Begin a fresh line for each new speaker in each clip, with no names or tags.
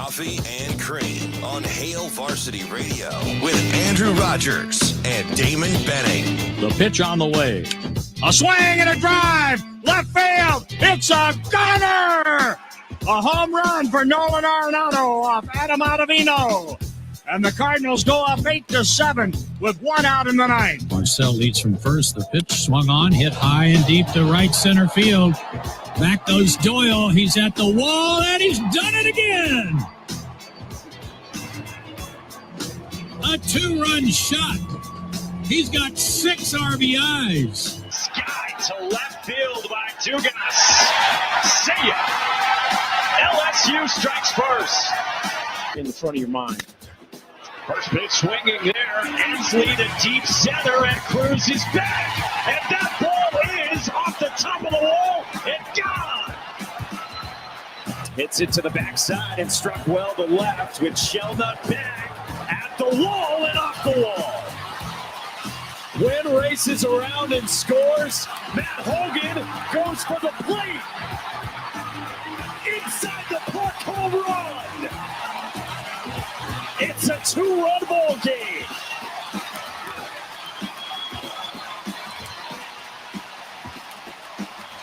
Coffee and Cream on Hail Varsity Radio with Andrew Rogers and Damon Benning.
The pitch on the way. A swing and a drive. Left field. It's a gunner. A home run for Nolan Arenado off Adam Ottavino. And the Cardinals go up 8-7 with 1 out in the ninth.
Marcel leads from first. The pitch swung on, hit high and deep to right center field. Back goes Doyle. He's at the wall, and he's done it again. A 2-run shot. He's got 6 RBIs.
Sky to left field by Dugas. See ya. LSU strikes first.
In the front of your mind.
First pitch swinging there. Ensley to deep center, and Cruz is back. And that ball is off the top of the wall and gone. Hits it to the backside and struck well to left with Shelnut back at the wall and off the wall. Wynn races around and scores. Matt Hogan goes for the plate. Inside the park, home run. It's a 2-run ball game.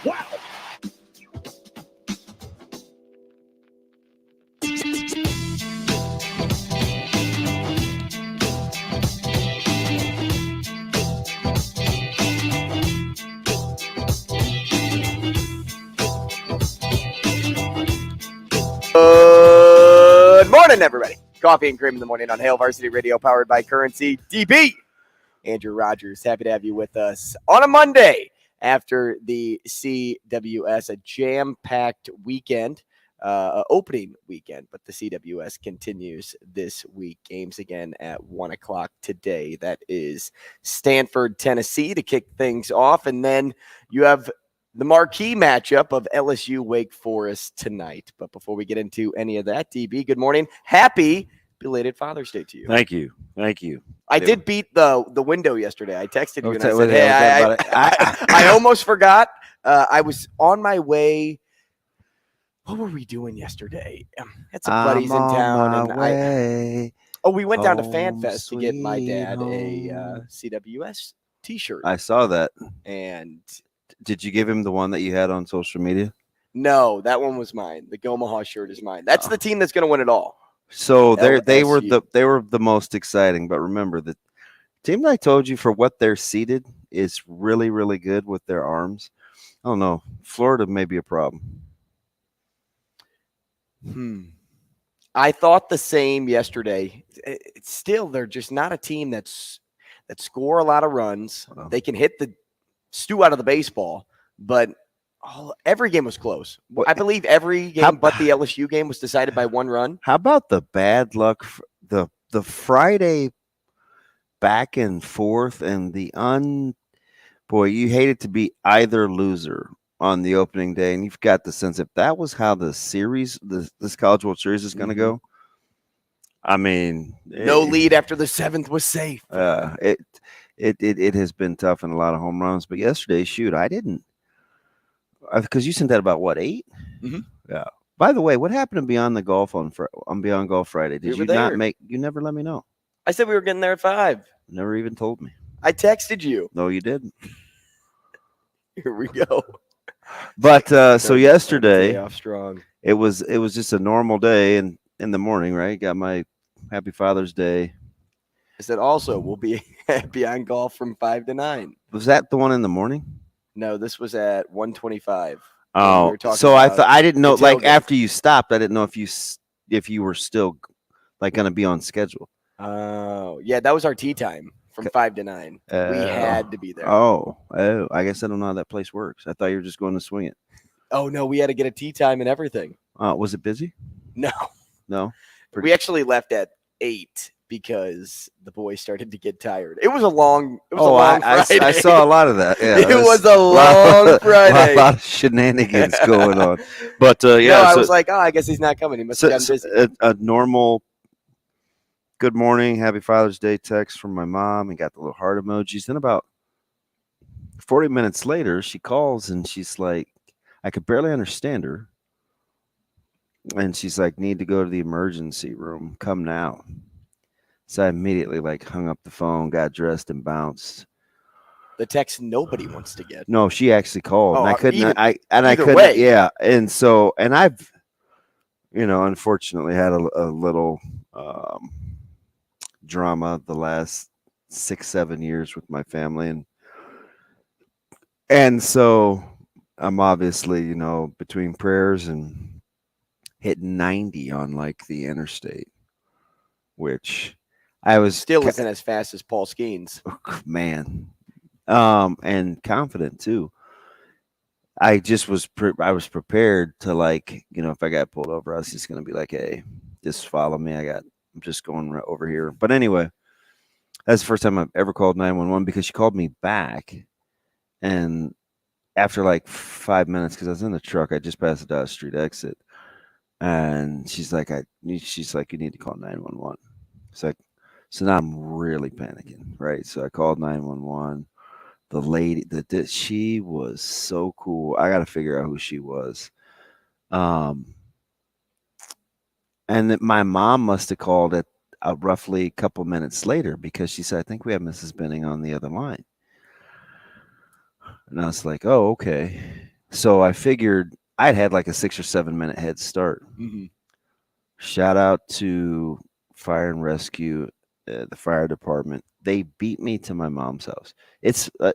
Wow.
Good morning, everybody. Coffee and Cream in the morning on Hail Varsity Radio, powered by Currency DB. Andrew Rogers, happy to have you with us on a Monday after the CWS, a jam-packed weekend, opening weekend, but the CWS continues this week. Games again at 1 o'clock today. That is Stanford, Tennessee to kick things off, and then you have the marquee matchup of LSU Wake Forest tonight. But before we get into any of that, DB, good morning. Happy belated Father's Day to you.
Thank you. Thank you.
I did beat the window yesterday. I texted you and I said, hey, I almost forgot. I was on my way. What were we doing yesterday? Had some buddies in town. And we went down to FanFest to get my dad a CWS T-shirt.
I saw that.
And
did you give him the one that you had on social media?
No, that one was mine. The Omaha shirt is mine. That's the team that's going to win it all.
So they were the most exciting. But remember, the team that I told you for what they're seeded is really, really good with their arms. I don't know. Florida may be a problem.
I thought the same yesterday. Still, they're just not a team that score a lot of runs. Oh. They can hit the stew out of the baseball, but every game was close. I believe every game but the LSU game was decided by 1 run.
How about the bad luck, the Friday back and forth and boy, you hated to be either loser on the opening day, and you've got the sense if that was how the series, this College World Series is going to go. I mean,
no lead after the 7th was safe.
It has been tough in a lot of home runs, but yesterday, shoot, I didn't. Because you sent that about what, 8?
Mm-hmm.
Yeah. By the way, what happened to Beyond the Golf on Beyond Golf Friday? Did you not make? You never let me know.
I said we were getting there at 5.
Never even told me.
I texted you.
No, you didn't.
Here we go.
But so yesterday,
off strong.
It was just a normal day, and in the morning, right? Got my Happy Father's Day.
I said also we'll be Beyond Golf from 5 to 9.
Was that the one in the morning?
No, this was at 1:25.
Oh, so I didn't know. Like after you stopped, I didn't know if you were still like going to be on schedule.
Oh, yeah, that was our tea time from 5 to 9. We had to be there.
Oh, I guess I don't know how that place works. I thought you were just going to swing it.
Oh no, we had to get a tea time and everything.
Was it busy?
No. We actually left at 8. Because the boys started to get tired. It was a long Friday.
I saw a lot of that. Yeah,
it was a long Friday.
A lot of shenanigans going on. But
I was like, I guess he's not coming. He must have gotten busy.
A normal good morning, Happy Father's Day text from my mom, and got the little heart emojis. Then about 40 minutes later, she calls and she's like, I could barely understand her. And she's like, need to go to the emergency room. Come now. So I immediately hung up the phone, got dressed, and bounced.
The text nobody wants to get.
No, she actually called. And I couldn't. I couldn't.
Way.
Yeah. And I've, unfortunately had a little drama the last 6-7 years with my family, and so I'm obviously, between prayers and hitting 90 on the interstate, which I was
still isn't as fast as Paul Skeens.
Man. And confident too. I just was I was prepared to if I got pulled over, I was just going to be like, hey, just follow me. I'm just going right over here. But anyway, that's the first time I've ever called 911 because she called me back. And after 5 minutes, because I was in the truck, I just passed the Dodge Street exit. And she's like, you need to call 911. It's like, so now I'm really panicking, right? So I called 911. The lady she was so cool. I got to figure out who she was. And that my mom must have called at roughly a couple minutes later because she said, I think we have Mrs. Benning on the other line. And I was like, oh, okay. So I figured I'd had a 6 or 7 minute head start.
Mm-hmm.
Shout out to Fire and Rescue, the fire department. They beat me to my mom's house. It's an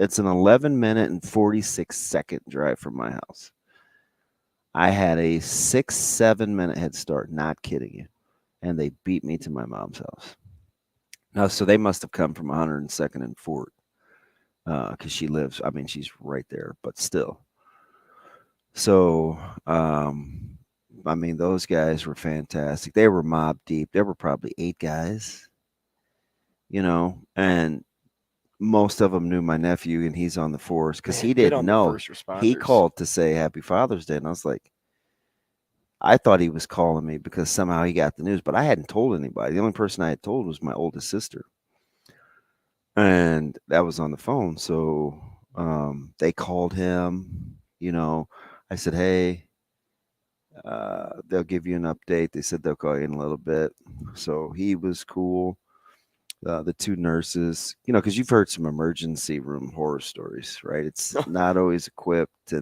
11-minute and 46-second drive from my house. I had a 6-7 minute head start, not kidding you. And they beat me to my mom's house. Now, so they must have come from 102nd and Fort because she lives, she's right there, but still. So, those guys were fantastic. They were mob deep. There were probably 8 guys, and most of them knew my nephew, and he's on the force because he didn't know. He called to say Happy Father's Day, and I was like, I thought he was calling me because somehow he got the news, but I hadn't told anybody. The only person I had told was my oldest sister, and that was on the phone. So they called him. I said, hey, they'll give you an update. They said they'll call you in a little bit. So he was cool. The 2 nurses, because you've heard some emergency room horror stories, right? It's not always equipped,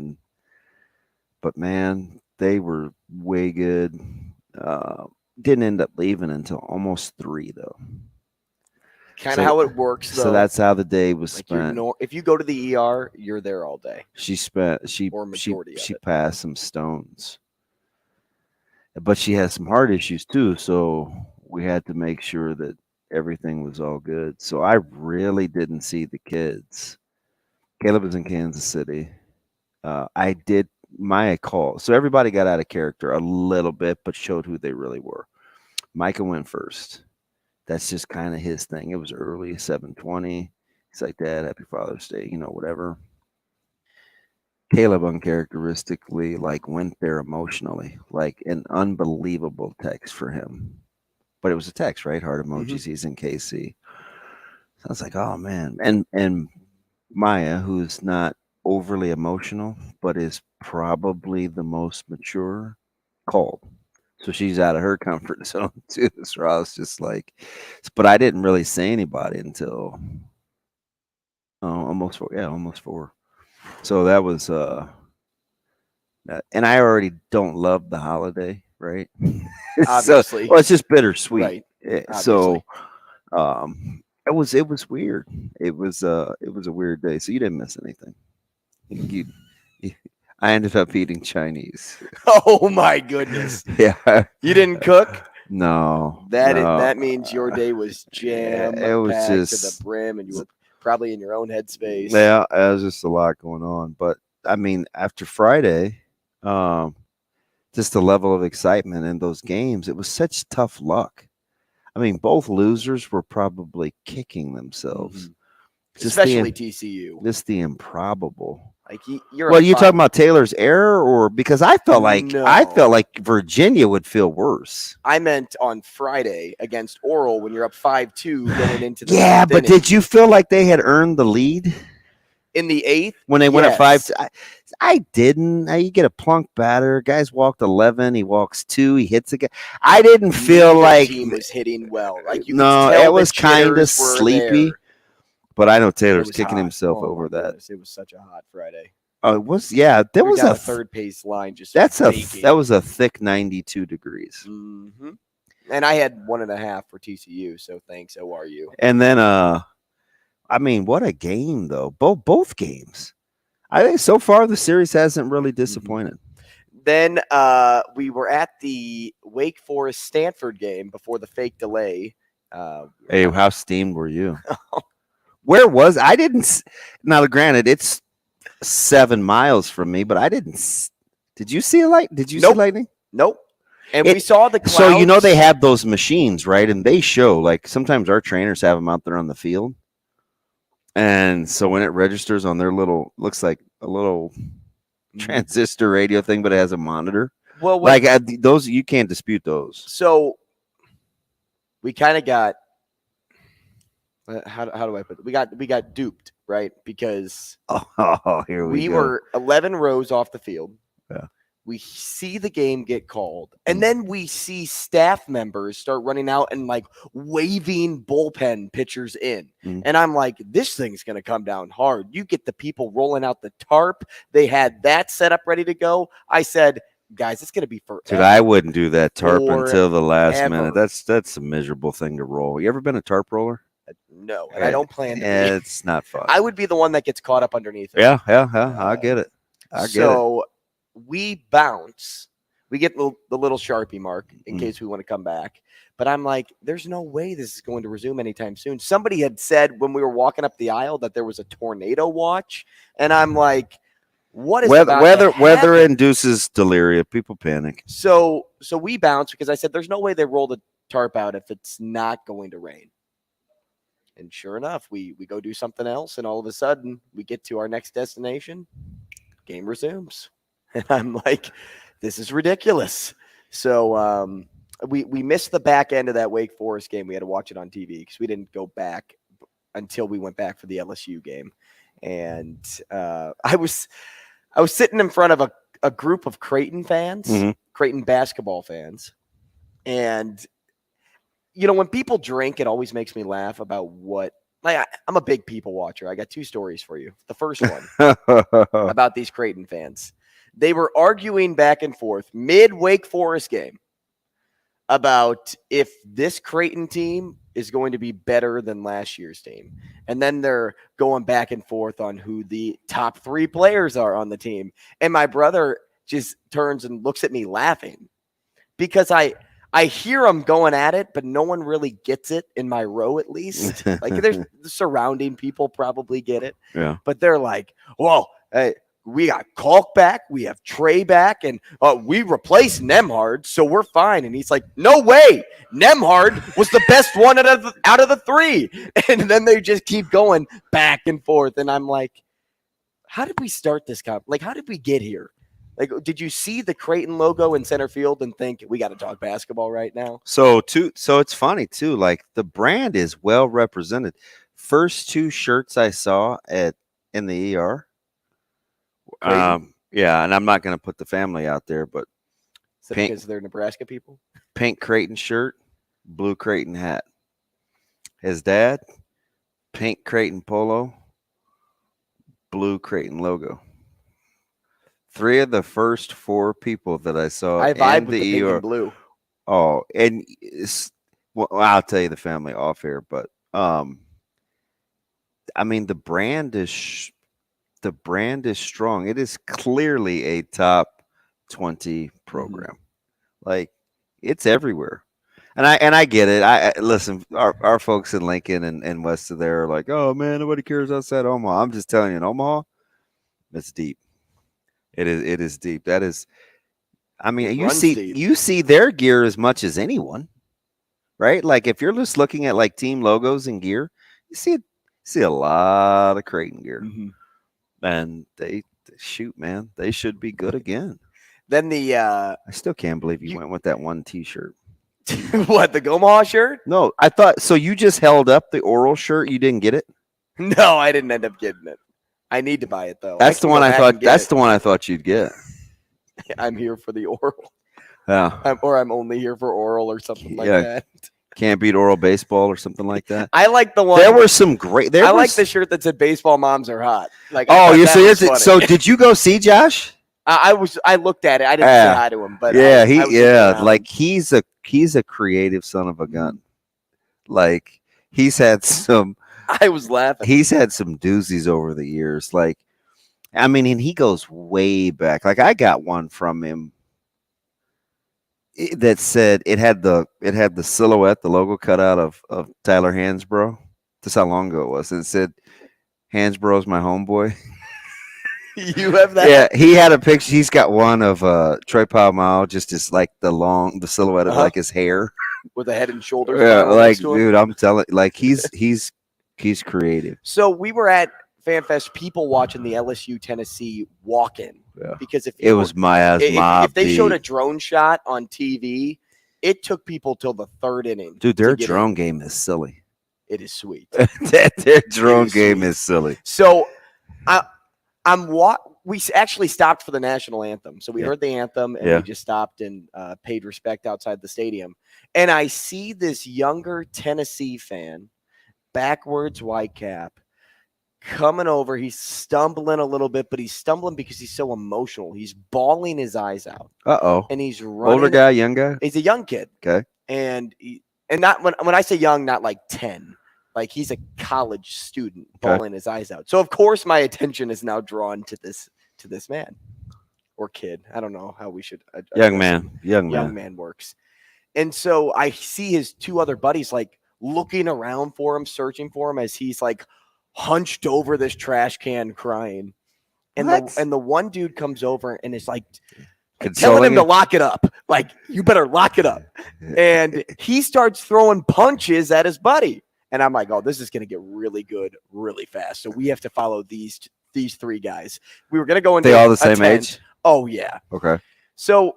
but man, they were way good. Didn't end up leaving until almost 3 though.
Kind of how it works, though.
So that's how the day was spent.
If you go to the ER, you're there all day.
She passed some stones, but she has some heart issues too. So we had to make sure that everything was all good. So I really didn't see the kids. Caleb was in Kansas City. I did my call. So everybody got out of character a little bit, but showed who they really were. Micah went first. That's just kind of his thing. It was early, 7:20. He's like, Dad, Happy Father's Day, whatever. Caleb uncharacteristically went there emotionally, an unbelievable text for him. But it was a text, right? Heart emojis. Mm-hmm. He's in KC. So I was like, oh man. And Maya, who's not overly emotional, but is probably the most mature, called. So she's out of her comfort zone too. So I was just but I didn't really say anybody until almost 4. So that was and I already don't love the holiday, right?
Obviously.
So, it's just bittersweet.
Right.
So it was weird. It was a weird day. So you didn't miss anything. I ended up eating Chinese.
Oh my goodness!
Yeah,
you didn't cook.
No,
that means your day was jammed.
It was just
to the brim, and you were probably in your own headspace.
Yeah, there was just a lot going on. But after Friday, just the level of excitement in those games, it was such tough luck. Both losers were probably kicking themselves,
especially TCU.
Just the improbable.
You're
talking about Taylor's error, or because I felt like Virginia would feel worse.
I meant on Friday against Oral when you're up 5-2 going into the
but did you feel like they had earned the lead?
In the 8th?
When they went at
Yes.
5. I didn't. You get a plunk batter. Guys walked 11. He walks 2. He hits a guy. I didn't feel
Neither
like
team was hitting well. Like you
no,
could tell
it was kind of
jitters were
sleepy.
there.
But I know
It
Taylor's
was
kicking
hot.
himself
Oh,
over
my
that.
goodness. It was such a hot Friday.
Oh, it was. Yeah, there
We're
was
down
a
a third pace line. Just
that was a thick 92 degrees.
Mm-hmm. And I had 1.5 for TCU. So thanks. ORU.
And then, I mean, what a game though. Both games. I think so far the series hasn't really disappointed.
Then we were at the Wake Forest Stanford game before the fake delay.
Hey, how steamed were you? Where was I? Didn't. Now, granted, it's 7 miles from me, but I didn't. Did you see a light? Did you see lightning?
Nope. And we saw the clouds.
So, you know, they have those machines, right? And they show, like, sometimes our trainers have them out there on the field. And so when it registers on their little, looks like a little transistor radio thing, but it has a monitor.
Well,
like those, you can't dispute those.
So we kind of got, how do I put it? We got duped, right? Because
here we go.
were 11 rows off the field.
Yeah.
We see the game get called, and then we see staff members start running out and like waving bullpen pitchers in. And I'm like, this thing's going to come down hard. You get the people rolling out the tarp. They had that set up ready to go. I said, guys, it's going to be forever.
Dude, I wouldn't do that tarp until the last minute. That's a miserable thing to roll. You ever been a tarp roller?
No, and I don't plan to be.
It's not fun.
I would be the one that gets caught up underneath it.
Yeah. I get it.
So we bounce. We get the little Sharpie mark in case we want to come back. But I'm like, there's no way this is going to resume anytime soon. Somebody had said when we were walking up the aisle that there was a tornado watch. And I'm like, what is
weather induces delirium. People panic.
So we bounce because I said there's no way they roll the tarp out if it's not going to rain. And sure enough, we go do something else, and all of a sudden we get to our next destination. Game resumes. And I'm like, this is ridiculous. So we missed the back end of that Wake Forest game. We had to watch it on TV because we didn't go back until we went back for the LSU game. And I was sitting in front of a group of Creighton fans, Creighton basketball fans. And, you know, when people drink, it always makes me laugh about I'm a big people watcher. I got 2 stories for you. The first one about these Creighton fans. They were arguing back and forth mid-Wake Forest game about if this Creighton team is going to be better than last year's team. And then they're going back and forth on who the top 3 players are on the team. And my brother just turns and looks at me laughing because I hear them going at it, but no one really gets it in my row, at least. Like there's the surrounding people probably get it.
Yeah.
But they're like, well, hey, we got Kalk back, we have Trey back, and we replaced Nemhard, so we're fine. And he's like, no way. Nemhard was the best one out of the 3. And then they just keep going back and forth. And I'm like, how did we start this Like, how did we get here? Like, did you see the Creighton logo in center field and think we got to talk basketball right now?
So it's funny too. Like the brand is well represented. First 2 shirts I saw in the ER. Yeah, and I'm not going to put the family out there, but
is that because they're Nebraska people?
Pink Creighton shirt, blue Creighton hat. His dad, pink Creighton polo, blue Creighton logo. 3 of the first 4 people that I saw
I vibe with
the
pink
ER.
and blue.
Oh, and I'll tell you the family off here, but I mean the brand is strong. It is clearly a top 20 program. Like it's everywhere. And I get it. I listen, our folks in Lincoln and west of there are like, oh man, nobody cares outside Omaha. I'm just telling you, in Omaha, it's deep. It is deep. That is, I mean, you see their gear as much as anyone, right? Like if you're just looking at like team logos and gear, you see a lot of Creighton gear. And they shoot, man, they should be good again.
Then I
still can't believe you went with that one T-shirt.
What, the Omaha shirt?
No, I thought so. You just held up the Oral shirt. You didn't get it?
No, I didn't end up getting it. I need to buy it though.
That's the one I thought. That's the one I thought you'd get.
I'm here for the oral.
Yeah.
I'm only here for oral or something like that.
Can't beat oral baseball or something like that.
I like the one.
There were some great. I
like the shirt that said "Baseball Moms are hot." Like,
so did you go see Josh?
I looked at it. I didn't say hi to him, but
he's a creative son of a gun. Like he's had some.
I was laughing.
He's had some doozies over the years. Like, I mean, and he goes way back. Like I got one from him that said it had the silhouette, the logo cut out of Tyler Hansbrough. That's how long ago it was. And it said, "Hansbrough's my homeboy."
You have that?
Yeah, he had a picture. He's got one of Troy Polamalu, just as like the silhouette of like his hair
with the head and shoulders.
Yeah, like dude, I'm telling, like he's creative.
So we were at FanFest, people watching the LSU Tennessee walk-in.
Yeah.
Because if they showed a drone shot on TV, it took people till the third inning.
Dude, their drone game is silly.
It is sweet.
Their drone game is silly.
So we actually stopped for the national anthem. So we heard the anthem and we just stopped and paid respect outside the stadium. And I see this younger Tennessee fan, backwards white cap, coming over. He's stumbling a little bit, but he's stumbling because he's so emotional. He's bawling his eyes out. And he's running.
Older guy, young guy?
He's a young kid.
Okay.
And not when I say young, not like 10. Like he's a college student bawling his eyes out. So of course my attention is now drawn to this man or kid. I don't know how we should.
Young man
works. And so I see his two other buddies like looking around for him, searching for him as he's like hunched over this trash can crying. And the one dude comes over and is like telling him to lock it up. Like, you better lock it up. And he starts throwing punches at his buddy. And I'm like, oh, this is going to get really good really fast. So we have to follow these three guys. We were going to go into.
They all the same age?
Oh, yeah.
Okay.
So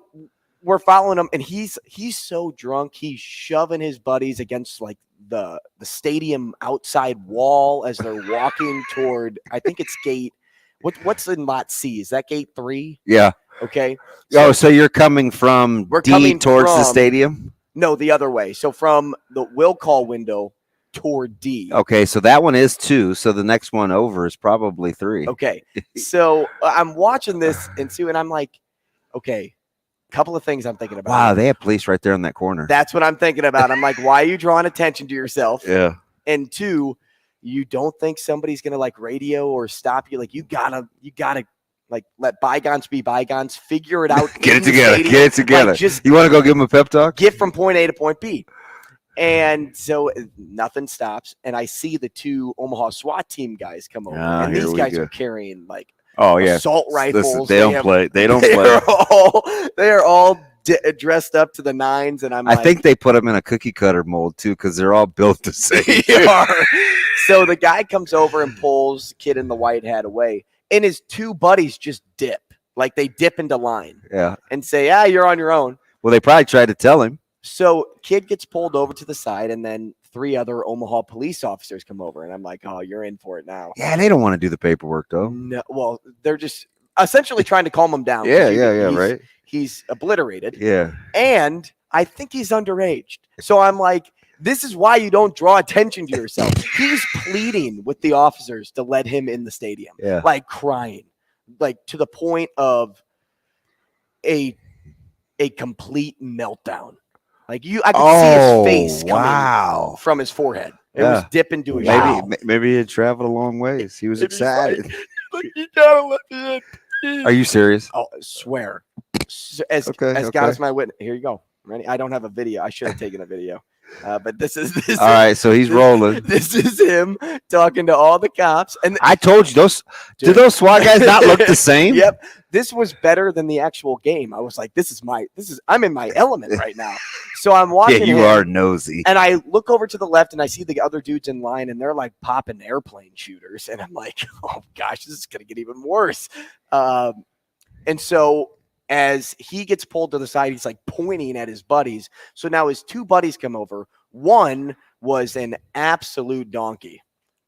we're following him, and he's so drunk. He's shoving his buddies against like the stadium outside wall as they're walking toward. I think it's gate. What's in lot C? Is that gate 3?
Yeah.
Okay.
So you're coming from D towards the stadium?
No, the other way. So from the will call window toward D.
Okay, so that one is 2. So the next one over is probably 3.
Okay. So I'm watching this and I'm like, okay, couple of things I'm thinking about.
Wow, they have police right there in that corner.
That's what I'm thinking about. I'm like, why are you drawing attention to yourself?
Yeah.
And 2, you don't think somebody's gonna like radio or stop you? Like you gotta like let bygones be bygones. Figure it out.
Get it together.
Like,
you want to go give them a pep talk?
Get from point A to point B. And so nothing stops, and I see the 2 Omaha SWAT team guys come over, and these guys are carrying like assault rifles.
They don't play.
They are all dressed up to the nines, and
I think they put them in a cookie cutter mold too, because they're all built the same.
They are. So the guy comes over and pulls the kid in the white hat away, and his 2 buddies just dip, like they dip into line, and say, "You're on your own."
Well, they probably tried to tell him.
So kid gets pulled over to the side, and then 3 other Omaha police officers come over, and I'm like, oh, you're in for it now.
Yeah, they don't want to do the paperwork, though.
No, well, they're just essentially trying to calm him down.
Right.
He's obliterated.
Yeah.
And I think he's underage. So I'm like, this is why you don't draw attention to yourself. He's pleading with the officers to let him in the stadium.
Yeah.
Like crying. Like to the point of a complete meltdown. Like I could see his face coming from his forehead. It was dipping to his
maybe he had traveled a long ways. He was excited.
Like, you gotta let me in.
Are you serious?
Oh, I swear. As God is my witness. Here you go. Ready? I don't have a video. I should have taken a video. But this is
all right. So he's rolling.
This is him talking to all the cops. And
I told you do those SWAT guys not look the same?
Yep. This was better than the actual game. I was like, I'm in my element right now. So I'm watching.
Yeah, you are nosy.
And I look over to the left and I see the other dudes in line, and they're like popping airplane shooters. And I'm like, oh gosh, this is gonna get even worse. And so as he gets pulled to the side, he's like pointing at his buddies. So now his 2 buddies come over. One was an absolute donkey.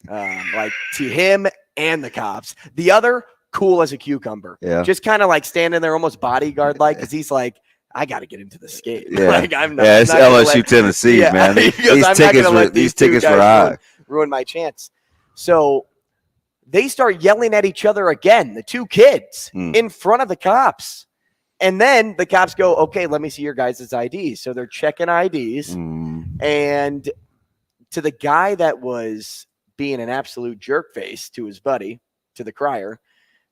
Like to him, and the cops. The other, cool as a cucumber.
Yeah.
Just kind of like standing there almost bodyguard-like because he's like, I got to get into this game.
Yeah.
Like, I'm not.
Yeah,
I'm
it's
not gonna
LSU, Tennessee,
yeah.
man.
He goes,
These
I'm
tickets
not gonna
were
let these two
tickets were
guys
high.
ruin my chance. So they start yelling at each other again, the two kids in front of the cops. And then the cops go, okay, let me see your guys' IDs. So they're checking IDs. And to the guy that was being an absolute jerk face to his buddy, to the crier,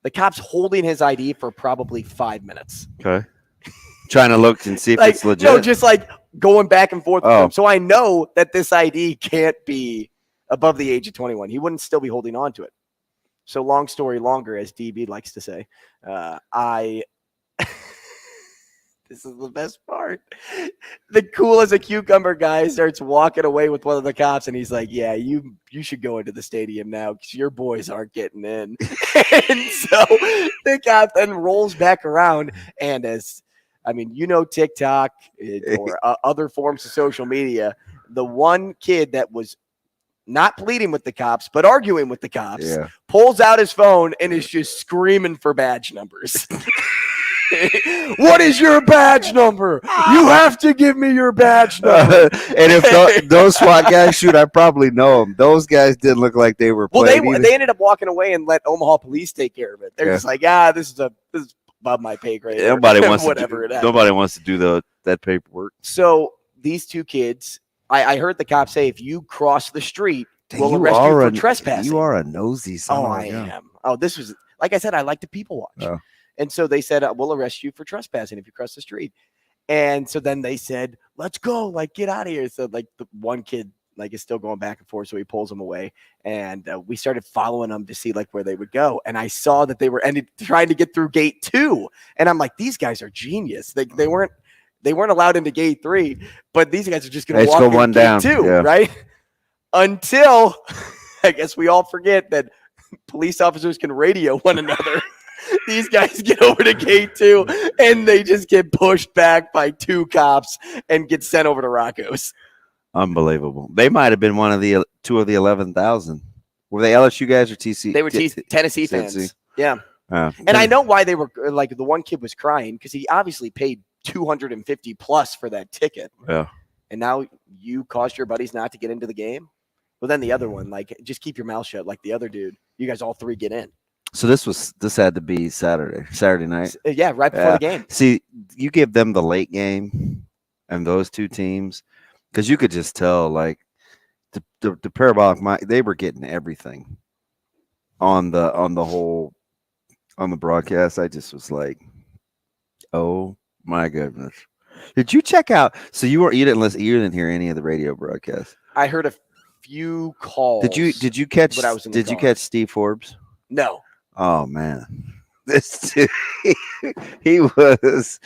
the cops holding his ID for probably 5 minutes.
Okay. Trying to look and see if
like,
it's legit.
No, just like going back and forth with
Oh.
him. So I know that this ID can't be above the age of 21. He wouldn't still be holding on to it. So long story longer, as DB likes to say, this is the best part. The cool as a cucumber guy starts walking away with one of the cops, and he's like, yeah, you should go into the stadium now because your boys aren't getting in. And so the cop then rolls back around, and TikTok or other forms of social media, the one kid that was not pleading with the cops, but arguing with the cops, pulls out his phone and is just screaming for badge numbers. What is your badge number? You have to give me your badge number.
And if those SWAT guys shoot, I probably know them. Those guys didn't look like they were playing.
Well, they ended up walking away and let Omaha police take care of it. They're just like, this is above my pay grade.
Nobody wants
whatever
to do, nobody wants to do that paperwork.
So these two kids, I heard the cops say, if you cross the street, we'll arrest you for trespassing.
You are a nosy son.
I am. Oh, this was, like I said, I like to people watch.
Oh.
And so they said, we'll arrest you for trespassing if you cross the street. And so then they said, let's go, like, get out of here. So like the one kid like is still going back and forth. So he pulls them away. And we started following them to see like where they would go. And I saw that they were trying to get through gate 2. And I'm like, these guys are genius. They weren't allowed into gate 3, but these guys are just going to walk into gate 2, right? Until I guess we all forget that police officers can radio one another. These guys get over to gate 2 and they just get pushed back by 2 cops and get sent over to Rocco's.
Unbelievable. They might have been one of the 2 of the 11,000. Were they LSU guys or TC?
They were Tennessee fans. Yeah. And I know why they were like, the one kid was crying because he obviously paid $250 plus for that ticket.
Yeah.
And now you caused your buddies not to get into the game. Well, then the other one, like, just keep your mouth shut. Like the other dude, you guys all 3 get in.
So this had to be Saturday night.
Yeah, right before the game.
See, you give them the late game and those 2 teams, because you could just tell, like, the parabolic, they were getting everything on the broadcast. I just was like, oh my goodness. Did you check out? So you didn't hear any of the radio broadcasts.
I heard a few calls.
Did you catch? You catch Steve Forbes?
No.
Oh man, this dude, he was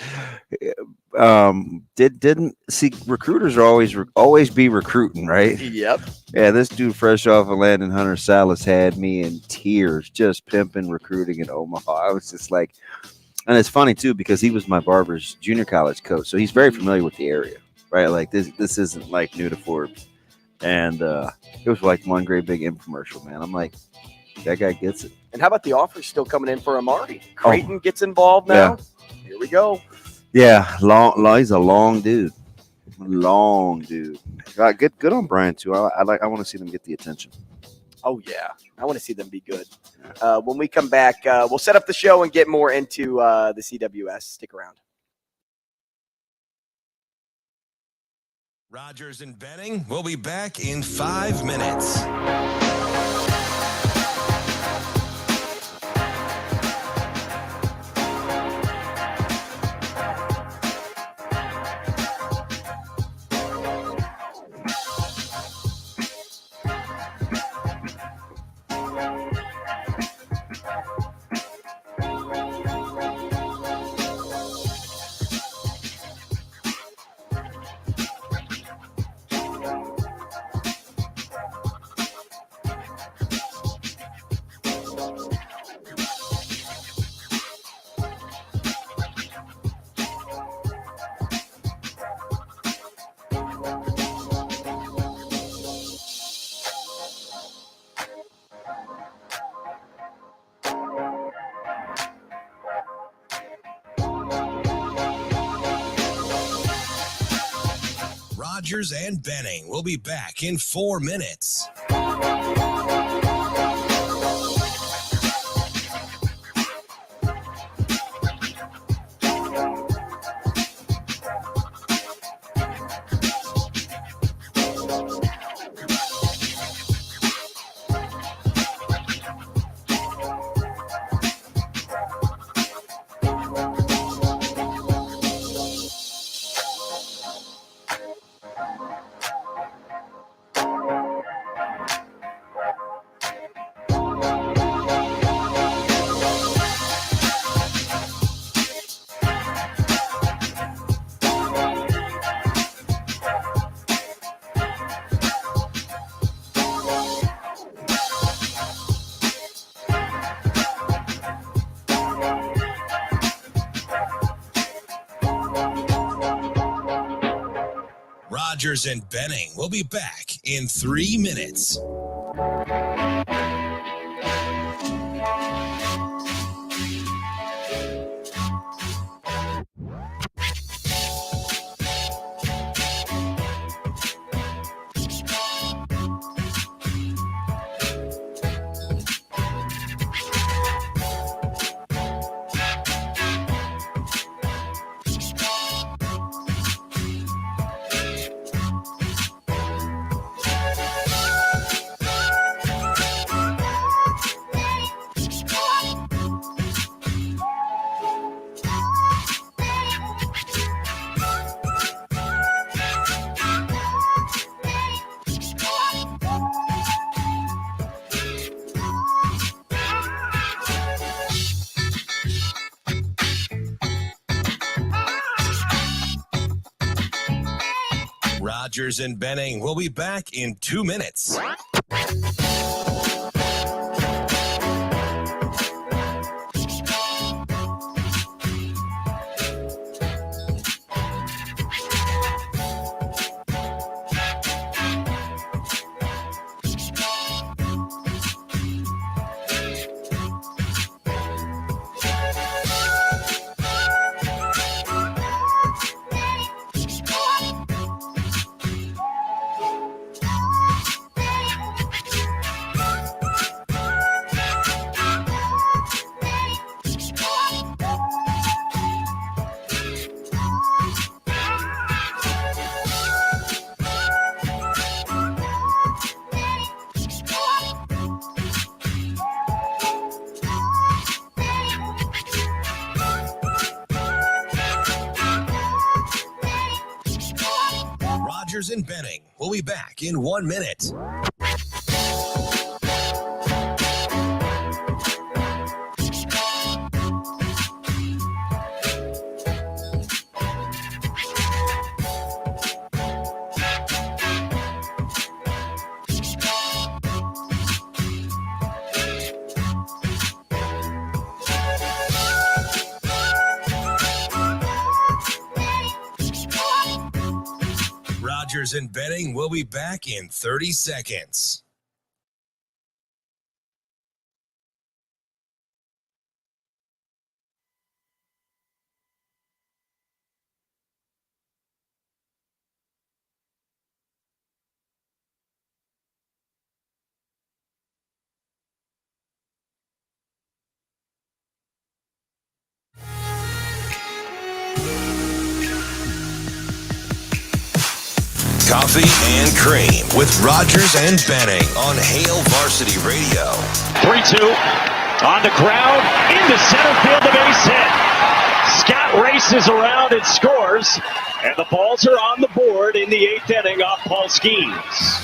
didn't see, recruiters are always be recruiting, right?
Yep.
Yeah, this dude fresh off of Landon Hunter Salas had me in tears, just pimping recruiting in Omaha. I was just like, and it's funny too because he was my Barber's junior college coach, so he's very familiar with the area, right? Like this isn't like new to Forbes, and it was like one great big infomercial, man. I'm like, that guy gets it.
And how about the offers still coming in for Amari? Creighton gets involved now. Yeah. Here we go.
Yeah, he's a long dude. Good on Brian too. I want to see them get the attention.
Oh yeah, I want to see them be good. When we come back, we'll set up the show and get more into the CWS. Stick around.
Rogers and Benning will be back in 5 minutes. Rogers and Benning will be back in 4 minutes. Rogers and Benning will be back in 3 minutes. Rogers and Benning will be back in 2 minutes. Rogers and Benning will be back in 1 minute. Rogers and Benning will be back in 30 seconds. Coffee and Cream with Rogers and Benning on Hail Varsity Radio.
3-2 on the ground into center field, the base hit. Scott races around and scores, and the balls are on the board in the 8th inning off Paul Skeens.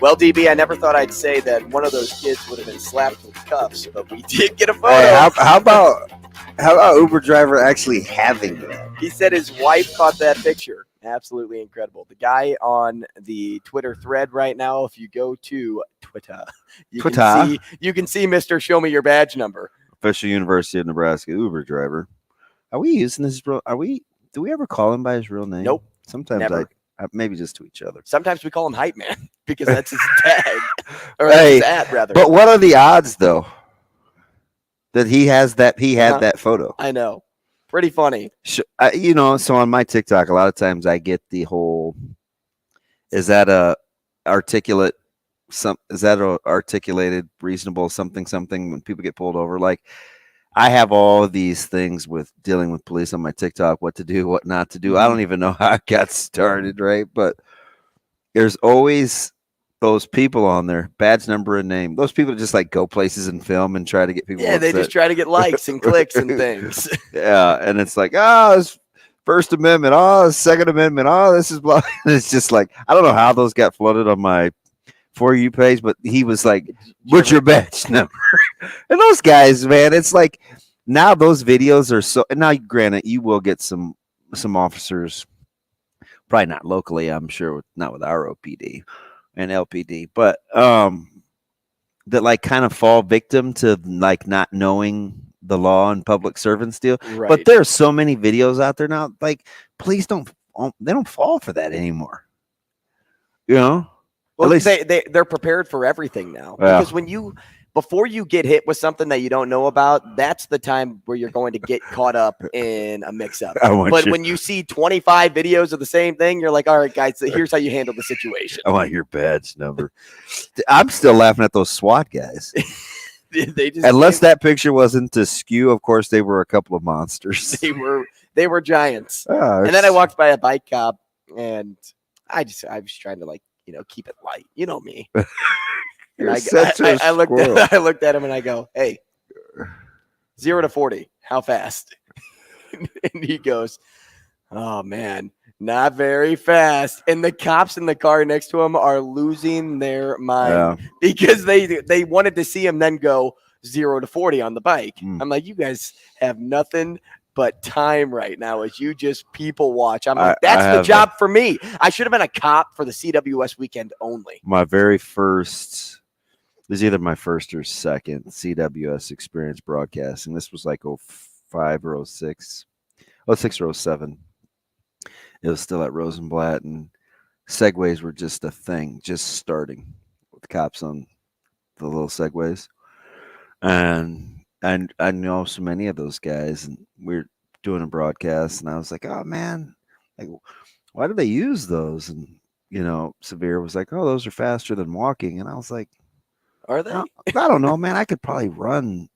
Well, DB, I never thought I'd say that one of those kids would have been slapped with cuffs, but we did get a photo.
Hey, how about Uber driver actually having that?
He said his wife caught that picture. Absolutely incredible. The guy on the Twitter thread right now, if you go to Twitter, you can see Mr. Show Me Your Badge Number.
Official University of Nebraska Uber driver. Are we using his real? Do we ever call him by his real name?
Nope.
Sometimes
never.
Maybe just to each other.
Sometimes we call him Hype Man because that's his tag. Or that's his ad, rather.
But what are the odds, though, that he has that? He had that photo.
I know. Pretty funny.
So on my TikTok, a lot of times I get the whole, is that a articulated, reasonable something when people get pulled over? Like, I have all these things with dealing with police on my TikTok, what to do, what not to do. I don't even know how it got started, right? But there's always those people on there, badge number and name. Those people just like go places and film and try to get people.
Yeah, they just try to get likes and clicks and things.
Yeah, and it's like, it's First Amendment, Second Amendment, this is blah. It's just like, I don't know how those got flooded on my For You page, but he was like, what's your badge number? And those guys, man, it's like now those videos are so. And now, granted, you will get some officers, probably not locally, I'm sure, not with our OPD and LPD, but that like kind of fall victim to like not knowing the law and public servants deal.
Right.
But there are so many videos out there now. Like, police don't fall for that anymore. You know.
Well, at least they're prepared for everything now.
Yeah.
Because before you get hit with something that you don't know about, that's the time where you're going to get caught up in a mix-up. But when you see 25 videos of the same thing, you're like, all right, guys, here's how you handle the situation.
I want your badge number. I'm still laughing at those SWAT guys. Unless that picture wasn't to skew, of course, they were a couple of monsters.
They were giants.
Oh,
and then I walked by a bike cop, and I was trying to keep it light. You know me. I looked at him and I go, hey, 0 to 40, how fast? And he goes, oh man, not very fast. And the cops in the car next to him are losing their mind because they wanted to see him then go 0 to 40 on the bike. I'm like, you guys have nothing but time right now as you just people watch. I'm like, that's the job for me. I should have been a cop for the CWS weekend only.
My very first, it was either my first or second CWS experience broadcasting. This was like 05 or 06. 06 or 07. It was still at Rosenblatt, and segways were just a thing, just starting with cops on the little segways. And I know so many of those guys, and we're doing a broadcast, and I was like, oh man, like, why do they use those? And Severe was like, oh, those are faster than walking. And I was like,
are they?
I don't know, man. I could probably run.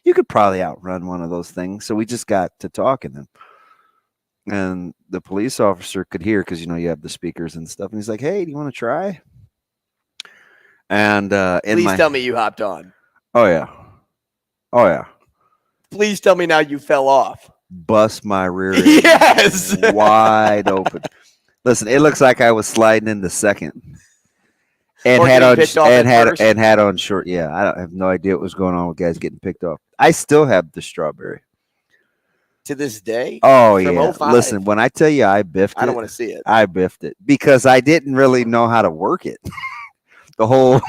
You could probably outrun one of those things. So we just got to talking, and the police officer could hear, because you have the speakers and stuff. And he's like, hey, do you want to try? And
please tell me you hopped on.
Oh yeah.
Please tell me now you fell off.
Bust my rear end.
Yes.
Wide open. Listen, it looks like I was sliding into second. And had on short. Yeah, I have no idea what was going on with guys getting picked off. I still have the strawberry.
To this day?
Oh, yeah. 05. Listen, when I tell you I biffed it.
I don't want to see it.
I biffed it because I didn't really know how to work it. The whole...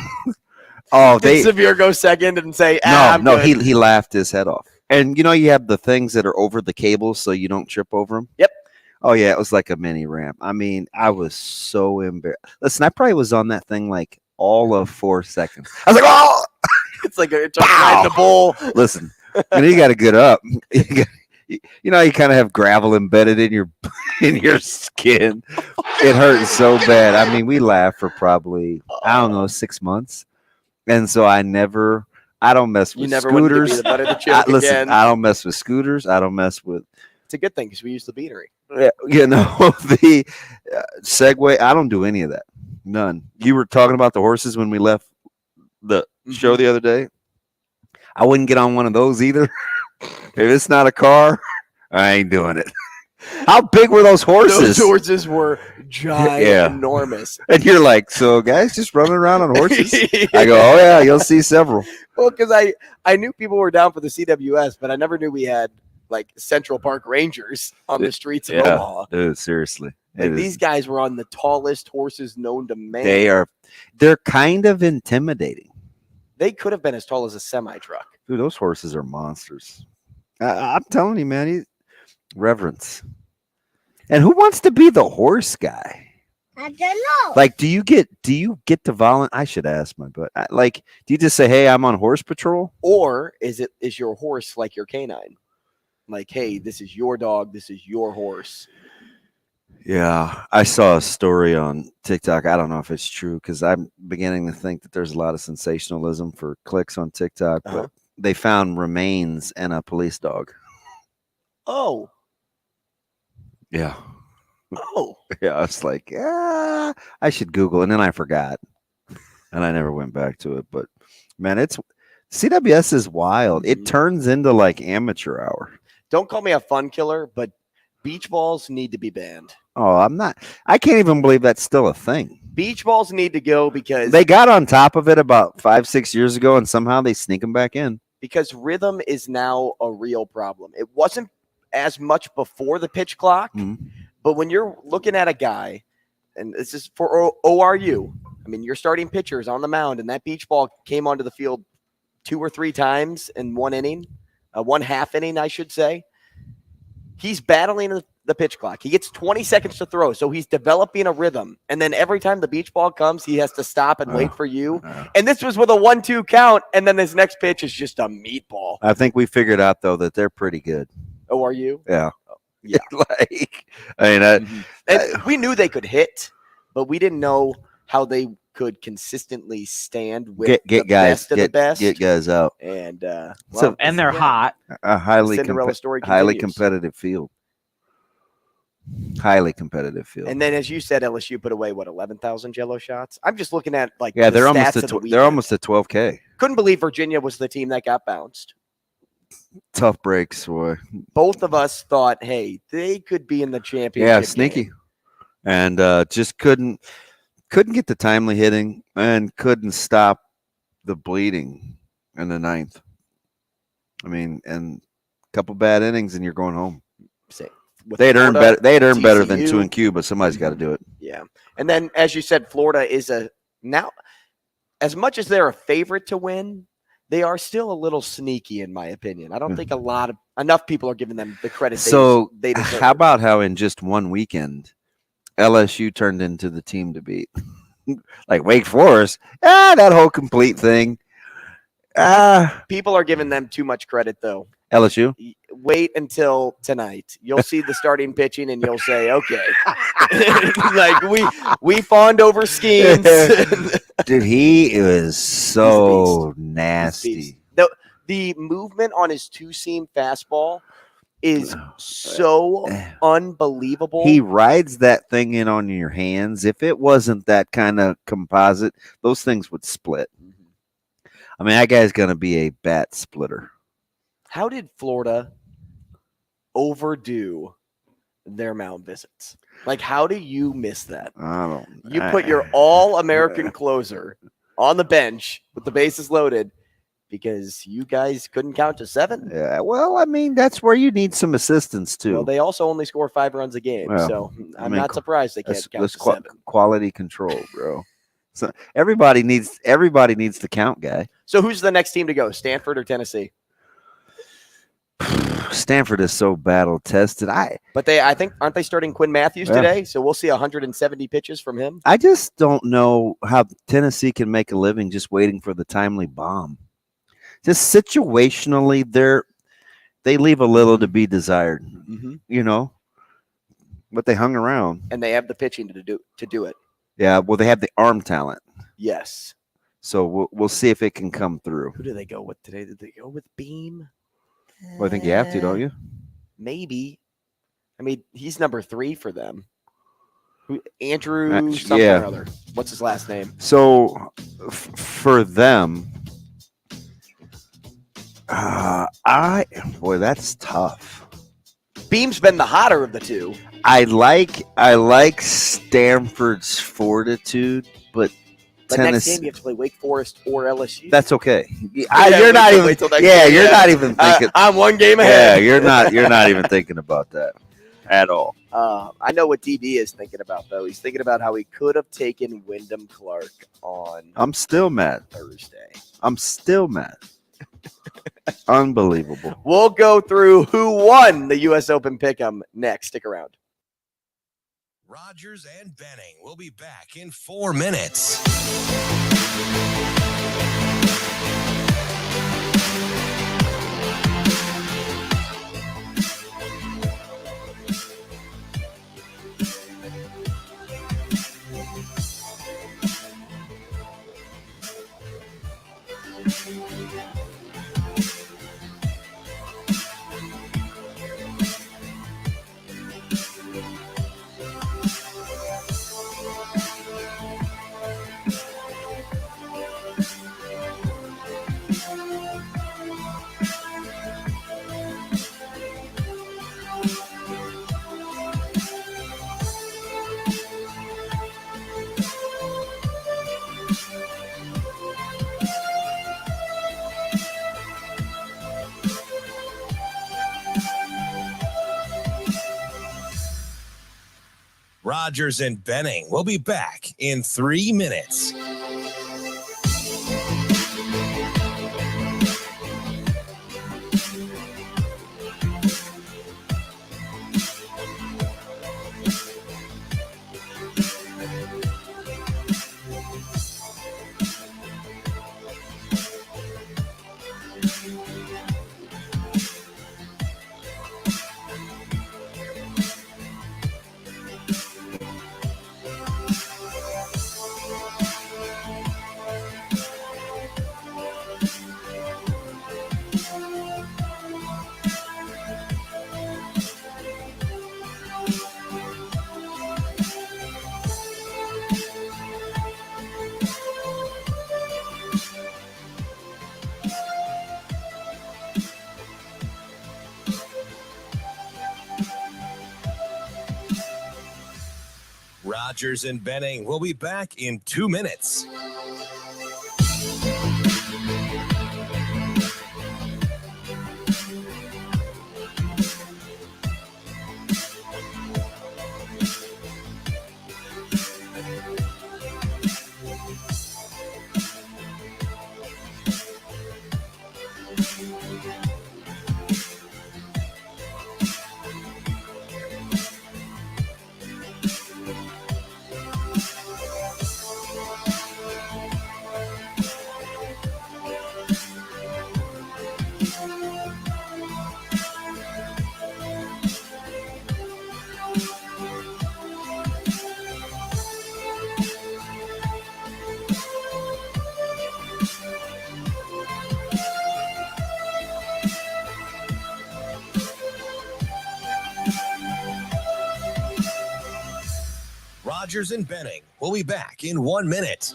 Did Severe go second and say,
no, he laughed his head off. And you have the things that are over the cables so you don't trip over them.
Yep.
Oh yeah, it was like a mini ramp. I mean, I was so embarrassed. Listen, I probably was on that thing like all of 4 seconds. I was like, oh,
it's like a ride in the bowl.
Listen, you got to get up. You kind of have gravel embedded in your skin. It hurts so bad. I mean, we laughed for probably 6 months. And so I don't mess with scooters. Listen, I don't mess with scooters. I don't mess with.
It's a good thing because we use the beanery.
The Segway. I don't do any of that. None. You were talking about the horses when we left the show the other day. I wouldn't get on one of those either. If it's not a car, I ain't doing it. How big were those horses?
Those horses were ginormous.
And you're like, so guys just running around on horses? I go, oh yeah, you'll see several.
Well, because I knew people were down for the CWS, but I never knew we had like Central Park Rangers on the streets of Omaha.
Dude, seriously.
These guys were on the tallest horses known to man.
They're kind of intimidating.
They could have been as tall as a semi-truck.
Dude, those horses are monsters. I'm telling you, man, reverence. And who wants to be the horse guy?
I don't know.
Like, do you get to volunteer? I should ask my butt. Like, do you just say, hey, I'm on horse patrol?
Or is your horse like your canine? like, hey, this is your dog, this is your horse.
Yeah, I saw a story on TikTok. I don't know if it's true because I'm beginning to think that there's a lot of sensationalism for clicks on TikTok, but they found remains in a police dog.
Oh.
Yeah.
Oh.
Yeah, I was like, I should Google, and then I forgot. And I never went back to it. But, man, CWS is wild. It turns into like amateur hour.
Don't call me a fun killer, but beach balls need to be banned.
Oh, I can't even believe that's still a thing.
Beach balls need to go because
they got on top of it about 5-6 years ago, and somehow they sneak them back in.
Because rhythm is now a real problem. It wasn't as much before the pitch clock, but when you're looking at a guy, and this is for ORU, I mean, your starting pitcher is on the mound, and that beach ball came onto the field 2 or 3 times in one inning, 1/2 inning, I should say. He's battling the pitch clock. He gets 20 seconds to throw, so he's developing a rhythm. And then every time the beach ball comes, he has to stop and wait for you. And this was with a 1-2 count, and then his next pitch is just a meatball.
I think we figured out, though, that they're pretty good.
ORU?
Yeah.
Yeah.
And
we knew they could hit, but we didn't know how they could consistently stand with
get guys out.
And
and they're hot.
A highly
highly
competitive field. Highly competitive field.
And then, as you said, LSU put away 11,000 Jello shots. I'm just looking at
they're almost at 12K.
Couldn't believe Virginia was the team that got bounced.
Tough breaks, boy.
Both of us thought, hey, they could be in the championship.
Yeah, sneaky, and just couldn't get the timely hitting and couldn't stop the bleeding in the 9th. I mean, and a couple bad innings, and you're going home. They had earned better. They had earned better than 2-Q, but somebody's got to do it.
Yeah, and then as you said, Florida is now as much as they're a favorite to win, they are still a little sneaky, in my opinion. I don't think enough people are giving them the credit. They deserve.
How about how in just one weekend, LSU turned into the team to beat, like Wake Forest? That whole complete thing.
People are giving them too much credit, though.
LSU?
Wait until tonight. You'll see the starting pitching, and you'll say, okay. Like, we fawned over Skeens.
Dude, he was so nasty.
The movement on his 2-seam fastball is so unbelievable.
He rides that thing in on your hands. If it wasn't that kind of composite, those things would split. I mean, that guy's going to be a bat splitter.
How did Florida overdo their mound visits? Like, how do you miss that? You put your all-American closer on the bench with the bases loaded because you guys couldn't count to 7?
Yeah, well, I mean, that's where you need some assistance, too.
Well, they also only score 5 runs a game, so I'm not surprised they can't count to 7.
Quality control, bro. So everybody needs the count guy.
So who's the next team to go, Stanford or Tennessee?
Stanford is so battle tested.
But I think aren't they starting Quinn Matthews today? So we'll see 170 pitches from him.
I just don't know how Tennessee can make a living just waiting for the timely bomb. Just situationally, they leave a little to be desired. But they hung around,
and they have the pitching to do it.
Yeah, well, they have the arm talent.
Yes.
So we'll see if it can come through.
Who do they go with today? Did they go with Beam?
Well, I think you have to, don't you?
Maybe. I mean, he's number 3 for them. Andrew something or other. What's his last name?
So for them, that's tough.
Beam's been the hotter of the two.
I like Stanford's fortitude, but Tennessee.
Next game you have to play Wake Forest or LSU.
That's okay.
You're not even
thinking.
I'm one game ahead.
Yeah, you're not even thinking about that at all.
I know what DB is thinking about, though. He's thinking about how he could have taken Wyndham Clark on.
I'm still mad.
Thursday.
I'm still mad. Unbelievable.
We'll go through who won the U.S. Open Pick'em next. Stick around.
Rogers and Benning will be back in 4 minutes. Rogers and Benning will be back in 3 minutes. Rogers and Benning will be back in 2 minutes. Rogers and Benning will be back in 1 minute.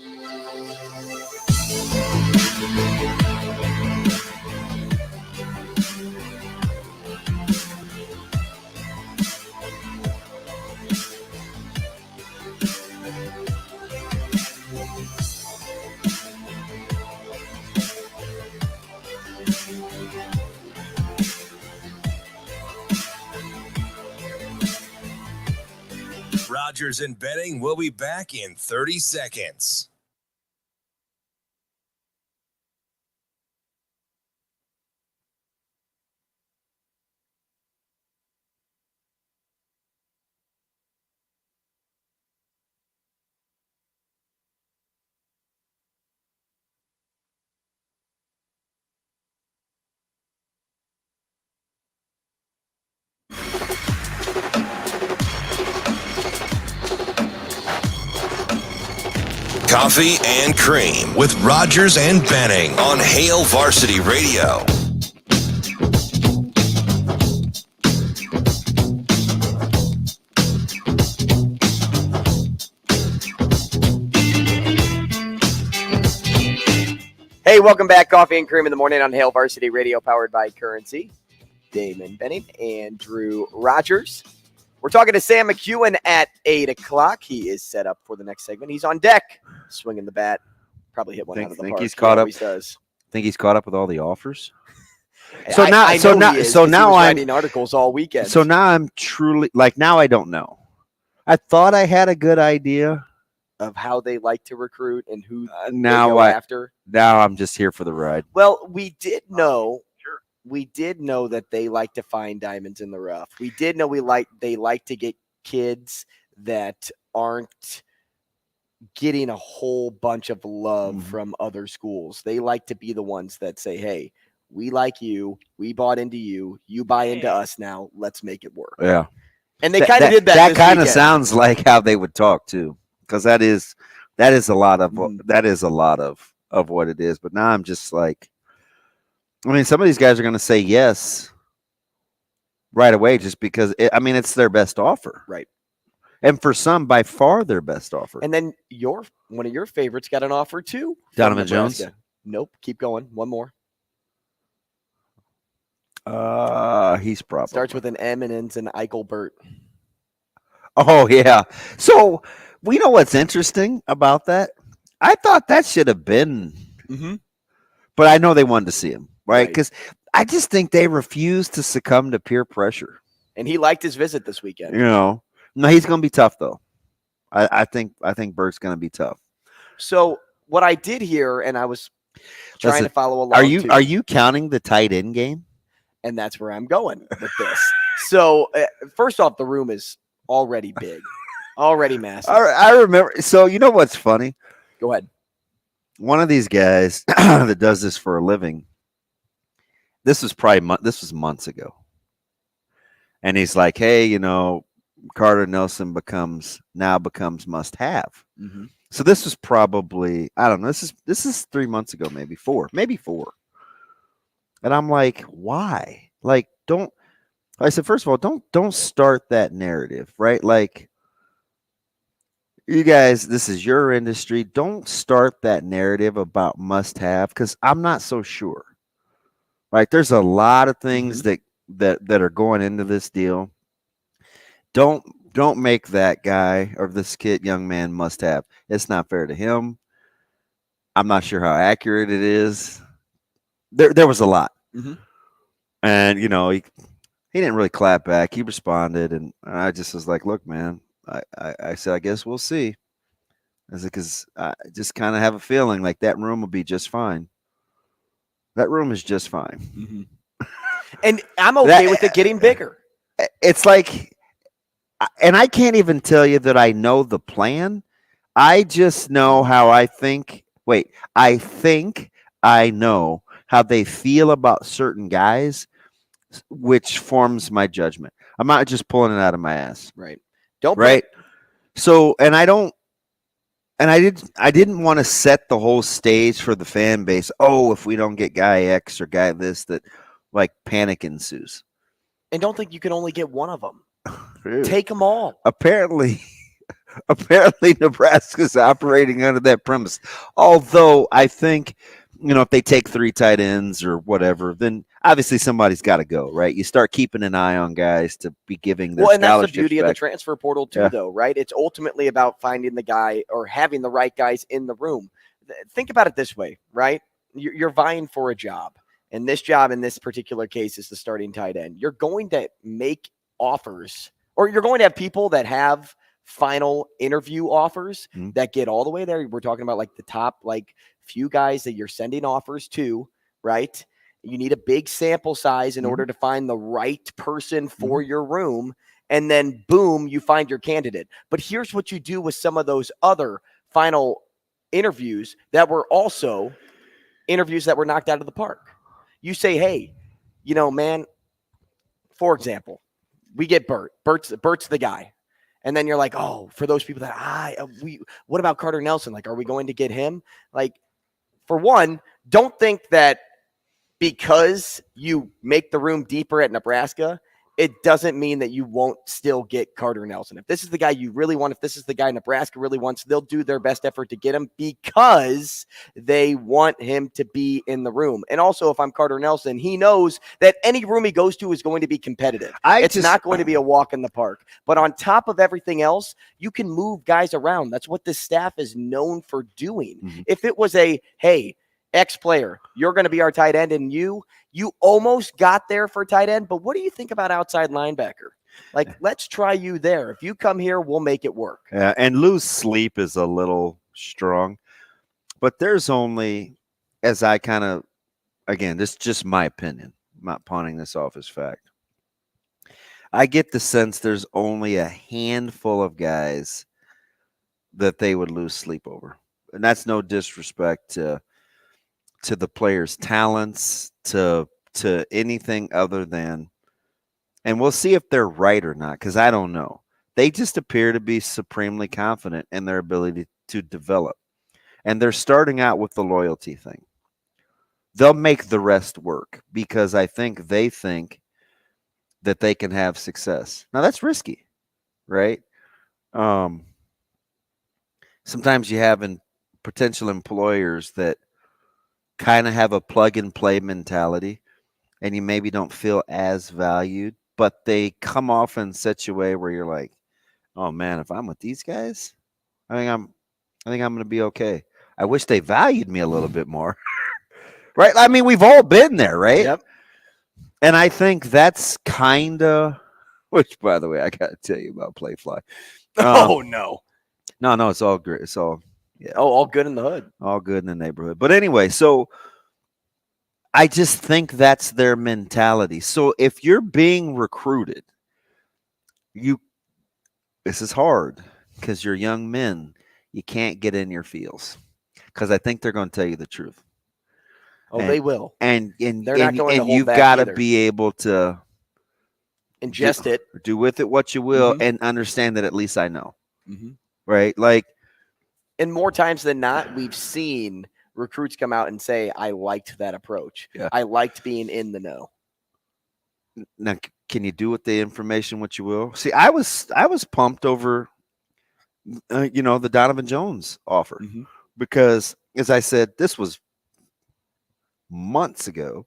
Rogers and Benning will be back in 30 seconds. Coffee and Cream with Rogers and Benning on Hail Varsity Radio.
Hey, welcome back. Coffee and Cream in the morning on Hail Varsity Radio, powered by Currency. Damon Benning, Andrew Rogers. We're talking to Sam McKewon at 8 o'clock. He is set up for the next segment. He's on deck, swinging the bat. Probably hit one out of the park.
He's caught up.
Does.
Think he's caught up with all the offers.
Now I'm writing articles all weekend.
So now I'm truly now I don't know. I thought I had a good idea
of how they like to recruit and who
now
they go after.
Now I'm just here for the ride.
Well, we did know. We did know that they like to find diamonds in the rough. We did know they like to get kids that aren't getting a whole bunch of love from other schools. They like to be the ones that say, hey, we like you. We bought into you. You buy into us now. Let's make it work.
Yeah.
And they kind of did that.
That kind of sounds like how they would talk too, because that is a lot of of what it is. But now I'm just like, I mean, some of these guys are going to say yes right away just because, it's their best offer.
Right.
And for some, by far, their best offer.
And then one of your favorites got an offer too.
Donovan Jones?
Nope. Keep going. One more.
He's probably.
Starts with an M and ends in Eichelbert.
Oh, yeah. So, we know what's interesting about that? I thought that should have been.
Mm-hmm.
But I know they wanted to see him. Right? Because I just think they refused to succumb to peer pressure.
And he liked his visit this weekend.
No, he's going to be tough though. I think Bert's going to be tough.
So what I did here, and I was trying to follow along.
Are you counting the tight end game?
And that's where I'm going with this. So first off, the room is already big, already massive.
I remember. So you know what's funny?
Go ahead.
One of these guys that does this for a living. This was months ago, and he's like, "Hey, you know, Carter Nelson becomes must have."
Mm-hmm.
So this was probably, I don't know. This is 3 months ago, maybe four. And I'm like, why? Like, I said, first of all, don't start that narrative, right? Like, you guys, this is your industry. Don't start that narrative about must have, because I'm not so sure. Right? There's a lot of things that are going into this deal. Don't make that guy or this young man must have. It's not fair to him. I'm not sure how accurate it is. There was a lot.
Mm-hmm.
And, you know, he didn't really clap back. He responded, and I just was like, look, man, I said, I guess we'll see. I said, because I just kind of have a feeling like that room will be just fine. That room is just fine.
Mm-hmm. And I'm okay with it getting bigger.
It's like, and I can't even tell you that I know the plan. I just know how I think. Wait, I think I know how they feel about certain guys, which forms my judgment. I'm not just pulling it out of my ass.
Right.
So, and I didn't want to set the whole stage for the fan base. Oh, if we don't get guy X or guy this, that like panic ensues.
And don't think you can only get one of them.
Really?
Take them all.
Apparently Nebraska's operating under that premise. Although I think, you know, if they take 3 tight ends or whatever, then obviously somebody's got to go, right? You start keeping an eye on guys to be giving their
and that's the beauty
back.
of the transfer portal too, though, right? It's ultimately about finding the guy or having the right guys in the room. Think about it this way, right? You're vying for a job, and this job in this particular case is the starting tight end. You're going to make offers, or you're going to have people that have final interview offers that get all the way there. We're talking about like the top, like few guys that you're sending offers to, right? You need a big sample size in order to find the right person for your room. And then boom, you find your candidate. But here's what you do with some of those other final interviews that were also interviews that were knocked out of the park. You say, hey, you know, man, for example, we get Bert. Bert's the guy. And then you're like, oh, for those people that what about Carter Nelson? Like, are we going to get him? Like, for one, don't think that because you make the room deeper at Nebraska, it doesn't mean that you won't still get Carter Nelson. If this is the guy you really want, if this is the guy Nebraska really wants, they'll do their best effort to get him because they want him to be in the room. And also, if I'm Carter Nelson, he knows that any room he goes to is going to be competitive. It's not going to be a walk in the park. But on top of everything else, you can move guys around. That's what this staff is known for doing. Mm-hmm. If it was hey, X player, you're going to be our tight end, and you almost got there for tight end, but what do you think about outside linebacker? Like, let's try you there. If you come here, we'll make it work.
Yeah, and lose sleep is a little strong, but there's only, as I kind of, again, this is just my opinion. I'm not pawning this off as fact. I get the sense there's only a handful of guys that they would lose sleep over, and that's no disrespect to the players' talents, to anything other than, and we'll see if they're right or not, because I don't know. They just appear to be supremely confident in their ability to develop. And they're starting out with the loyalty thing. They'll make the rest work because I think they think that they can have success. Now, that's risky, right? Sometimes you have potential employers that kind of have a plug-and-play mentality, and you maybe don't feel as valued, but they come off in such a way where you're like, oh man, if I'm with these guys, I think I'm going to be okay. I wish they valued me a little bit more. Right? I mean, we've all been there, right?
Yep.
And I think that's kind of Which, by the way, I got to tell you about Playfly.
Oh, no.
No, it's all great. It's all, yeah.
Oh, all good in the hood.
All good in the neighborhood. But anyway, so I just think that's their mentality. So if you're being recruited, this is hard because you're young men. You can't get in your feels because I think they're going to tell you the truth.
Oh, they will.
And
they're not going to hold
you've
back
got to
either.
be able to
ingest it,
do with it what you will, and understand that at least I know.
Mm-hmm.
Right? Like,
and more times than not, we've seen recruits come out and say, I liked that approach.
Yeah.
I liked being in the know.
Now, can you do with the information what you will? See, I was pumped over, the Donovan Jones offer because, as I said, this was months ago.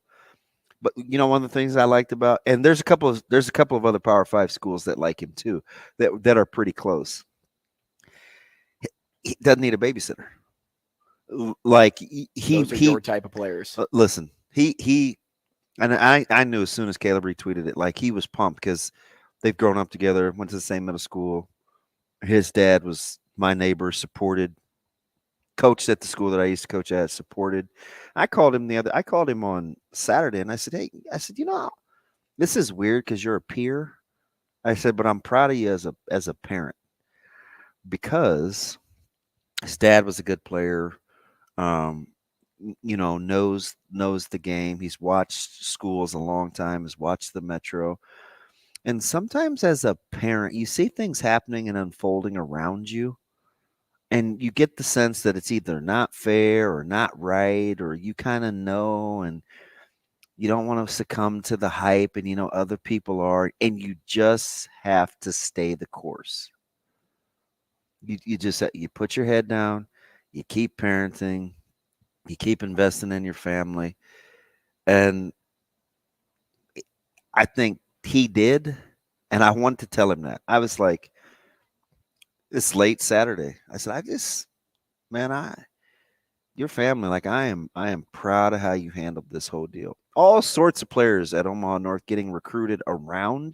But one of the things I liked about, and there's a couple of other Power 5 schools that like him too, that are pretty close. He doesn't need a babysitter. Like
Those are your type of players.
Listen, he and I knew as soon as Caleb retweeted it, like he was pumped because they've grown up together, went to the same middle school. His dad was my neighbor, supported, coached at the school that I used to coach at, supported. I called him on Saturday and I said, hey, this is weird because you're a peer. I said, but I'm proud of you as a parent because his dad was a good player. Knows the game. He's watched schools a long time, has watched the Metro. And sometimes as a parent, you see things happening and unfolding around you, and you get the sense that it's either not fair or not right, or you kind of know, and you don't want to succumb to the hype, and other people are, and you just have to stay the course. You put your head down, you keep parenting, you keep investing in your family. And I think he did. And I wanted to tell him that. I was like, it's late Saturday. I said, your family, like I am proud of how you handled this whole deal. All sorts of players at Omaha North getting recruited around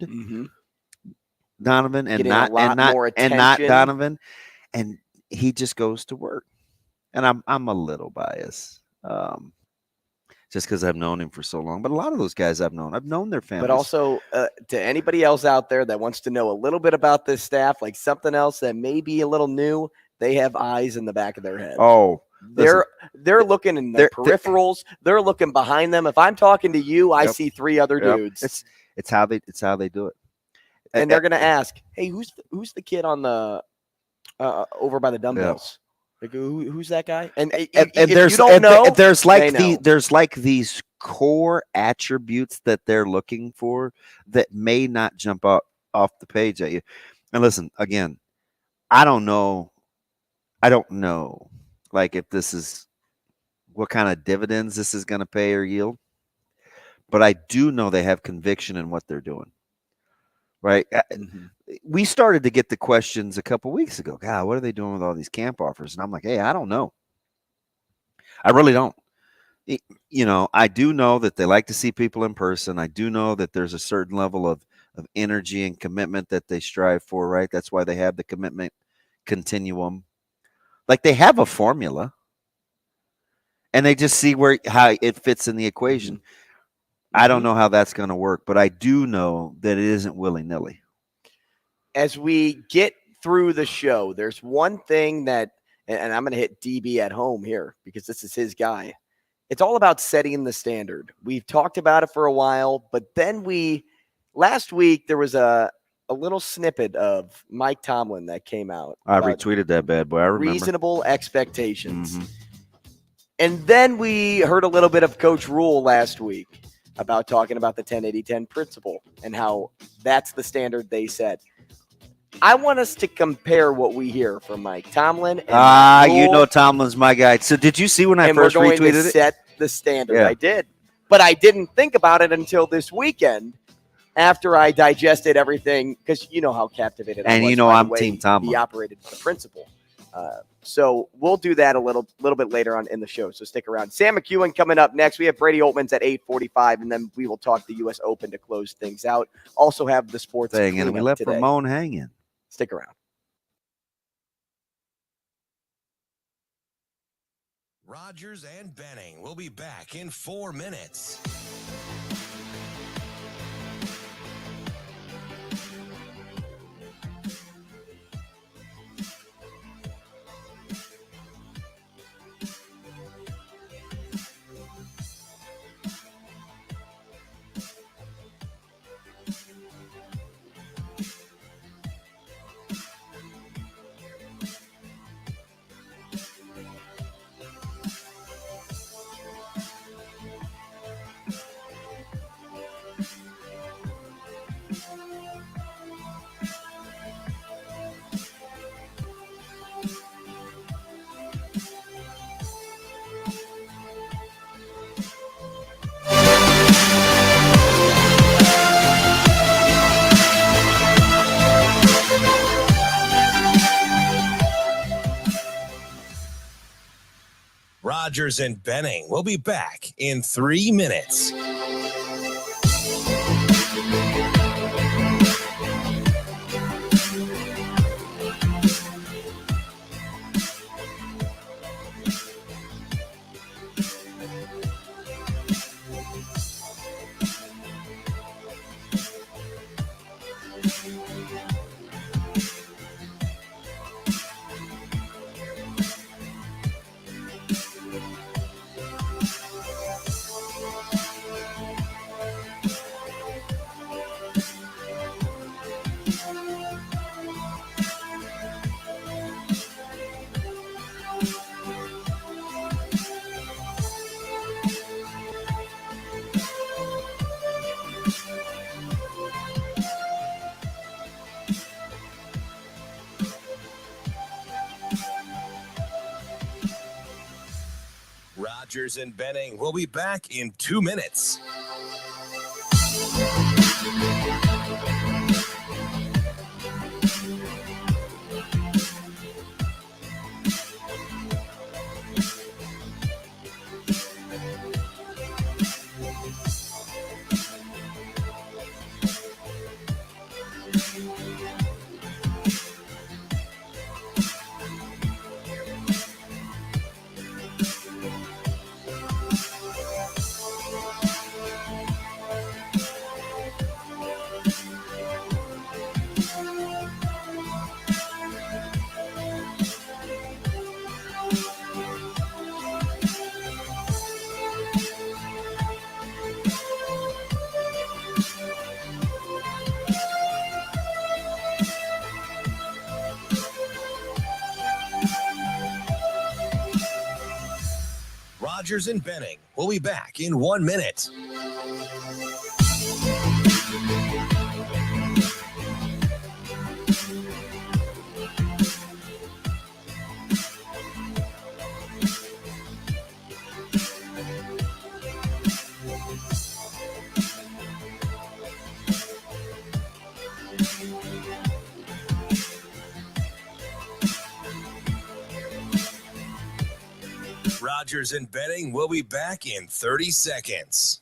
Donovan and not Donovan. And he just goes to work. And I'm a little biased, just because I've known him for so long. But a lot of those guys I've known their families.
But also, to anybody else out there that wants to know a little bit about this staff, like something else that may be a little new, they have eyes in the back of their head.
Oh,
they're looking in the peripherals. They're looking behind them. If I'm talking to you, I see three other dudes.
It's how they do it.
And they're gonna ask, "Hey, who's the kid on the over by the dumbbells?" Like, who's that guy? And
there's like these core attributes that they're looking for that may not jump off the page at you. And listen, again, I don't know, like if this is what kind of dividends this is going to pay or yield, but I do know they have conviction in what they're doing. Right. We started to get the questions a couple weeks ago. God, what are they doing with all these camp offers? And I'm like, hey, I don't know. I really don't. I do know that they like to see people in person. I do know that there's a certain level of energy and commitment that they strive for, right? That's why they have the commitment continuum. Like they have a formula and they just see how it fits in the equation. I don't know how that's going to work, but I do know that it isn't willy-nilly.
As we get through the show, there's one thing that, and I'm going to hit DB at home here because this is his guy. It's all about setting the standard. We've talked about it for a while, but then last week there was a little snippet of Mike Tomlin that came out.
I retweeted that bad boy. I remember.
Reasonable expectations. And then we heard a little bit of Coach Rule last week about talking about the 10-80-10 principle and how that's the standard they set. I want us to compare what we hear from Mike Tomlin. And
Tomlin's my guy. So did you see when I first retweeted it?
Set the standard.
Yeah.
I did. But I didn't think about it until this weekend after I digested everything because you know how captivated I was.
And I'm Team Tomlin.
He operated the principle. So we'll do that a little bit later on in the show. So stick around. Sam McKewon coming up next. We have Brady Oltmans at 8:45, and then we will talk the U.S. Open to close things out. Also have the sports
thing, and we left
today.
Ramon hanging.
Stick around.
Rogers and Benning will be back in 4 minutes. Rogers and Benning will be back in 3 minutes. Rogers and Benning will be back in 2 minutes. Rogers and Benning will be back in 1 minute. Rogers and Benning will be back in 30 seconds.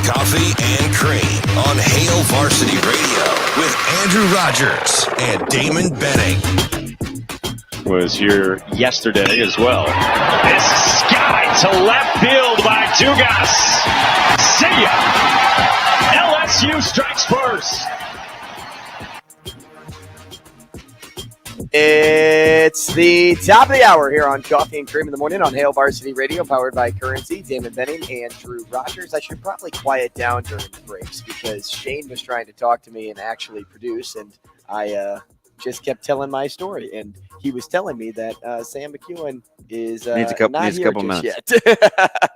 Coffee and Cream on Hail Varsity Radio with Andrew Rogers and Damon Benning.
Was here yesterday as well. This sky to left field by Dugas. See ya! LSU strikes first.
It's the top of the hour here on Coffee and Cream in the Morning on Hail Varsity Radio, powered by Currency. Damon Benning and Drew Rogers. I should probably quiet down during the breaks because Shane was trying to talk to me and actually produce, and I just kept telling my story. And he was telling me that Sam McKewon is
needs a couple minutes.
Yet.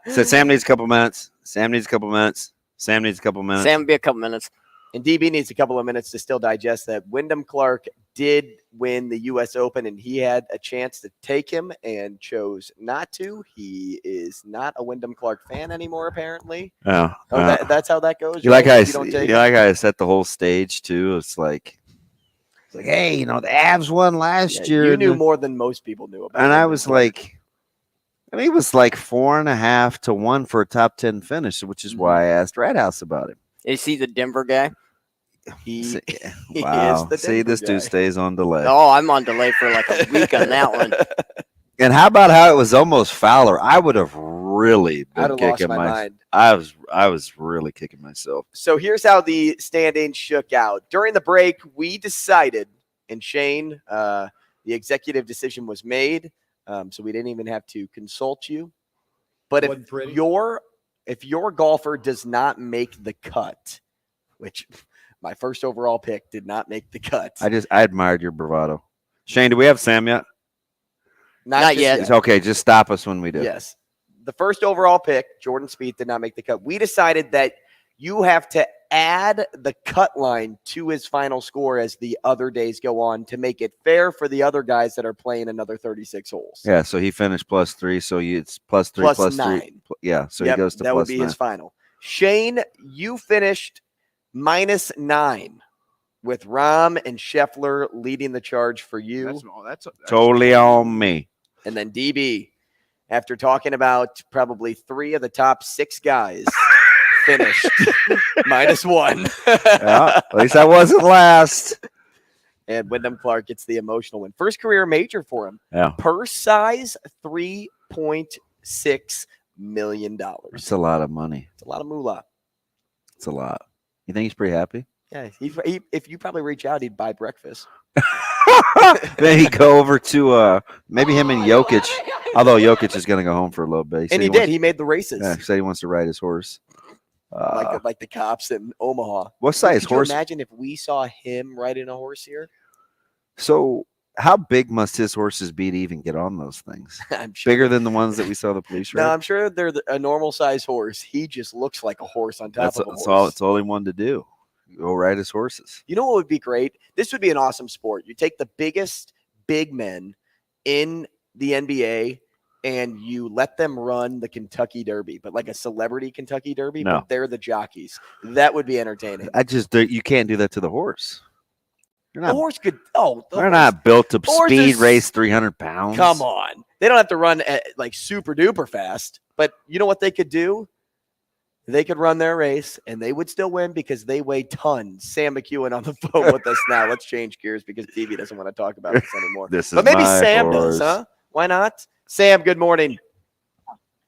So Sam needs a couple minutes. Sam needs a couple minutes. Sam needs a couple minutes.
Sam will be a couple minutes.
And DB needs a couple of minutes to still digest that. Wyndham Clark did win the U.S. Open, and he had a chance to take him and chose not to. He is not a Wyndham Clark fan anymore, apparently. That's how that goes.
You like how I set the whole stage, too? It's like, hey, the Avs won last year.
You knew more than most people knew about it.
And I was like, it was like 4.5 to 1 for a top 10 finish, which is why I asked Red House about him.
Is he the Denver guy?
He
wow.
is the
See, this
Denver guy.
dude stays on delay.
Oh, I'm on delay for like a week on that one.
And how about how it was almost Fowler? I would have really been kicking
my mind.
I was really kicking myself.
So here's how the standings shook out. During the break, we decided, and Shane, the executive decision was made, so we didn't even have to consult you. But if your golfer does not make the cut, which my first overall pick did not make the cut.
I admired your bravado. Shane, do we have Sam yet?
Not yet.
It's okay, just stop us when we do.
Yes. The first overall pick, Jordan Spieth, did not make the cut. We decided that you have to add the cut line to his final score as the other days go on to make it fair for the other guys that are playing another 36 holes.
Yeah, so he finished +3, so it's +3
plus 9.
3. Yeah, so he goes to
that
plus
would be
9.
his final. Shane, you finished -9 with Rahm and Scheffler leading the charge for you.
That's totally on me.
And then DB, after talking about probably 3 of the top 6 guys, finished -1.
Yeah, at least I wasn't last.
And Wyndham Clark gets the emotional win. First career major for him.
Yeah.
Purse size, $3.6 million.
That's a lot of money.
It's a lot of moolah.
It's a lot. You think he's pretty happy?
Yeah. If you probably reach out, he'd buy breakfast.
Then he'd go over to maybe him and Jokic. Although Jokic is going to go home for a little bit.
He did. He made the races.
Yeah, he said he wants to ride his horse.
Like the cops in Omaha.
What size horse?
Could you imagine if we saw him riding a horse here?
So how big must his horses be to even get on those things?
I'm sure.
Bigger than the ones that we saw the police ride?
No, I'm sure they're a normal size horse. He just looks like a horse on top of a horse.
That's all he wanted to do. Go ride his horses.
You know what would be great? This would be an awesome sport. You take the biggest big men in the NBA and you let them run the Kentucky Derby, but like a celebrity Kentucky Derby,
No.
but they're the jockeys. That would be entertaining.
You can't do that to the horse.
The horse could.
They're not built to speed race 300 pounds.
Come on, they don't have to run like super duper fast. But you know what they could do? They could run their race and they would still win because they weigh tons. Sam McKewon on the phone with us now. Let's change gears because TV doesn't want to talk about this anymore.
But
maybe Sam does, huh? Why not? Sam, good morning.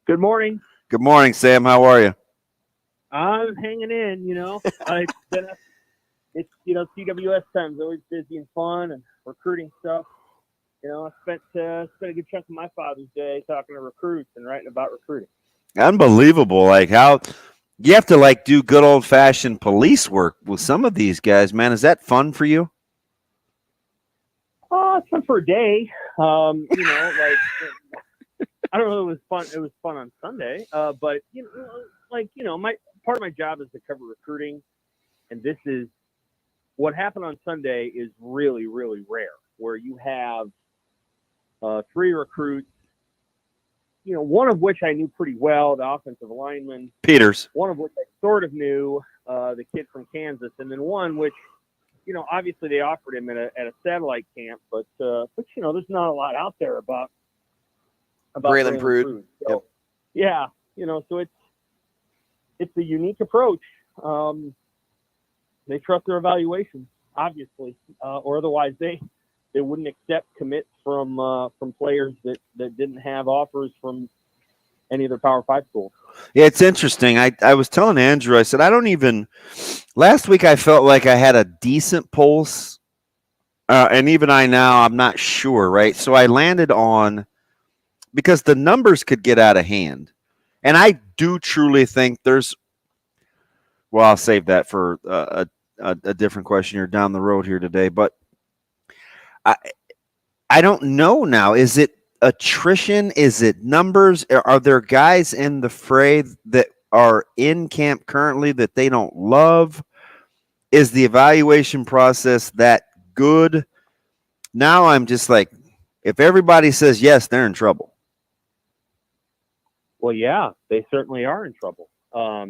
Good morning.
Good morning, Sam. How are you?
I'm hanging in, It's, CWS time's always busy and fun and recruiting stuff. I spent a good chunk of my Father's Day talking to recruits and writing about recruiting.
Unbelievable. Like how you have to do good old fashioned police work with some of these guys, man. Is that fun for you?
Oh, it's fun for a day. I don't know. It was fun. It was fun on Sunday. But my part of my job is to cover recruiting, and this is what happened on Sunday is really, really rare, where you have 3 recruits. One of which I knew pretty well, the offensive lineman.
Peters.
One of which I sort of knew, the kid from Kansas, and then one which, obviously they offered him at a satellite camp, but there's not a lot out there about
Braylon Prude.
So, yeah, so it's a unique approach. They trust their evaluations, obviously, or otherwise they wouldn't accept commits from players that didn't have offers from any of their Power 5 schools.
Yeah, it's interesting. I was telling Andrew, I said, last week I felt like I had a decent pulse and even I now, I'm not sure, right? So I landed on, because the numbers could get out of hand. And I do truly think there's, well, I'll save that for a different question here down the road here today. But I don't know now. Is it attrition? Is it numbers? Are there guys in the fray that are in camp currently that they don't love? Is the evaluation process that good? Now I'm just like, if everybody says yes, they're in trouble.
Well, yeah, they certainly are in trouble. I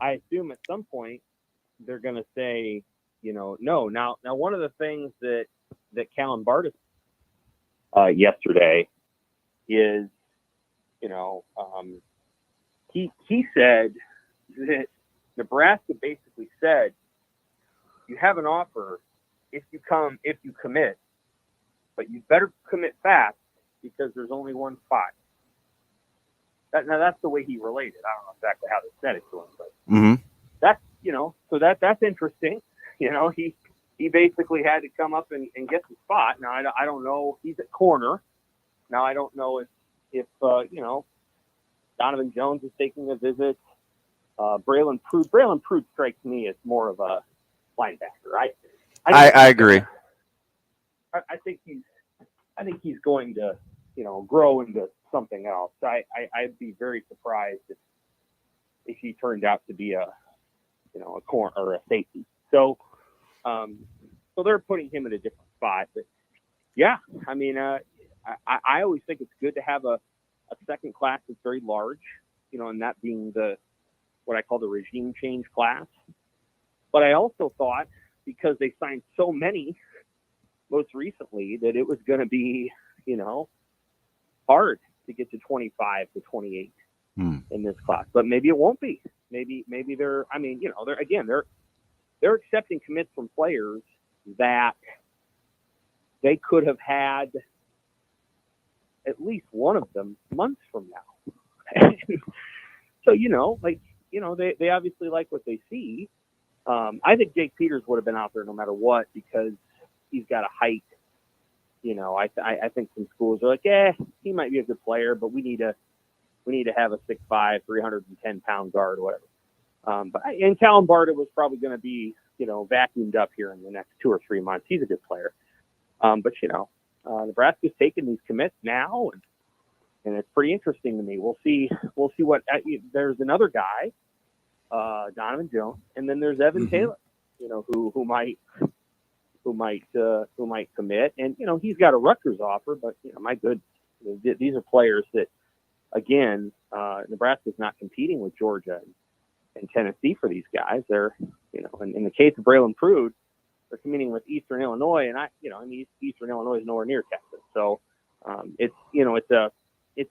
assume at some point they're going to say, no. Now, one of the things that Callan Bardis yesterday is, he said that Nebraska basically said, you have an offer if you commit, but you better commit fast because there's only one spot. Now that's the way he related. I don't know exactly how they said it to him, but that's, so that's interesting. He basically had to come up and get the spot. Now I don't know. He's at corner. Now I don't know if Donovan Jones is taking a visit. Braylon Prude strikes me as more of a linebacker.
I agree.
I think he's going to, grow into something else. I'd be very surprised if he turned out to be a corner or a safety. So they're putting him in a different spot. But yeah, I mean, I always think it's good to have a second class that's very large, and that being what I call the regime change class. But I also thought, because they signed so many most recently, that it was going to be, hard to get to 25 to 28 in this class. But maybe it won't be. Maybe they're accepting commits from players that they could have had at least one of them months from now. So, they obviously like what they see. I think Jake Peters would have been out there no matter what, because he's got a height. I think some schools are like, he might be a good player, but we need to have a 6'5", 310-pound guard or whatever. And Callan Bardis was probably going to be, vacuumed up here in the next 2 or 3 months. He's a good player. But Nebraska's taking these commits now, and it's pretty interesting to me. We'll see what there's another guy, Donovan Jones, and then there's Evan Taylor, who might commit, and he's got a Rutgers offer, but my good, these are players that, again, Nebraska's not competing with Georgia and Tennessee for these guys. They're, in the case of Braylon Prude, they're competing with Eastern Illinois, and Eastern Illinois is nowhere near Texas, so it's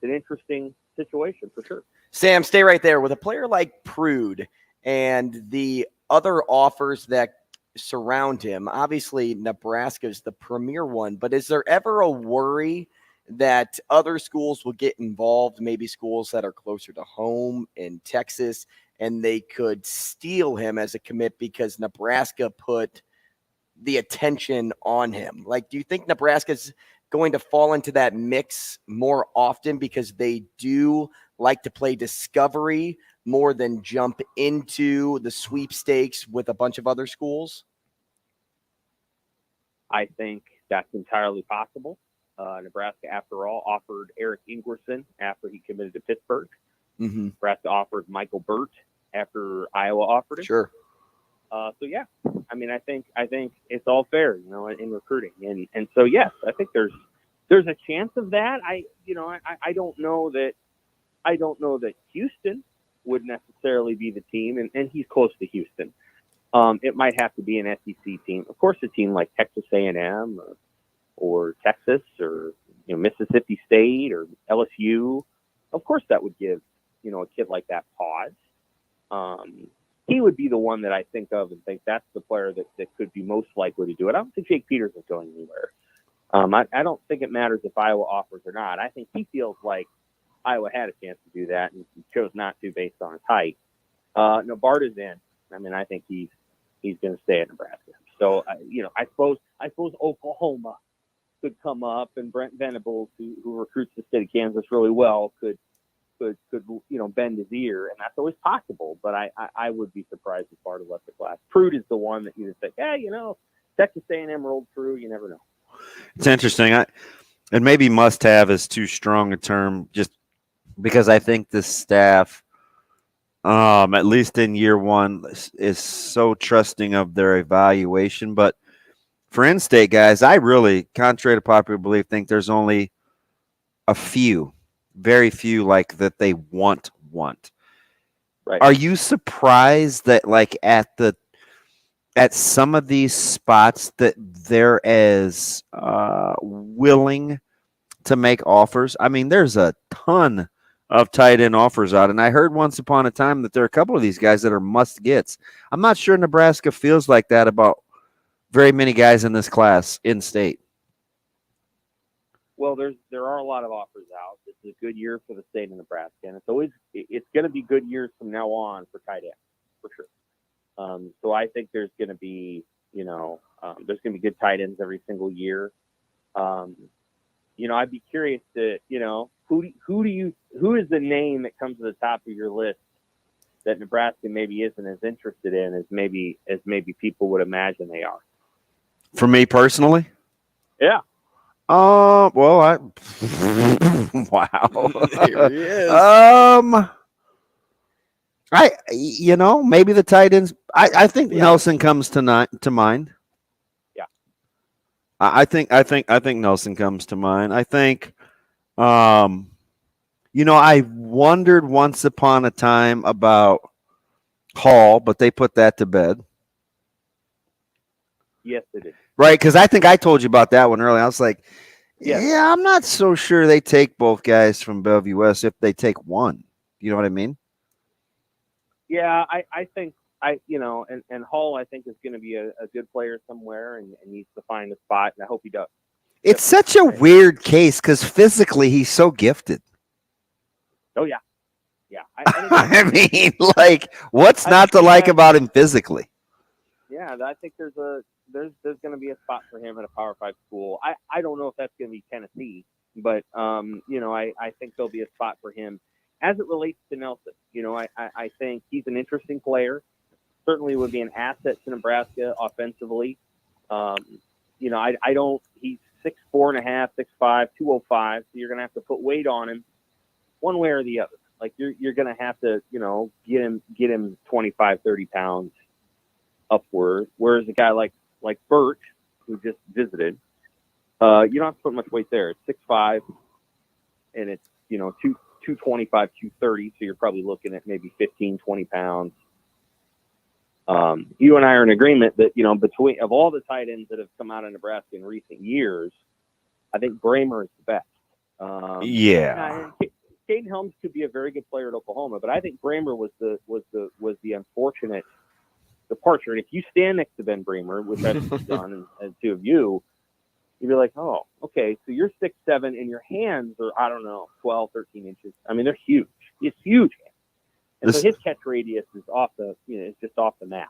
an interesting situation for sure.
Sam, stay right there. With a player like Prude and the other offers that surround him, obviously Nebraska is the premier one, but is there ever a worry that other schools will get involved, maybe schools that are closer to home in Texas, and they could steal him as a commit because Nebraska put the attention on him? Like, do you think Nebraska's going to fall into that mix more often because they do like to play discovery more than jump into the sweepstakes with a bunch of other schools?
I think that's entirely possible. Nebraska, after all, offered Eric Ingwerson after he committed to Pittsburgh. Nebraska offered Michael Burt after Iowa offered him.
Sure.
So yeah, I mean, I think it's all fair, in recruiting, and so yes, I think there's a chance of that. I don't know that Houston would necessarily be the team, and he's close to Houston. It might have to be an SEC team, of course, a team like Texas A&M or Texas or Mississippi State or LSU. Of course, that would give a kid like that pause. He would be the one that I think of and think that's the player that could be most likely to do it. I don't think Jake Peters is going anywhere. I don't think it matters if Iowa offers or not. I think he feels like Iowa had a chance to do that and he chose not to based on his height. Bart is in. I mean, I think he's going to stay at Nebraska. So, I suppose Oklahoma could come up, and Brent Venables, who recruits the state of Kansas really well, could bend his ear, and that's always possible. But I would be surprised if Florida left the class. Prude is the one that you just think, Texas A&M rolled through. You never know.
It's interesting. And maybe must-have is too strong a term, just because I think the staff, at least in year one, is so trusting of their evaluation. But for in-state guys, I really, contrary to popular belief, think there's only a few, very few, like that they want. Right. Are you surprised that, like, at some of these spots that they're as willing to make offers? I mean, there's a ton of tight end offers out, and I heard once upon a time that there are a couple of these guys that are must-gets. I'm not sure Nebraska feels like that about very many guys in this class in state.
Well, there are a lot of offers out. This is a good year for the state of Nebraska, and it's going to be good years from now on for tight ends, for sure. So I think there's going to be, there's going to be good tight ends every single year. I'd be curious to, who is the name that comes to the top of your list that Nebraska maybe isn't as interested in as maybe people would imagine they are?
For me personally?
Yeah.
Well, wow.
There he is.
Maybe the tight ends. I think Nelson comes to mind.
Yeah.
I think Nelson comes to mind. I think, I wondered once upon a time about Hall, but they put that to bed.
Yes, it is.
Right, because I think I told you about that one earlier. I was like, yeah, I'm not so sure they take both guys from Bellevue West if they take one. You know what I mean?
Yeah, I think and Hall, I think, is going to be a good player somewhere and needs to find a spot, and I hope he does.
It's such a weird case because physically he's so gifted.
Oh, yeah. Yeah.
I mean, like, what's not to like about him physically?
Yeah, I think there's going to be a spot for him at a Power 5 school. I don't know if that's going to be Tennessee, but I think there'll be a spot for him. As it relates to Nelson, I think he's an interesting player. Certainly would be an asset to Nebraska offensively. He's 6'4.5", 6'5", 205, so you're going to have to put weight on him one way or the other. Like you're going to have to, get him 25, 30 pounds upward. Whereas a guy like Burt, who just visited, you don't have to put much weight there. It's 6'5", and it's 225, 230. So you're probably looking at maybe 15, 20 pounds. You and I are in agreement that between of all the tight ends that have come out of Nebraska in recent years, I think Bramer is the best.
Yeah.
Caden Helms could be a very good player at Oklahoma, but I think Bramer was the unfortunate departure. And if you stand next to Ben Bramer, which I've done, and two of you, you'd be like, oh, okay, so you're 6'7", and your hands are, 12, 13 inches. I mean, they're huge. It's huge. And so his catch radius is it's just off the map.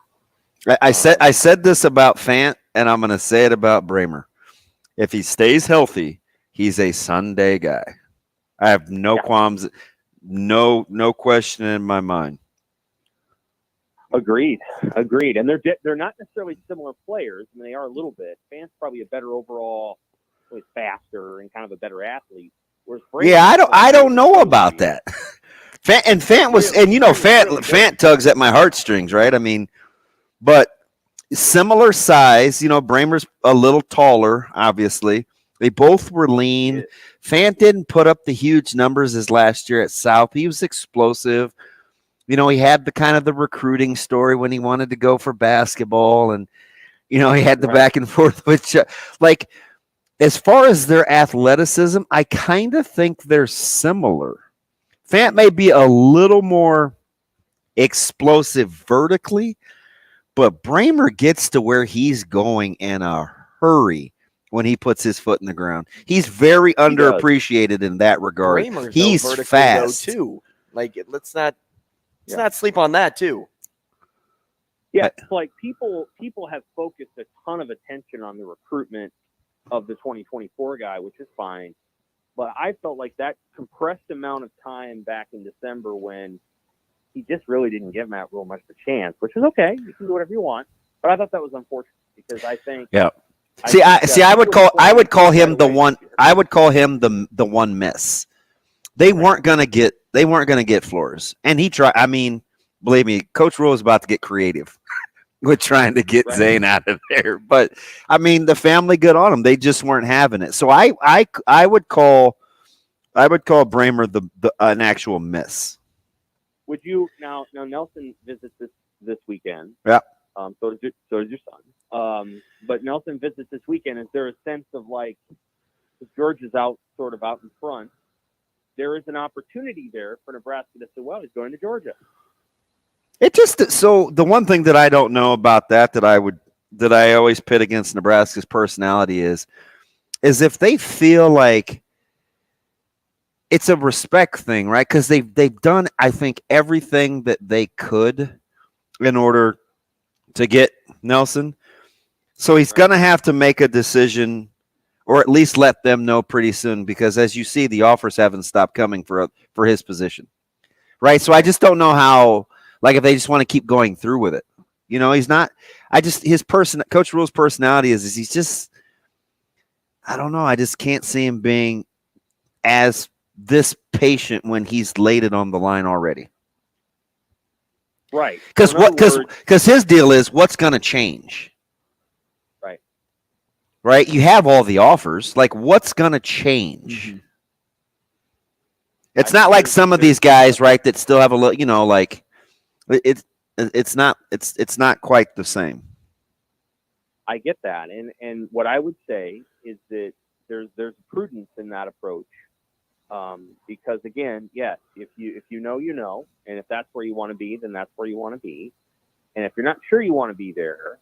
I said this about Fant, and I'm going to say it about Bramer. If he stays healthy, he's a Sunday guy. I have no qualms, no question in my mind.
Agreed. And they're not necessarily similar players. I mean, they are a little bit. Fant's probably a better overall, faster and kind of a better athlete. Whereas
I don't know about that. Fant was, and Fant tugs at my heartstrings, right? I mean, but similar size. Bramer's a little taller, obviously. They both were lean. Fant didn't put up the huge numbers as last year at South. He was explosive. He had the kind of the recruiting story when he wanted to go for basketball, and he had the back and forth with like as far as their athleticism, I kind of think they're similar. Fant may be a little more explosive vertically, but Bramer gets to where he's going in a hurry when he puts his foot in the ground. He's very underappreciated in that regard.
Bramer's
he's fast
too. Like let's not sleep on that too.
Yeah, it's like people have focused a ton of attention on the recruitment of the 2024 guy, which is fine. But I felt like that compressed amount of time back in December when he just really didn't give Matt Rule much of a chance, which is okay. You can do whatever you want. But I thought that was unfortunate because I think.
Yeah. I would call him the one. I would call him the one miss. They weren't gonna get Flores, and he tried. I mean, believe me, Coach Rule is about to get creative with trying to get Zane out of there. But I mean, the family good on him. They just weren't having it. So I would call Bramer an actual miss.
Would you now Nelson visits this weekend?
Yeah.
So does your son. But Nelson visits this weekend. Is there a sense of like, if George is out in front, there is an opportunity there for Nebraska to say, well, he's going to Georgia.
So the one thing that I don't know about that I always pit against Nebraska's personality is if they feel like it's a respect thing, right? Because they've done, I think, everything that they could in order to get Nelson. So he's going to have to make a decision, or at least let them know pretty soon, because as you see, the offers haven't stopped coming for his position, right? So I just don't know how, like, if they just want to keep going through with it. You know, he's not. Coach Rule's personality is he's just, I don't know. I just can't see him being as this patient when he's laid it on the line already.
Right.
Because his deal is what's going to change. Right? You have all the offers. Like, what's going to change? Mm-hmm. It's not like some of these guys, right, that still have a little, you know, like it's not quite the same.
I get that. And what I would say is that there's prudence in that approach. Because again, yes, if you know, you know, and if that's where you want to be, then that's where you want to be. And if you're not sure you want to be there,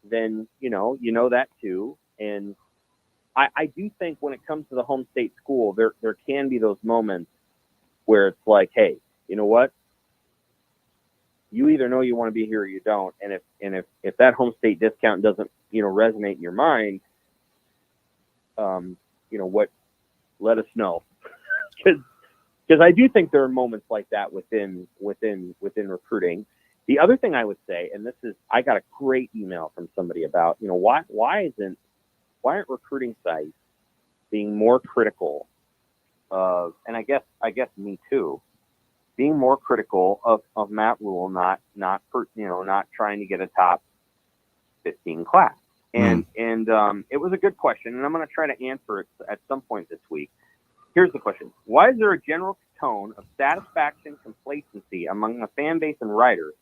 then you know that too. And I do think when it comes to the home state school, there can be those moments where it's like, hey, you know what? You either know you want to be here or you don't. And if that home state discount doesn't, resonate in your mind, what? Let us know. Because I do think there are moments like that within recruiting. The other thing I would say, and I got a great email from somebody about, why aren't recruiting sites being more critical of, and I guess me too, being more critical of Matt Rule, not trying to get a top 15 class. And it was a good question, and I'm going to try to answer it at some point this week. Here's the question. Why is there a general tone of satisfaction, complacency among the fan base and writers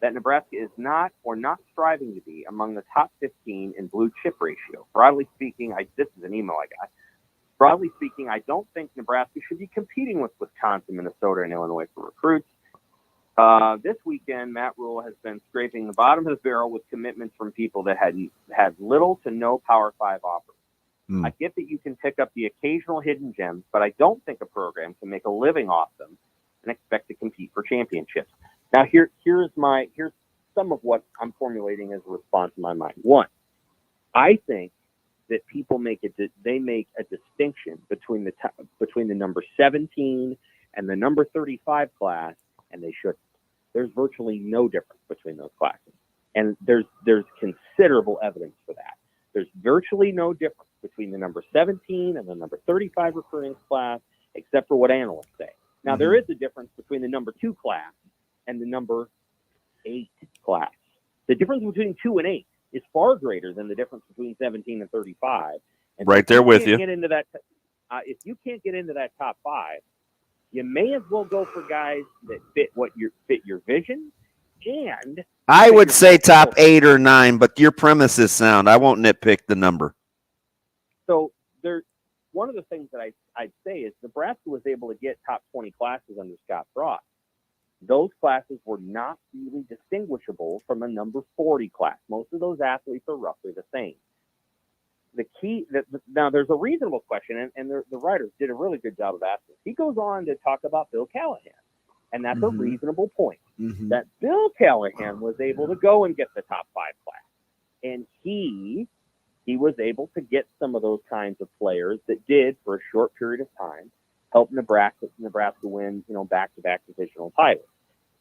that Nebraska is not or not striving to be among the top 15 in blue chip ratio? Broadly speaking, this is an email I got. Broadly speaking, I don't think Nebraska should be competing with Wisconsin, Minnesota, and Illinois for recruits. This weekend, Matt Rule has been scraping the bottom of the barrel with commitments from people that had little to no Power 5 offers. I get that you can pick up the occasional hidden gems, but I don't think a program can make a living off them and expect to compete for championships. Now, here's some of what I'm formulating as a response in my mind. One, I think that people make a distinction between the number 17 and the number 35 class, and they shouldn't. There's virtually no difference between those classes, and there's considerable evidence for that. There's virtually no difference between the number 17 and the number 35 recruiting class, except for what analysts say. Now, there is a difference between the number 2 class and the number 8 class. The difference between 2 and 8 is far greater than the difference between 17 and 35. And
right there with you.
If you can't get into that top 5, you may as well go for guys that fit your vision. And
I would say top 8 or 9, but your premise is sound. I won't nitpick the number.
So one of the things that I'd say is Nebraska was able to get top 20 classes under Scott Frost. Those classes were not really distinguishable from a number 40 class. Most of those athletes are roughly the same. The key now there's a reasonable question, and the writers did a really good job of asking. He goes on to talk about Bill Callahan, and that's a reasonable point. that Bill Callahan was able to go and get the top 5 class. And he was able to get some of those kinds of players that did, for a short period of time, help Nebraska win, back-to-back divisional titles.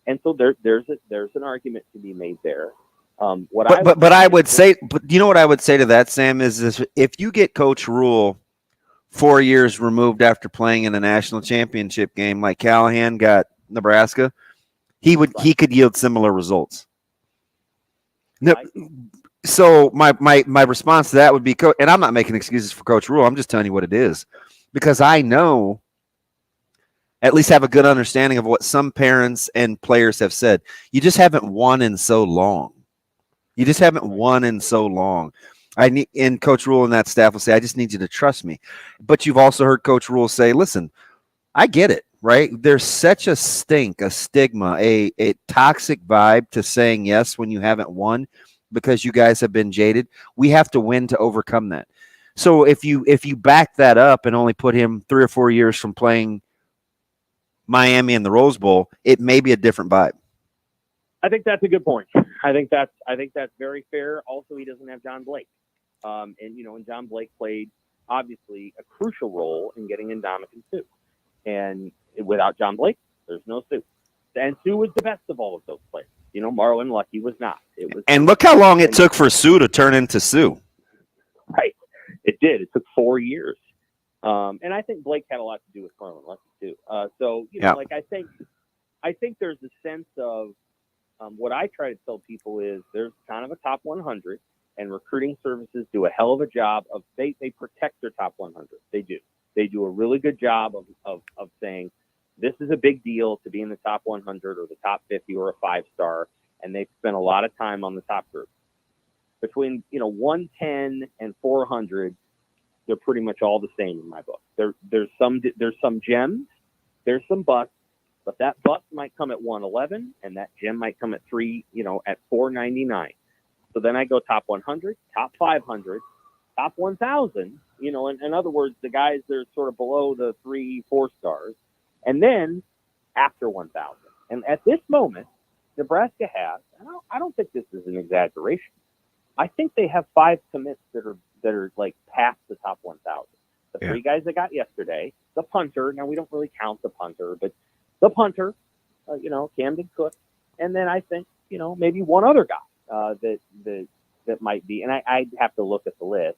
And so there's an argument to be made there. But
I would say, you know what I would say to that, Sam, is this: if you get Coach Rule 4 years removed after playing in a national championship game like Callahan got Nebraska, he could yield similar results. No, so my response to that would be, and I'm not making excuses for Coach Rule. I'm just telling you what it is, because I know, at least have a good understanding of what some parents and players have said. You just haven't won in so long. And Coach Rule and that staff will say, I just need you to trust me. But you've also heard Coach Rule say, listen, I get it, right? There's such a stigma, a toxic vibe to saying yes when you haven't won, because you guys have been jaded. We have to win to overcome that. So if you back that up and only put him 3 or 4 years from playing Miami in the Rose Bowl, it may be a different vibe.
I think that's a good point. I think that's very fair. Also, he doesn't have John Blake. And John Blake played, obviously, a crucial role in getting Ndamukong Suh. And without John Blake, there's no Suh. And Suh was the best of all of those players. Marlon Lucky was not.
And look how long it took for Suh to turn into Suh.
Right. It did. It took 4 years. And I think Blake had a lot to do with Marlon Lucky, too. I think there's a sense of what I try to tell people is there's kind of a top 100, and recruiting services do a hell of a job of they protect their top 100. They do. They do a really good job of saying this is a big deal to be in the top 100 or the top 50 or a 5-star, and they've spent a lot of time on the top group. Between 110 and 400, they're pretty much all the same in my book. There's some gems, there's some busts, but that bust might come at 111, and that gem might come at 499. So then I go top 100, top 500, top 1,000. In other words, the guys that are sort of below the 3-4 stars, and then after 1,000. And at this moment, Nebraska has, and I don't think this is an exaggeration, I think they have 5 commits that are like past the top 1,000. The 3 guys they got yesterday, the punter. Now we don't really count the punter, but the punter, Camden Cook, and then I think maybe one other guy that might be, and I'd have to look at the list,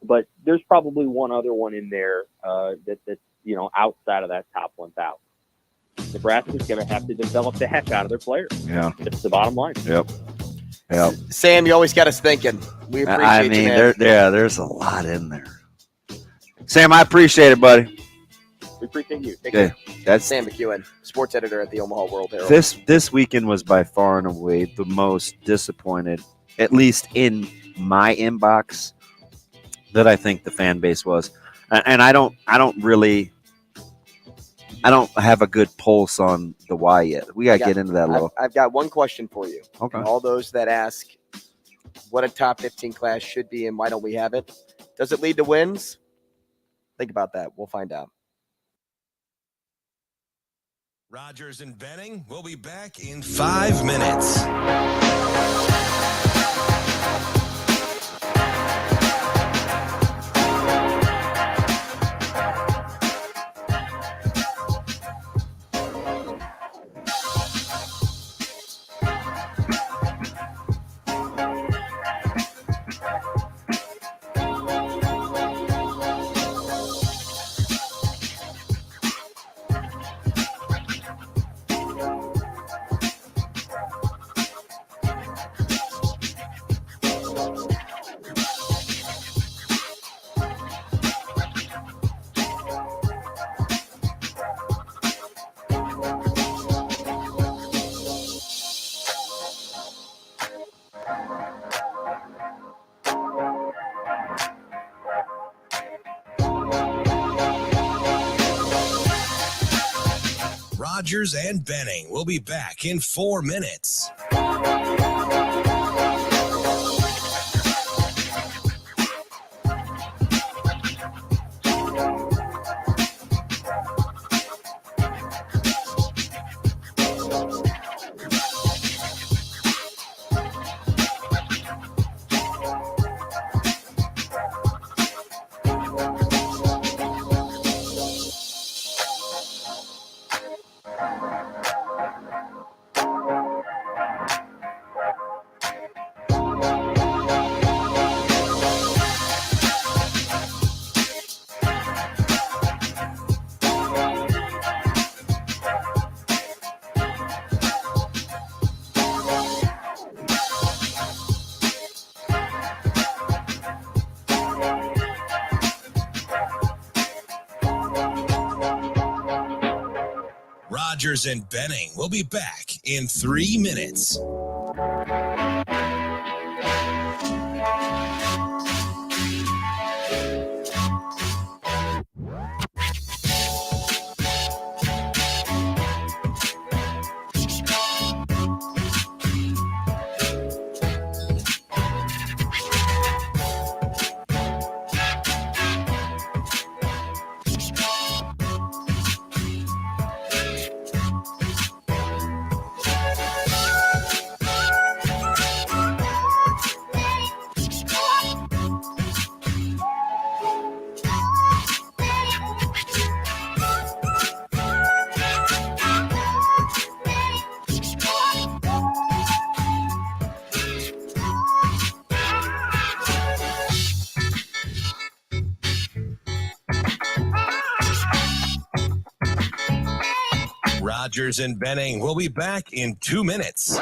but there's probably one other one in there that's outside of that top 1,000. Nebraska's going to have to develop the heck out of their players. Yeah, it's the bottom line.
Yep.
Sam, you always got us thinking. We appreciate you, man.
There's a lot in there. Sam, I appreciate it, buddy.
We appreciate you. Take care.
That's Sam McKewon, sports editor at the Omaha World-Herald.
This weekend was by far and away the most disappointed, at least in my inbox, that I think the fan base was. And I don't have a good pulse on the why yet. We got to get into that, Lo.
I've got one question for you.
Okay.
And all those that ask what a top 15 class should be and why don't we have it? Does it lead to wins? Think about that. We'll find out.
Rogers and Benning will be back in 5 minutes. Rogers and Benning will be back in 4 minutes. Rogers and Benning will be back in 3 minutes. Rogers and Benning will be back in 2 minutes.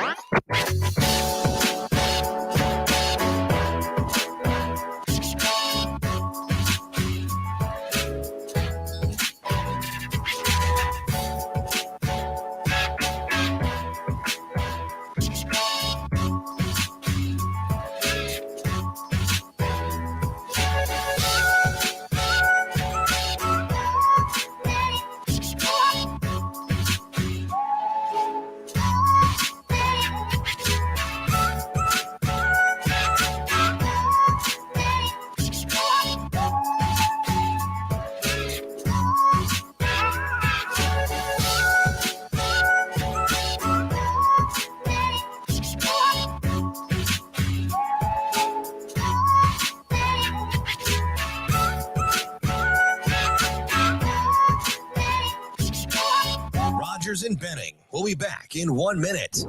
Rogers and Benning will be back in 1 minute.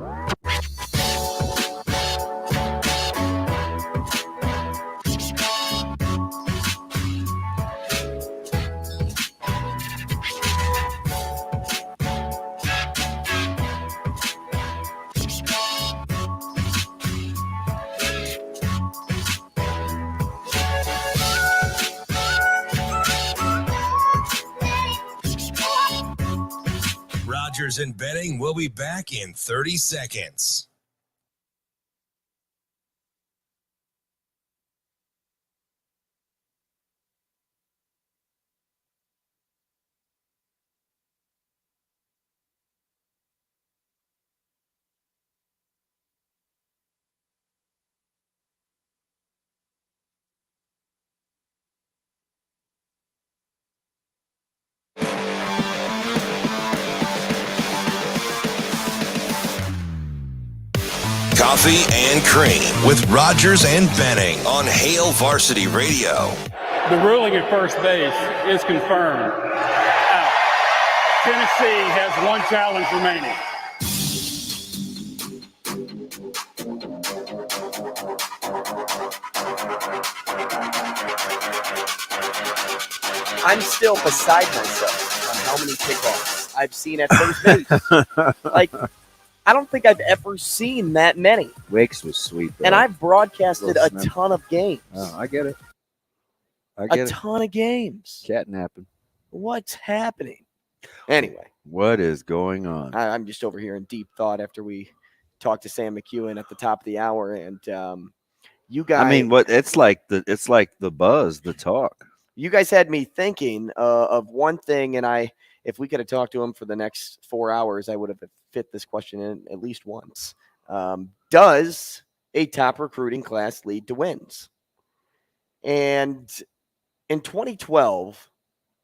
Rogers and Benning will be back in 30 seconds. Coffee and Cream with Rogers and Benning on Hail Varsity Radio.
The ruling at first base is confirmed. Out. Tennessee has one challenge remaining.
I'm still beside myself on how many kickoffs I've seen at first base. Like, I don't think I've ever seen that many.
Wicks was sweet, though.
And I've broadcasted a ton of games.
Oh, I get it.
A ton of games.
Catnapping.
What's happening? Anyway.
What is going on?
I'm just over here in deep thought after we talked to Sam McKewon at the top of the hour. And you guys.
I mean, it's like the buzz, the talk.
You guys had me thinking of one thing, and if we could have talked to him for the next 4 hours, I would have fit this question in at least once. Does a top recruiting class lead to wins? And in 2012,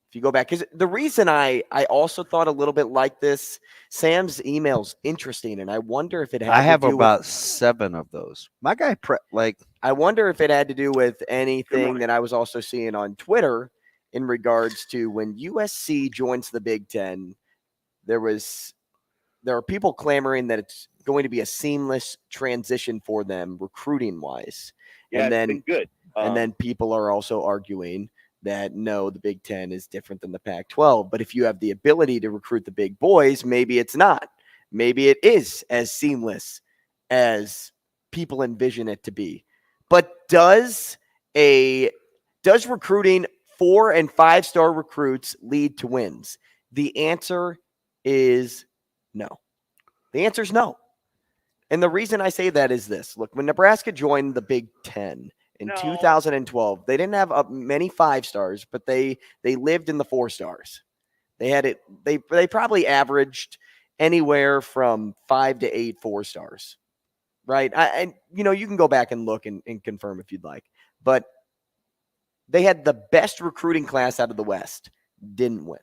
if you go back, because the reason I also thought a little bit like this, Sam's email's interesting, and I wonder if it had
I have
to do
about
with,
7 of those. My guy,
I wonder if it had to do with anything that I was also seeing on Twitter in regards to when USC joins the Big Ten. There are people clamoring that it's going to be a seamless transition for them recruiting wise.
Yeah,
and then
it's been good.
And then people are also arguing that no, the Big Ten is different than the Pac-12. But if you have the ability to recruit the big boys, maybe it's not. Maybe it is as seamless as people envision it to be. But does recruiting 4- and 5-star recruits lead to wins? The answer is No. The answer is no. And the reason I say that is this. Look, when Nebraska joined the Big Ten in 2012, they didn't have many 5 stars, but they lived in the 4 stars. They had it. They probably averaged anywhere from 5 to 8 4 stars, right? And you can go back and look and confirm if you'd like. But they had the best recruiting class out of the West. Didn't win.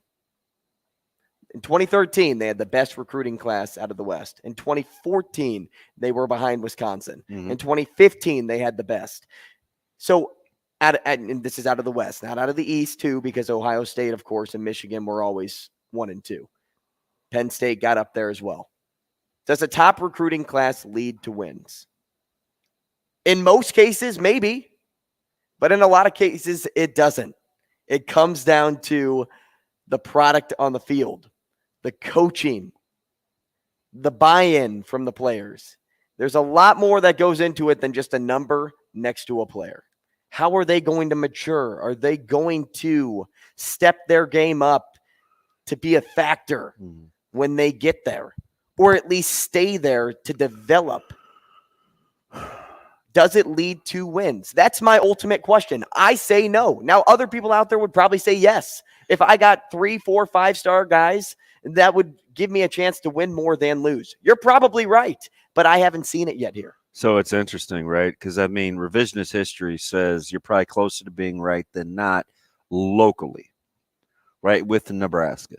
In 2013, they had the best recruiting class out of the West. In 2014, they were behind Wisconsin.
Mm-hmm.
In 2015, they had the best. So, and this is out of the West, not out of the East, too, because Ohio State, of course, and Michigan were always 1 and 2. Penn State got up there as well. Does a top recruiting class lead to wins? In most cases, maybe. But in a lot of cases, it doesn't. It comes down to the product on the field, the coaching, the buy-in from the players. There's a lot more that goes into it than just a number next to a player. How are they going to mature? Are they going to step their game up to be a factor when they get there? Or at least stay there to develop? Does it lead to wins? That's my ultimate question. I say no. Now, other people out there would probably say yes. If I got 3, 4, 5-star guys, that would give me a chance to win more than lose. You're probably right, but I haven't seen it yet here.
So it's interesting, right? Because, revisionist history says you're probably closer to being right than not locally, right, with Nebraska.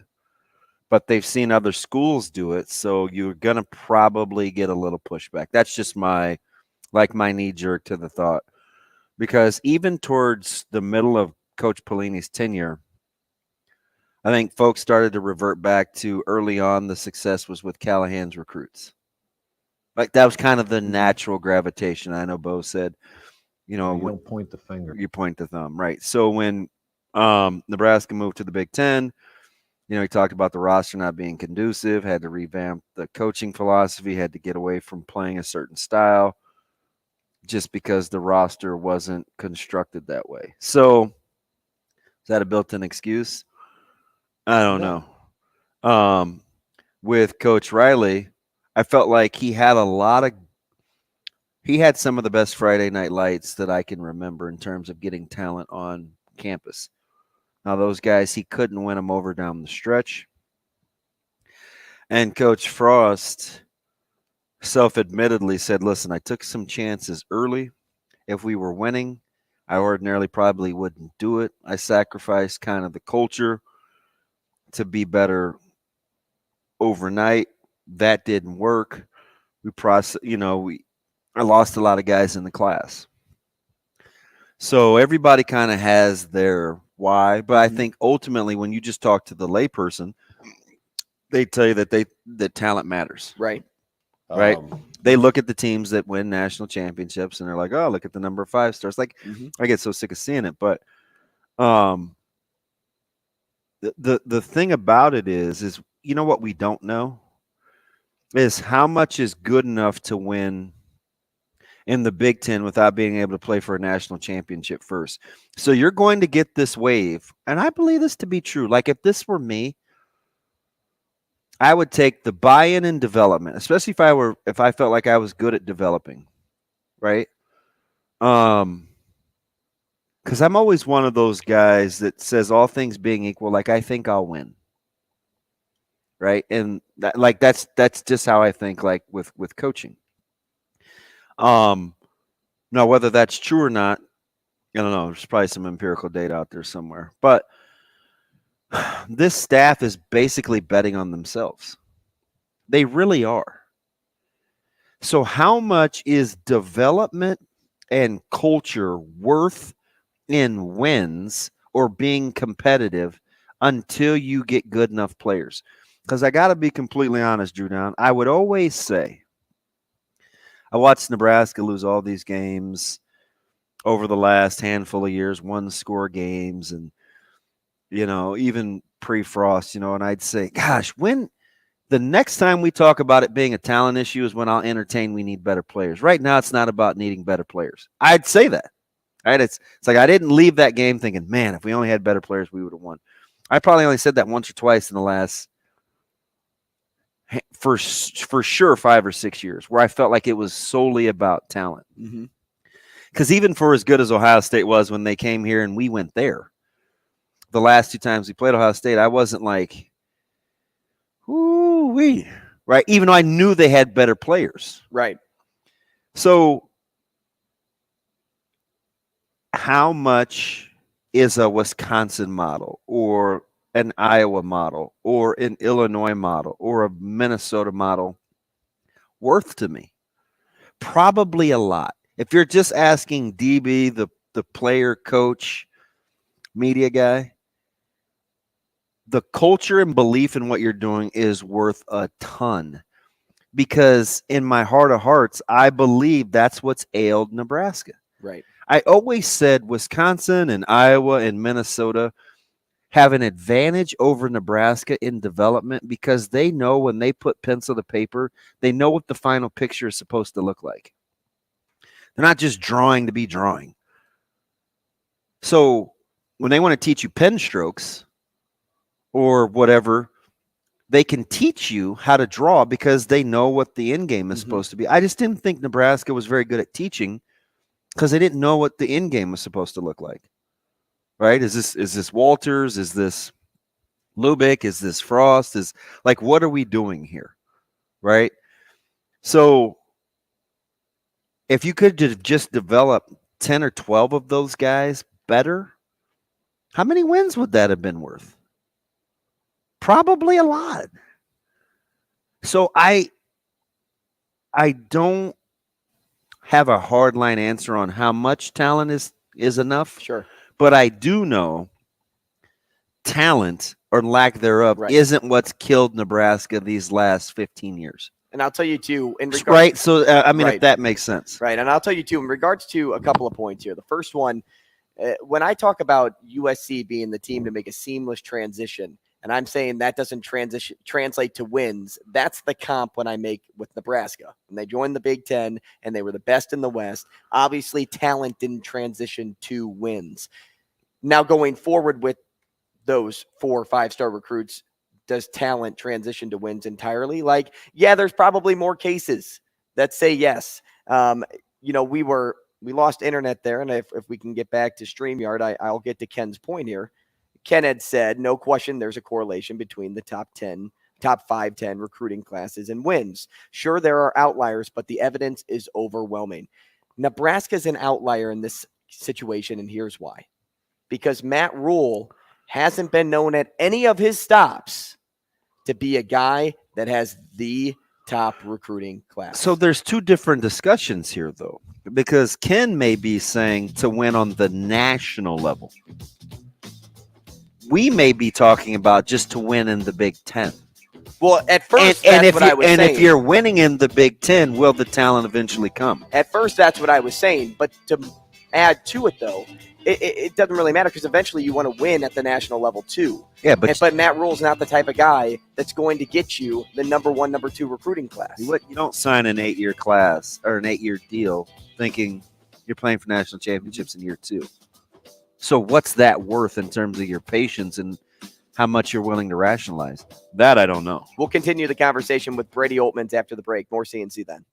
But they've seen other schools do it, so you're going to probably get a little pushback. That's just my knee-jerk to the thought. Because even towards the middle of Coach Pelini's tenure, I think folks started to revert back to early on the success was with Callahan's recruits. Like that was kind of the natural gravitation. I know Bo said, you don't
point the finger.
You point the thumb, right? So when Nebraska moved to the Big Ten, he talked about the roster not being conducive, had to revamp the coaching philosophy, had to get away from playing a certain style just because the roster wasn't constructed that way. So is that a built-in excuse? I don't know. With Coach Riley, I felt like he had some of the best Friday night lights that I can remember in terms of getting talent on campus. Now, those guys, he couldn't win them over down the stretch. And Coach Frost self-admittedly said, listen, I took some chances early. If we were winning, I ordinarily probably wouldn't do it. I sacrificed kind of the culture to be better overnight. That didn't work. I lost a lot of guys in the class. So everybody kind of has their why, but I think ultimately when you just talk to the layperson, they tell you that talent matters.
Right.
Right. They look at the teams that win national championships and they're like, oh, look at the number of 5 stars. Like, I get so sick of seeing it. But the thing about it is what we don't know is how much is good enough to win in the Big Ten without being able to play for a national championship first. So you're going to get this wave. And I believe this to be true. Like if this were me, I would take the buy-in and development, especially if I felt like I was good at developing, right? Because I'm always one of those guys that says all things being equal, like I think I'll win, right? And that's just how I think, like with coaching. Now whether that's true or not, I don't know. There's probably some empirical data out there somewhere, but this staff is basically betting on themselves. They really are. So how much is development and culture worth in wins or being competitive until you get good enough players? Because I got to be completely honest, Drew Down. I would always say, I watched Nebraska lose all these games over the last handful of years, 1-score games, and even pre-Frost, and I'd say, gosh, when the next time we talk about it being a talent issue is when I'll entertain we need better players. Right now, it's not about needing better players. I'd say that. Right? It's like I didn't leave that game thinking, man, if we only had better players, we would have won. I probably only said that once or twice in the last for sure 5 or 6 years where I felt like it was solely about talent. Because even for as good as Ohio State was when they came here and we went there, the last 2 times we played Ohio State, I wasn't like, ooh-wee, right? Even though I knew they had better players.
Right.
So how much is a Wisconsin model or an Iowa model or an Illinois model or a Minnesota model worth to me? Probably a lot. If you're just asking DB, the player, coach, media guy, the culture and belief in what you're doing is worth a ton. Because in my heart of hearts, I believe that's what's ailed Nebraska.
Right.
I always said Wisconsin and Iowa and Minnesota have an advantage over Nebraska in development because they know when they put pencil to paper, they know what the final picture is supposed to look like. They're not just drawing to be drawing. So when they want to teach you pen strokes or whatever, they can teach you how to draw because they know what the end game is supposed to be. I just didn't think Nebraska was very good at teaching because they didn't know what the end game was supposed to look like. Right? Is this Walters? Is this Lubick? Is this Frost? Is like, what are we doing here? Right? So if you could just develop 10 or 12 of those guys better, how many wins would that have been worth? Probably a lot. So I don't have a hard line answer on how much talent is enough.
Sure.
But I do know talent or lack thereof isn't what's killed Nebraska these last 15 years.
And I'll tell you, too, in regards
right. So, if that makes sense.
Right. And I'll tell you, too, in regards to a couple of points here. The first one, when I talk about USC being the team to make a seamless transition, and I'm saying that doesn't translate to wins, that's the comp when I make with Nebraska. When they joined the Big Ten and they were the best in the West, obviously talent didn't transition to wins. Now going forward with those 4 or 5-star recruits, does talent transition to wins entirely? Like, yeah, there's probably more cases that say yes. We lost internet there, and if we can get back to StreamYard, I'll get to Ken's point here. Ken had said, no question, there's a correlation between the top 5, 10 recruiting classes and wins. Sure, there are outliers, but the evidence is overwhelming. Nebraska's an outlier in this situation, and here's why. Because Matt Rule hasn't been known at any of his stops to be a guy that has the top recruiting class.
So there's 2 different discussions here, though, because Ken may be saying to win on the national level. We may be talking about just to win in the Big Ten.
Well, at first, that's what I was saying.
And if you're winning in the Big Ten, will the talent eventually come?
At first, that's what I was saying. But to add to it, though, it doesn't really matter because eventually you want to win at the national level, too.
Yeah, but
Matt Rule's not the type of guy that's going to get you the number 1, number 2 recruiting class.
You don't sign an 8-year class or an 8-year deal thinking you're playing for national championships in year 2. So what's that worth in terms of your patience and how much you're willing to rationalize? That I don't know.
We'll continue the conversation with Brady Oltmans after the break. More CNC then.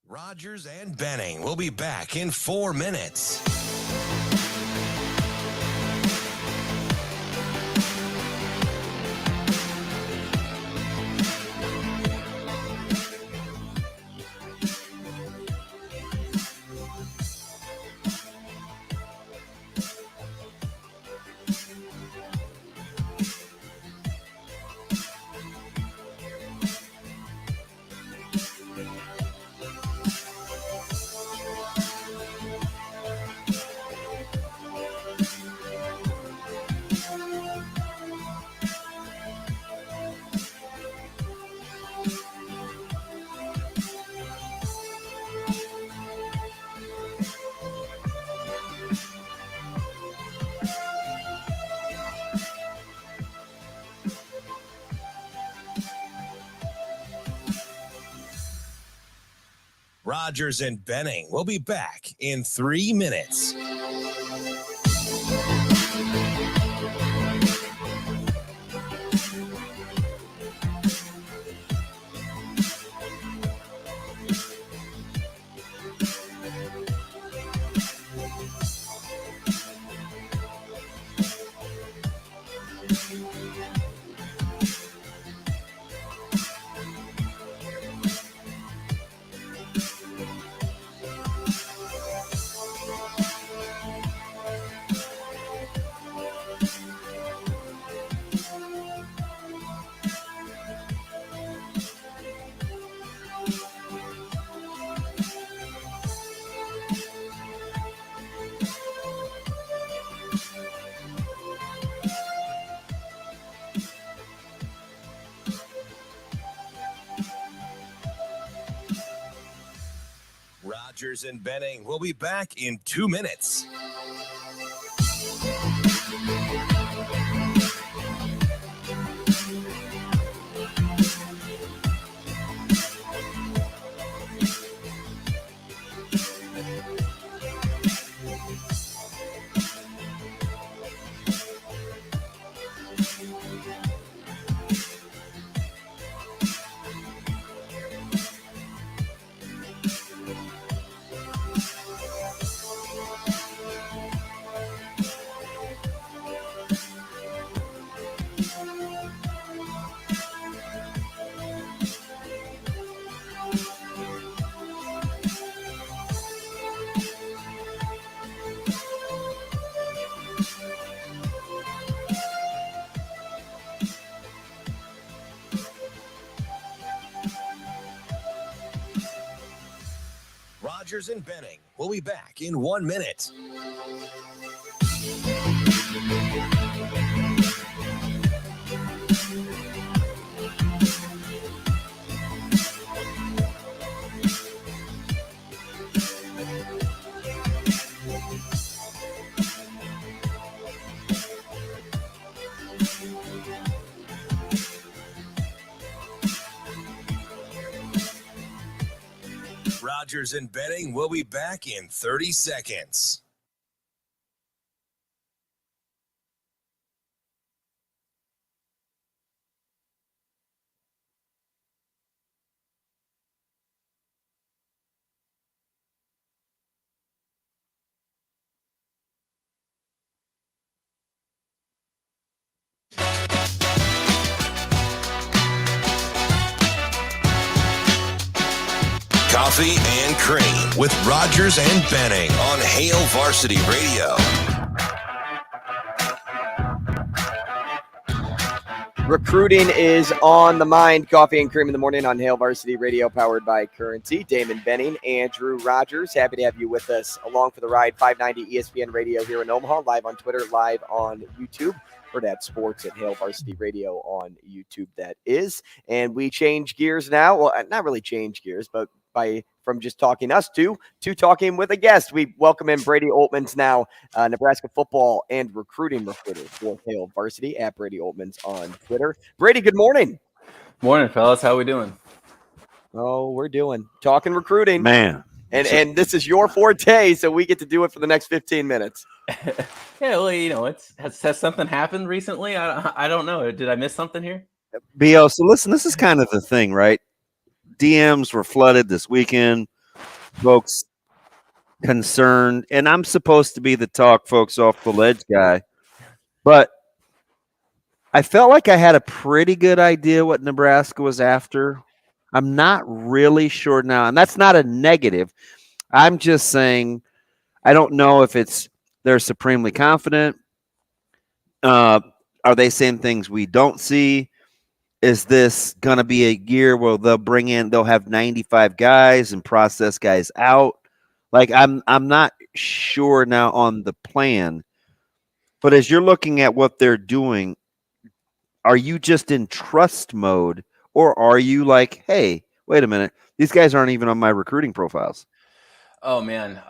Rogers and Benning will be back in 4 minutes. Rogers and Benning will be back in 3 minutes. Rogers and Benning will be back in 2 minutes. Rogers and Benning will be back in 1 minute. Rogers and Benning will be back in 30 seconds. Coffee and Cream with Rogers and Benning on Hail Varsity Radio.
Recruiting is on the mind. Coffee and Cream in the morning on Hail Varsity Radio, powered by Currency. Damon Benning, Andrew Rogers. Happy to have you with us along for the ride. 590 ESPN Radio here in Omaha, live on Twitter, live on YouTube. Hurrdat Sports at Hail Varsity Radio on YouTube, that is. And we change gears now. Well, not really change gears, but from just talking us to talking with a guest. We welcome in Brady Oltmans now, Nebraska football and recruiting reporter for Hail Varsity at Brady Oltmans on Twitter. Brady, good morning.
Morning, fellas. How we doing?
Oh, we're doing talking recruiting,
man.
And this is your forte, so we get to do it for the next 15 minutes.
Yeah, well, you know, has something happened recently? I don't know. Did I miss something here?
BO, so listen, this is kind of the thing, right? DMs were flooded this weekend. Folks concerned, and I'm supposed to be the talk folks off the ledge guy, but I felt like I had a pretty good idea what Nebraska was after. I'm not really sure now, and that's not a negative. I'm just saying I don't know if they're supremely confident. Are they saying things we don't see? Is this going to be a year where they'll have 95 guys and process guys out? Like, I'm not sure now on the plan. But as you're looking at what they're doing, are you just in trust mode, or are you like, hey, wait a minute, these guys aren't even on my recruiting profiles?
Oh man,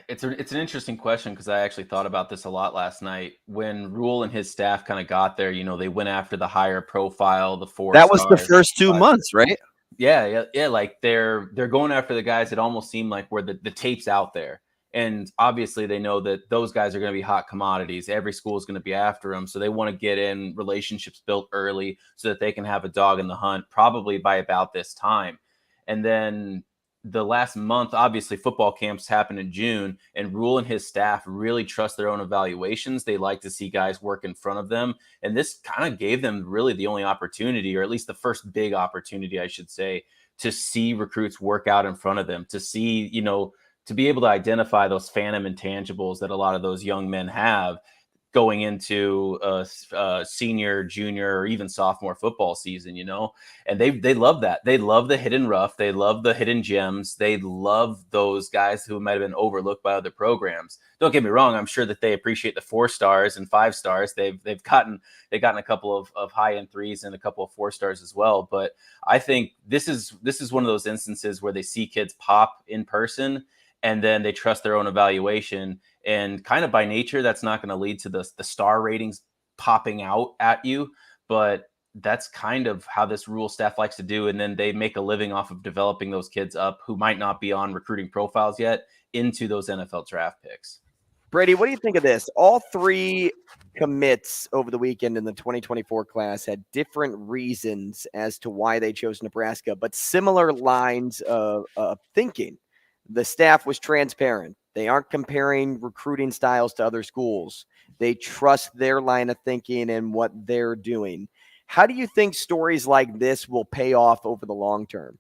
it's an interesting question, because I actually thought about this a lot last night. When Rule and his staff kind of got there, you know, they went after the higher profile, the 4
That was the
stars,
first 2 months, right?
Yeah. Like they're going after the guys that almost seem like where the tape's out there. And obviously they know that those guys are going to be hot commodities. Every school is going to be after them. So they want to get in relationships built early so that they can have a dog in the hunt, probably by about this time. And then the last month, obviously football camps happen in June, and Rule and his staff really trust their own evaluations. They like to see guys work in front of them. And this kind of gave them really the only opportunity, or at least the first big opportunity, I should say, to see recruits work out in front of them, to see, you know, to be able to identify those phantom intangibles that a lot of those young men have. going into a senior, junior, or even sophomore football season, and they love that. They love the hidden rough. They love the hidden gems. They love those guys who might have been overlooked by other programs. Don't get me wrong. I'm sure that they appreciate the 4 stars and 5 stars. They've gotten a couple of high end 3s and a couple of 4 stars as well. But I think this is one of those instances where they see kids pop in person, and then they trust their own evaluation. And kind of by nature, that's not going to lead to the star ratings popping out at you. But that's kind of how this rule staff likes to do. And then they make a living off of developing those kids up who might not be on recruiting profiles yet into those NFL draft picks.
Brady, what do you think of this? All 3 commits over the weekend in the 2024 class had different reasons as to why they chose Nebraska, but similar lines of thinking. The staff was transparent. They aren't comparing recruiting styles to other schools. They trust their line of thinking and what they're doing. How do you think stories like this will pay off over the long term?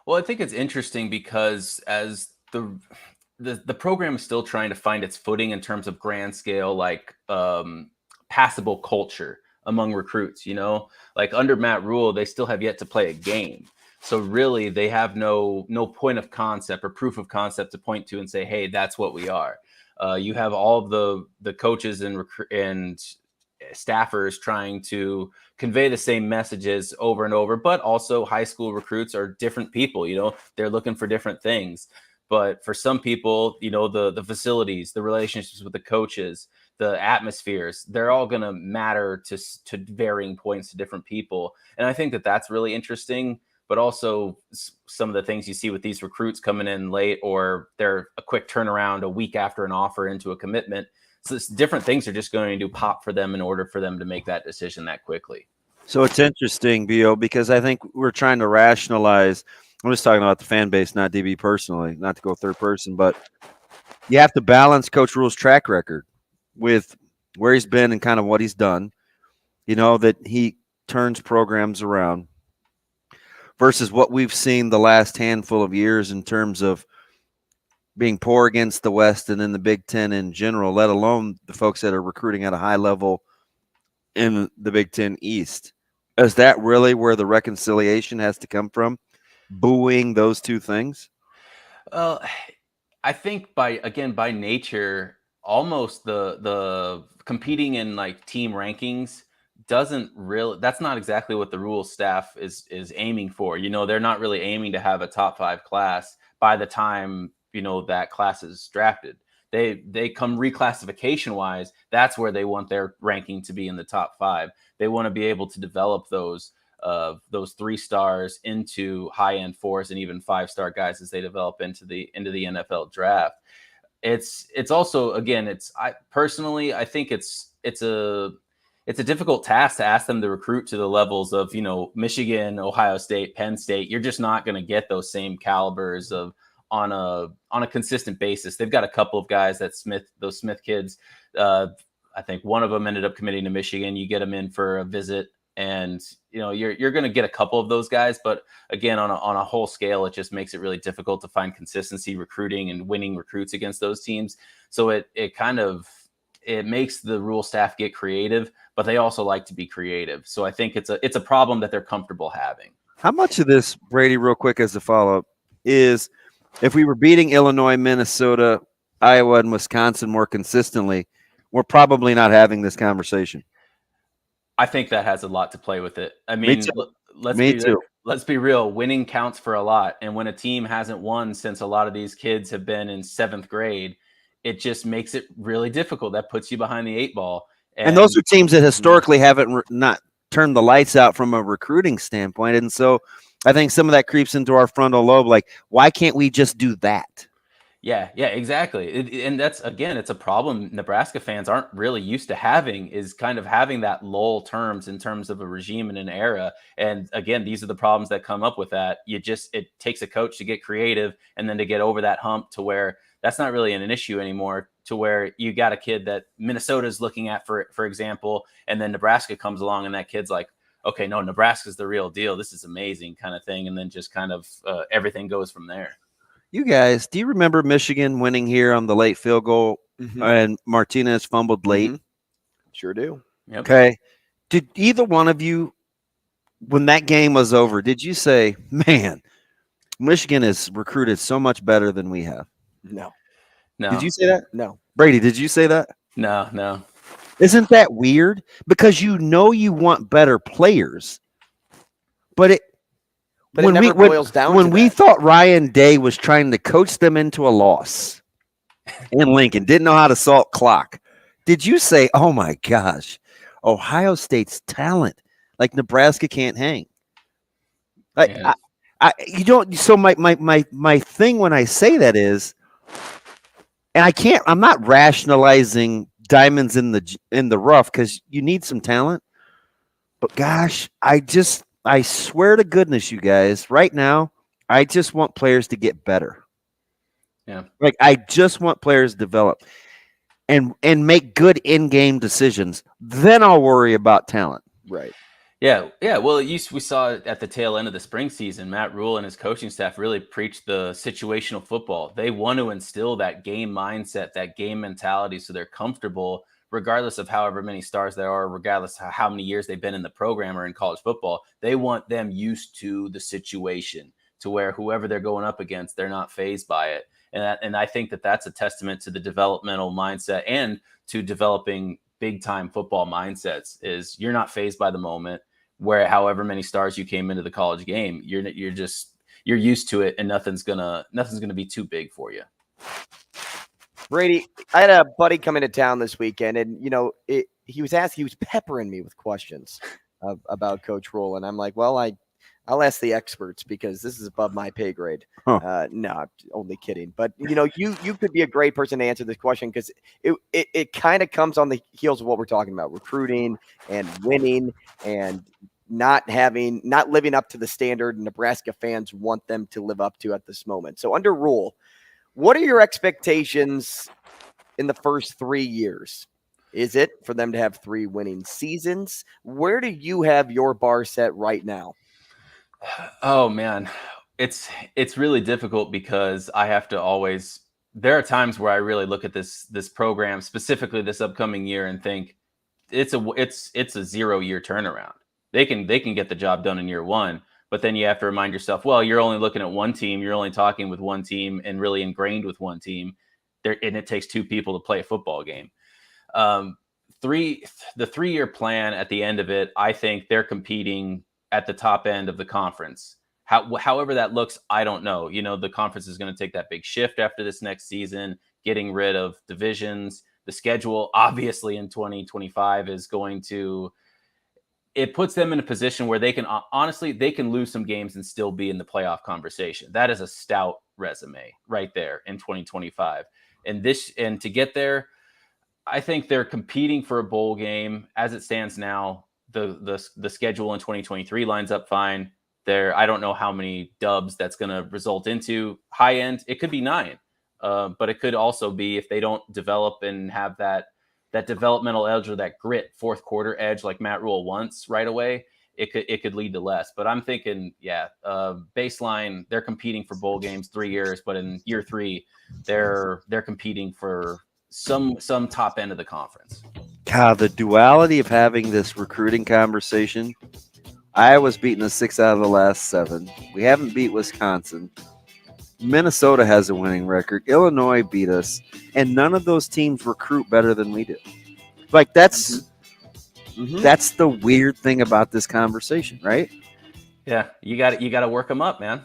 Well, I think it's interesting because as the program is still trying to find its footing in terms of grand scale, like passable culture among recruits, like under Matt Rule, they still have yet to play a game. So really, they have no point of concept or proof of concept to point to and say, hey, that's what we are. You have all the coaches and staffers trying to convey the same messages over and over, but also high school recruits are different people. They're looking for different things. But for some people, the facilities, the relationships with the coaches, the atmospheres, they're all going to matter to varying points to different people. And I think that that's really interesting. But also some of the things you see with these recruits coming in late, or they're a quick turnaround a week after an offer into a commitment. So different things are just going to pop for them in order for them to make that decision that quickly.
So it's interesting, B.O., because I think we're trying to rationalize. I'm just talking about the fan base, not DB personally, not to go third person, but you have to balance Coach Rule's track record with where he's been and kind of what he's done, that he turns programs around, versus what we've seen the last handful of years in terms of being poor against the West and in the Big Ten in general, let alone the folks that are recruiting at a high level in the Big Ten East. Is that really where the reconciliation has to come from? Booing those two things?
I think by nature, almost the competing in like team rankings that's not exactly what the rules staff is aiming for. They're not really aiming to have a top 5 class by the time, that class is drafted. They come reclassification wise. That's where they want their ranking to be in the top 5. They want to be able to develop those 3 stars into high end 4s and even 5-star guys as they develop into the NFL draft. It's also, again, I think it's a difficult task to ask them to recruit to the levels of, Michigan, Ohio State, Penn State. You're just not going to get those same calibers on a consistent basis. They've got a couple of guys those Smith kids. I think one of them ended up committing to Michigan. You get them in for a visit, and you're going to get a couple of those guys. But again, on a whole scale, it just makes it really difficult to find consistency recruiting and winning recruits against those teams. So it makes the rule staff get creative, but they also like to be creative. So I think it's a problem that they're comfortable having.
How much of this, Brady, real quick as a follow-up, is if we were beating Illinois, Minnesota, Iowa, and Wisconsin more consistently, we're probably not having this conversation?
I think that has a lot to play with it. I mean, let's be real. Winning counts for a lot. And when a team hasn't won since a lot of these kids have been in 7th grade, it just makes it really difficult. That puts you behind the 8 ball.
And those are teams that historically haven't not turned the lights out from a recruiting standpoint. And so I think some of that creeps into our frontal lobe. Like, why can't we just do that?
Yeah, exactly. And that's, again, it's a problem Nebraska fans aren't really used to having, is kind of having that lull terms in terms of a regime and an era. And again, these are the problems that come up with that. It takes a coach to get creative and then to get over that hump to where that's not really an issue anymore, to where you got a kid that Minnesota's looking at, for example, and then Nebraska comes along and that kid's like, okay, no, Nebraska's the real deal. This is amazing kind of thing. And then just kind of everything goes from there.
You guys, do you remember Michigan winning here on the late field goal and Martinez fumbled late?
Sure do.
Yep.
Okay. Did either one of you, when that game was over, did you say, man, Michigan has recruited so much better than we have?
No.
No.
Did you say that?
No.
Brady, did you say that?
No.
Isn't that weird? Because you want better players, but it
never boils down to
we
that.
thought Ryan Day was trying to coach them into a loss in Lincoln, didn't know how to salt clock. Did you say, oh my gosh, Ohio State's talent, like Nebraska can't hang? Like,
Yeah.
you don't. So my thing when I say that is, and I'm not rationalizing diamonds in the rough because you need some talent. But gosh, I swear to goodness, you guys, right now, I just want players to get better.
Yeah.
Like I just want players to develop and make good in-game decisions. Then I'll worry about talent.
Right.
Yeah. Well, we saw it at the tail end of the spring season. Matt Rule and his coaching staff really preached the situational football. They want to instill that game mindset, that game mentality, so they're comfortable, regardless of however many stars there are, regardless of how many years they've been in the program or in college football. They want them used to the situation, to where whoever they're going up against, they're not fazed by it. And I think that's a testament to the developmental mindset and to developing big-time football mindsets. Is you're not fazed by the moment, where however many stars you came into the college game, you're used to it, and nothing's gonna be too big for you.
Brady, I had a buddy come into town this weekend, and he was peppering me with questions about Coach Rule, and I'm like, well, I'll ask the experts because this is above my pay grade.
Huh.
No, I'm only kidding. But you could be a great person to answer this question because it kind of comes on the heels of what we're talking about: recruiting and winning and not living up to the standard Nebraska fans want them to live up to at this moment. So under Rule, what are your expectations in the first 3 years? Is it for them to have 3 winning seasons? Where do you have your bar set right now?
Oh man, it's really difficult because I have to always. There are times where I really look at this program, specifically this upcoming year, and think it's a 0-year turnaround. They can get the job done in year one, but then you have to remind yourself, well, you're only looking at one team, you're only talking with one team, and really ingrained with one team. And it takes 2 people to play a football game. The 3-year plan at the end of it, I think they're competing at the top end of the conference. However that looks, I don't know. The conference is going to take that big shift after this next season, getting rid of divisions. The schedule, obviously, in 2025 is going to. It puts them in a position where they can lose some games and still be in the playoff conversation. That is a stout resume right there in 2025. And to get there, I think they're competing for a bowl game as it stands now. The schedule in 2023 lines up fine. I don't know how many dubs that's going to result into. High end, it could be 9, but it could also be, if they don't develop and have that developmental edge or that grit, fourth quarter edge like Matt Rule wants right away, it could lead to less. But I'm thinking, baseline, they're competing for bowl games 3 years, but in year 3, they're competing for some top end of the conference.
God, the duality of having this recruiting conversation. Iowa's beaten us 6 out of the last 7. We haven't beat Wisconsin. Minnesota has a winning record. Illinois beat us, and none of those teams recruit better than we do. Like that's the weird thing about this conversation, right?
Yeah, you got to work them up, man.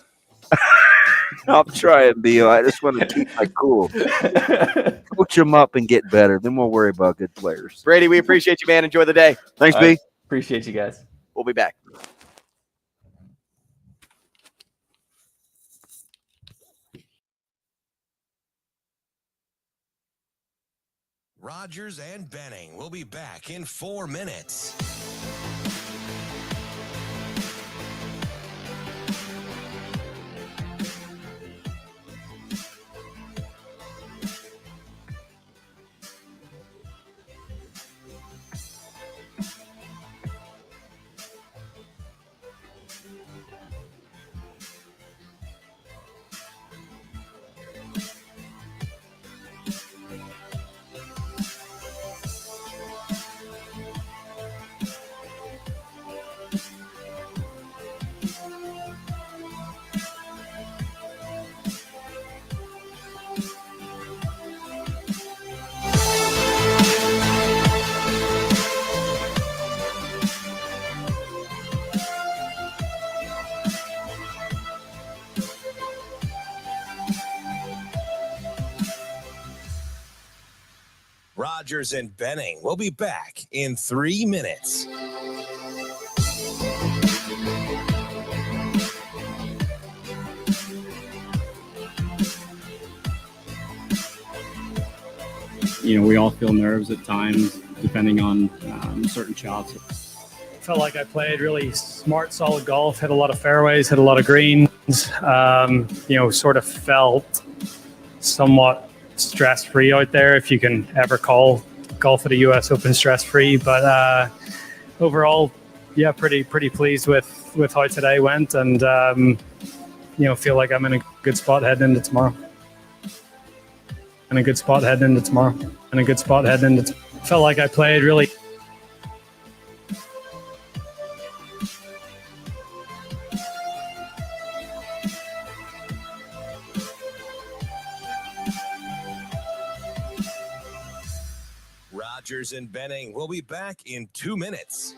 I'm trying, Bio. I just want to keep my cool. Coach them up and get better. Then we'll worry about good players.
Brady, we appreciate you, man. Enjoy the day.
Thanks, B.
Appreciate you guys.
We'll be back.
Rogers and Benning will be back in 4 minutes. Rogers and Benning will be back in 3 minutes.
We all feel nerves at times, depending on certain shots.
Felt like I played really smart, solid golf, hit a lot of fairways, hit a lot of greens, sort of felt somewhat stress-free out there, if you can ever call golf at a U.S. Open stress-free. But overall, yeah, pretty pleased with how today went, and feel like I'm in a good spot heading into tomorrow. Felt like I played really.
Rogers and Benning will be back in 2 minutes.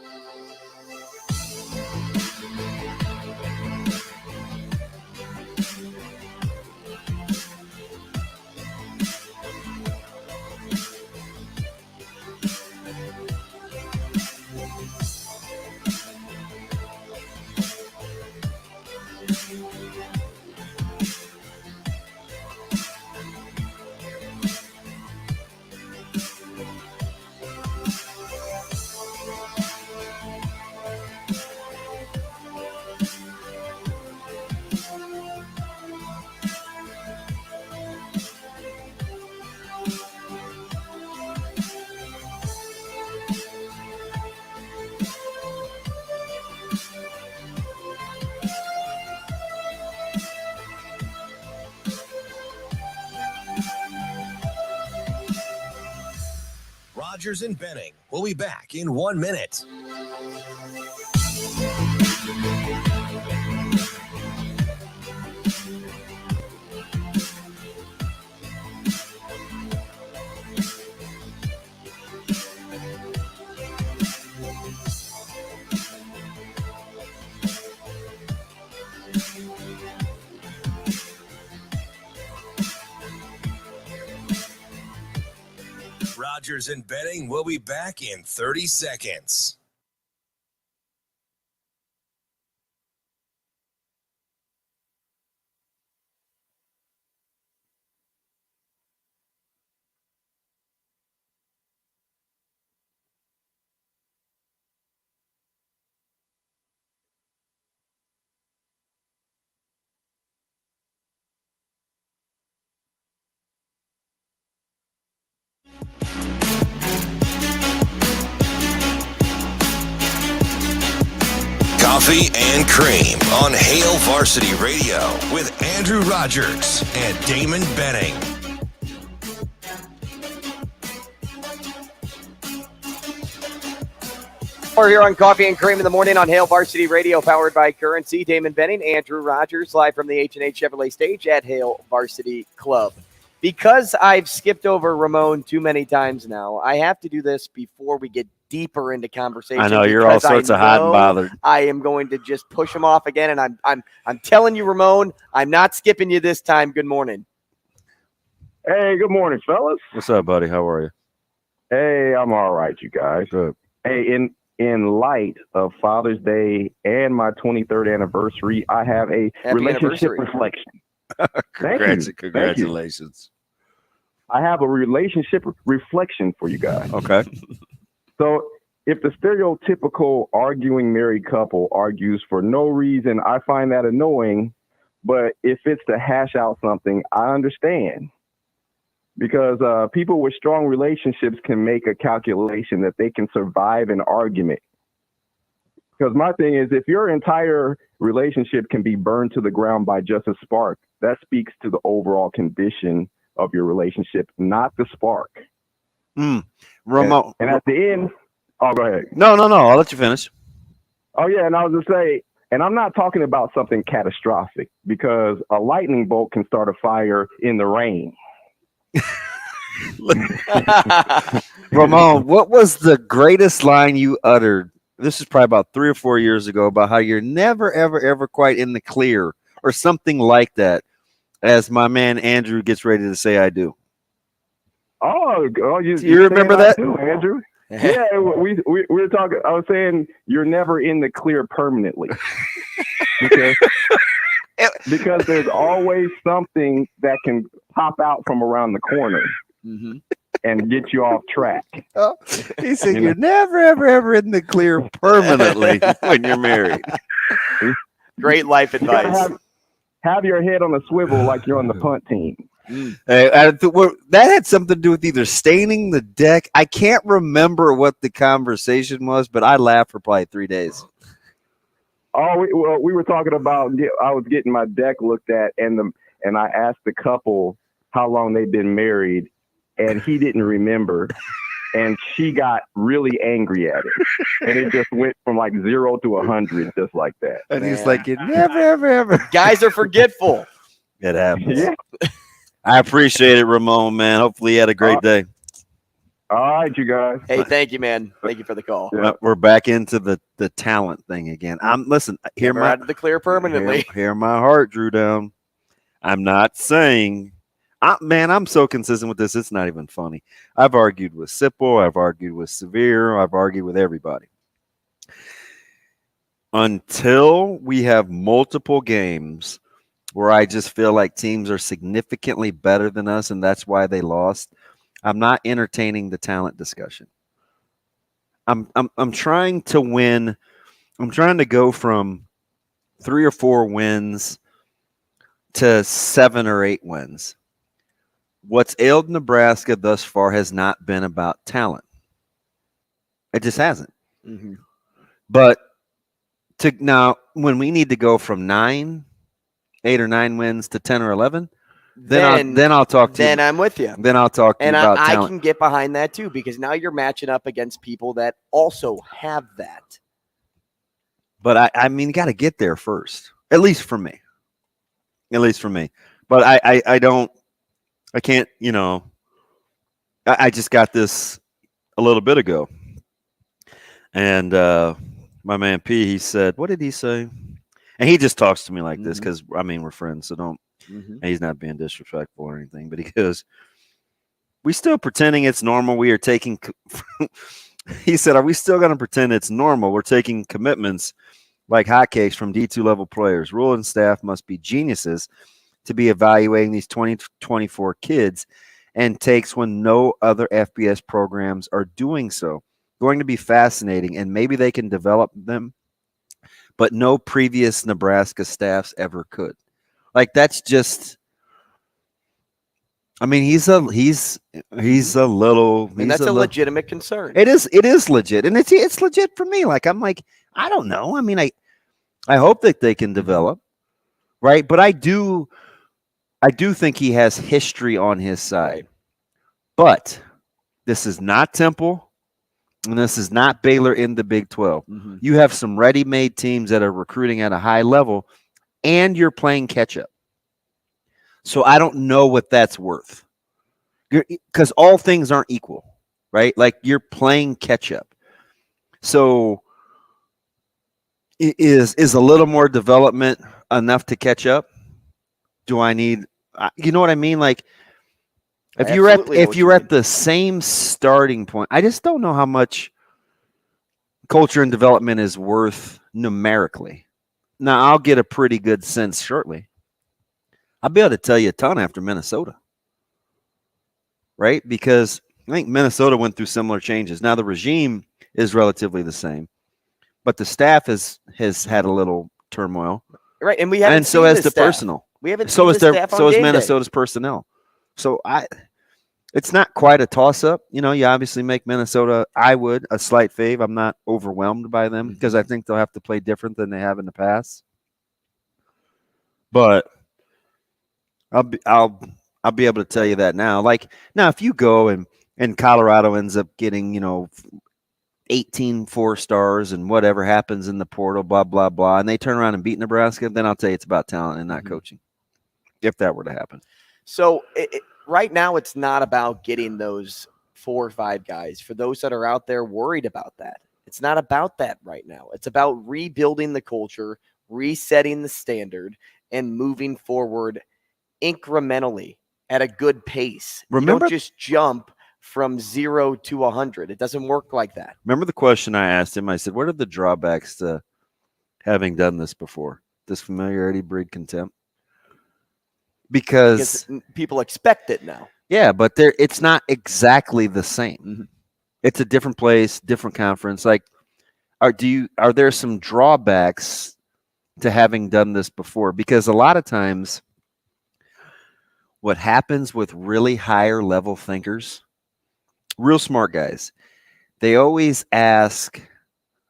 Rogers and Benning will be back in 1 minute. Rogers and Benning will be back in 30 seconds. Coffee and Cream on Hail Varsity Radio with Andrew Rogers and Damon Benning.
We're here on Coffee and Cream in the morning on Hail Varsity Radio, powered by Currency. Damon Benning, Andrew Rogers, live from the H&H Chevrolet stage at Hail Varsity Club. Because I've skipped over Ramon too many times now, I have to do this before we get deeper into conversation.
I know you're all sorts of hot and bothered.
I am going to just push him off again, and I'm telling you, Ramon, I'm not skipping you this time. Good morning.
Hey, good morning, fellas.
What's up, buddy? How are you?
Hey, I'm all right, you guys.
Good.
Hey, in light of Father's Day and my 23rd anniversary, I have a
Happy
relationship
anniversary.
reflection.
Congratulations.
I have a relationship reflection for you guys.
Okay.
So if the stereotypical arguing married couple argues for no reason, I find that annoying. But if it's to hash out something, I understand. Because people with strong relationships can make a calculation that they can survive an argument. Because my thing is, if your entire relationship can be burned to the ground by just a spark, that speaks to the overall condition of your relationship, not the spark.
Ramon.
And at the end, oh, go ahead.
No. I'll let you finish.
Oh, yeah. And I was going to say, and I'm not talking about something catastrophic, because a lightning bolt can start a fire in the rain.
Ramon, what was the greatest line you uttered? This is probably about 3 or 4 years ago, about how you're never, ever, ever quite in the clear or something like that, as my man Andrew gets ready to say I do.
Oh, you
remember that
too, Andrew? Yeah, we were talking. I was saying you're never in the clear permanently because there's always something that can pop out from around the corner and get you off track.
Oh, he said you're never, ever in the clear permanently when you're married.
Great life advice.
Have your head on a swivel like you're on the punt team.
That had something to do with either staining the deck. I can't remember what the conversation was, but I laughed for probably 3 days.
Oh, we were talking about. I was getting my deck looked at, and I asked the couple how long they'd been married, and he didn't remember, and she got really angry at it, and it just went from like 0 to 100 just like that.
And he's like, "It never, ever."
Guys are forgetful.
It happens.
Yeah.
I appreciate it, Ramon, man. Hopefully you had a great day.
All right, you guys.
Hey, thank you, man. Thank you for the call.
Yeah. We're back into the talent thing again. Listen,
Never out of the clear permanently.
Hear my heart, Drew down. I'm not saying, I'm so consistent with this. It's not even funny. I've argued with Sipple. I've argued with Severe. I've argued with everybody. Until we have multiple games where I just feel like teams are significantly better than us, and that's why they lost, I'm not entertaining the talent discussion. I'm trying to win. I'm trying to go from 3 or 4 wins to 7 or 8 wins. What's ailed Nebraska thus far has not been about talent. It just hasn't.
Mm-hmm.
But now, when we need to go from 8 or 9 wins to 10 or 11, then I'll talk to you.
Then I'm with you.
Then I'll talk to you about talent.
I can get behind that too, because now you're matching up against people that also have that.
But I mean, you got to get there first, at least for me. But I can't, I just got this a little bit ago. And my man P, he said, what did he say? And he just talks to me like this because, we're friends, so don't. And he's not being disrespectful or anything, but he goes, we still pretending it's normal. We are taking, he said, are we still going to pretend it's normal? We're taking commitments like hotcakes from D2 level players. Rule and staff must be geniuses to be evaluating these 2024 kids and takes when no other FBS programs are doing so. Going to be fascinating, and maybe they can develop them, but no previous Nebraska staffs ever could. Like, that's just, he's a
legitimate concern.
It is legit. And it's legit for me. Like, I'm like, I don't know. I hope that they can develop, right? But I do think he has history on his side. But this is not Temple, and this is not Baylor in the Big 12. You have some ready-made teams that are recruiting at a high level, and you're playing catch-up. So I don't know what that's worth. Because all things aren't equal, right? Like, you're playing catch-up. So is a little more development enough to catch up? Do I need – you know what I mean? Like, if you're at the same starting point, I just don't know how much culture and development is worth numerically. Now, I'll get a pretty good sense shortly. I'll be able to tell you a ton after Minnesota, right? Because I think Minnesota went through similar changes. Now, the regime is relatively the same, but the staff has had a little turmoil,
right? And we haven't.
And so has the personnel.
We haven't.
So is Minnesota's personnel. So it's not quite a toss-up. You obviously make Minnesota, I would, a slight fave. I'm not overwhelmed by them because I think they'll have to play different than they have in the past. But I'll be able to tell you that now. Like, now, if you go and Colorado ends up getting, 18 4-stars and whatever happens in the portal, blah, blah, blah, and they turn around and beat Nebraska, then I'll tell you it's about talent and not coaching, if that were to happen.
So right now, it's not about getting those 4 or 5 guys. For those that are out there worried about that, it's not about that right now. It's about rebuilding the culture, resetting the standard, and moving forward incrementally at a good pace. You don't just jump from 0 to 100. It doesn't work like that.
Remember the question I asked him? I said, what are the drawbacks to having done this before? Does familiarity breed contempt? Because
people expect it now.
Yeah, but it's not exactly the same.
Mm-hmm.
It's a different place, different conference. Like, are there some drawbacks to having done this before? Because a lot of times what happens with really higher level thinkers, real smart guys, they always ask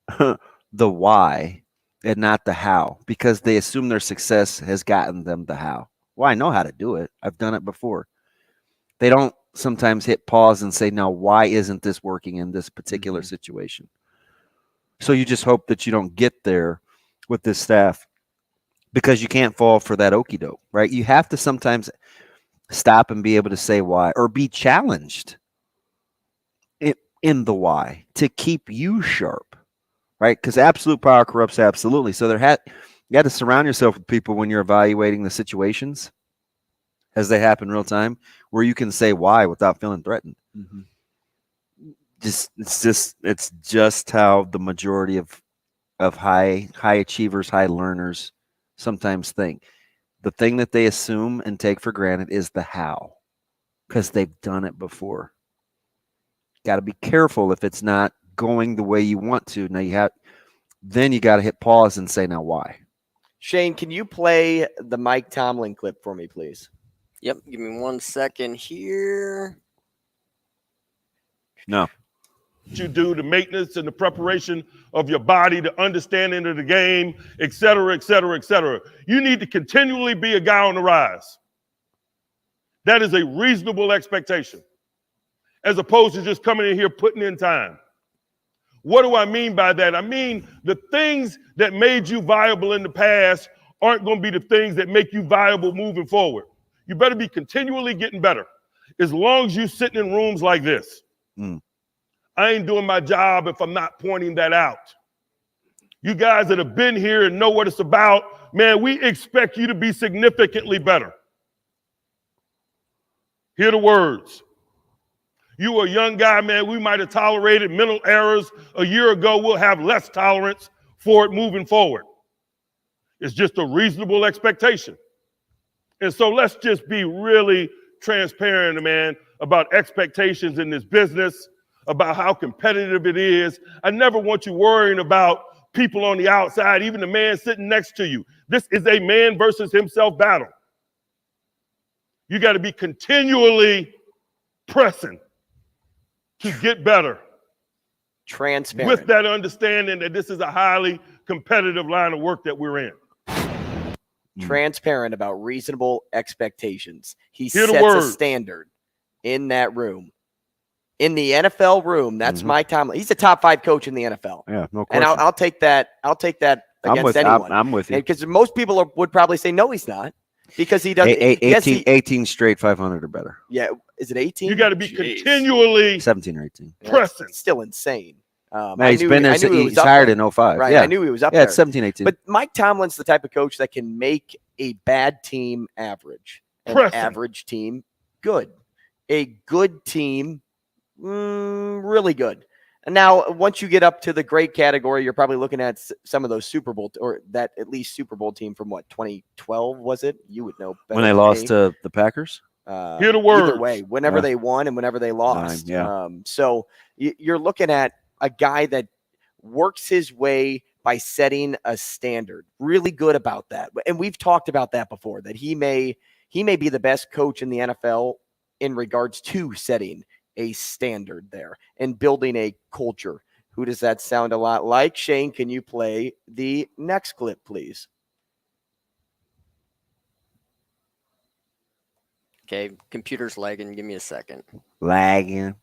the why and not the how, because they assume their success has gotten them the how. Well, I know how to do it. I've done it before. They don't sometimes hit pause and say, now, why isn't this working in this particular situation? So you just hope that you don't get there with this staff, because you can't fall for that okie doke, right? You have to sometimes stop and be able to say why, or be challenged in the why to keep you sharp, right? Because absolute power corrupts absolutely. So you got to surround yourself with people when you're evaluating the situations as they happen real time, where you can say why without feeling threatened.
Mm-hmm.
It's just how the majority of high achievers, high learners sometimes think. The thing that they assume and take for granted is the how, because they've done it before. Got to be careful if it's not going the way you want to. Now you got to hit pause and say, now why?
Shane, can you play the Mike Tomlin clip for me, please?
Yep. Give me 1 second here.
No.
You do the maintenance and the preparation of your body, the understanding of the game, et cetera, et cetera, et cetera. You need to continually be a guy on the rise. That is a reasonable expectation, as opposed to just coming in here putting in time. What do I mean by that? I mean the things that made you viable in the past aren't going to be the things that make you viable moving forward. You better be continually getting better. As long as you're sitting in rooms like this, I ain't doing my job if I'm not pointing that out. You guys that have been here and know what it's about, man, we expect you to be significantly better. Hear the words. You a young guy, man, we might have tolerated mental errors a year ago. We'll have less tolerance for it moving forward. It's just a reasonable expectation. And so let's just be really transparent, man, about expectations in this business, about how competitive it is. I never want you worrying about people on the outside, even the man sitting next to you. This is a man versus himself battle. You got to be continually pressing to get better.
Transparent.
With that understanding that this is a highly competitive line of work that we're in.
Transparent about reasonable expectations. He
Hear the
sets a
words.
standard in that room. In the NFL room, that's Mike Tomlin. He's a top 5 coach in the NFL.
Yeah, no
And
question.
I'll take that. I'll take that against anyone.
I'm with you.
Because most people would probably say, no, he's not. Because he doesn't.
18 straight 500 or better.
Yeah. Is it 18?
You got to be continually
17 or 18.
pressing.
It's still insane.
He's been there. He's hired in 05.
Right.
Yeah.
I knew he was up
there.
there.
Yeah, it's 17, 18.
But Mike Tomlin's the type of coach that can make a bad team average. An
Pressing.
average team good. A good team really good. And now, once you get up to the great category, you're probably looking at some of those Super Bowl, or that at least Super Bowl team from what, 2012 was it? You would know better
when they
than
lost
me.
to the Packers?
Hear the words.
Either way, whenever they won and whenever they lost. So you're looking at a guy that works his way by setting a standard. Really good about that. And we've talked about that before, that he may be the best coach in the NFL in regards to setting a standard there and building a culture. Who does that sound a lot like? Shane, can you play the next clip, please?
Okay, computer's lagging. Give me a second.
Lagging.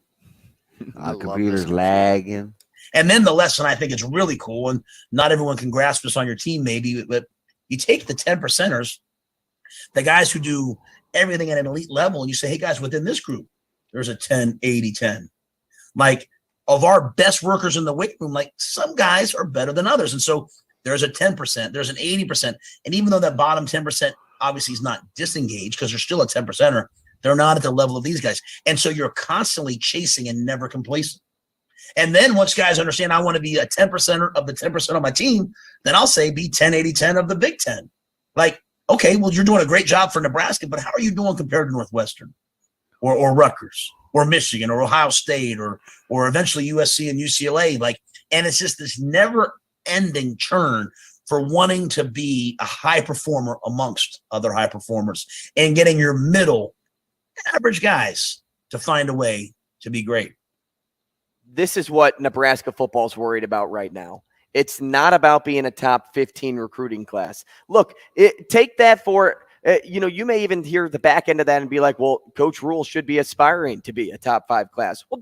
I
The
love
computer's
this.
lagging.
And then the lesson I think is really cool, and not everyone can grasp this on your team maybe, but you take the 10%ers, the guys who do everything at an elite level, and you say, hey, guys, within this group, there's a 10, 80, 10. Like, of our best workers in the weight room, like, some guys are better than others. And so there's a 10%, there's an 80%. And even though that bottom 10% obviously is not disengaged because there's still a 10%er, They're not at the level of these guys. And so you're constantly chasing and never complacent. And then once guys understand I want to be a 10% of the 10% of my team, then I'll say be 10-80-10 of the Big Ten. Like, okay, well, you're doing a great job for Nebraska, but how are you doing compared to Northwestern or Rutgers or Michigan or Ohio State or eventually USC and UCLA? Like, and it's just this never-ending churn for wanting to be a high performer amongst other high performers and getting your middle average guys to find a way to be great.
This is what Nebraska football is worried about right now. It's not about being a top 15 recruiting class. Look, take that for, you may even hear the back end of that and be like, well, Coach Rule should be aspiring to be a top 5 class. Well,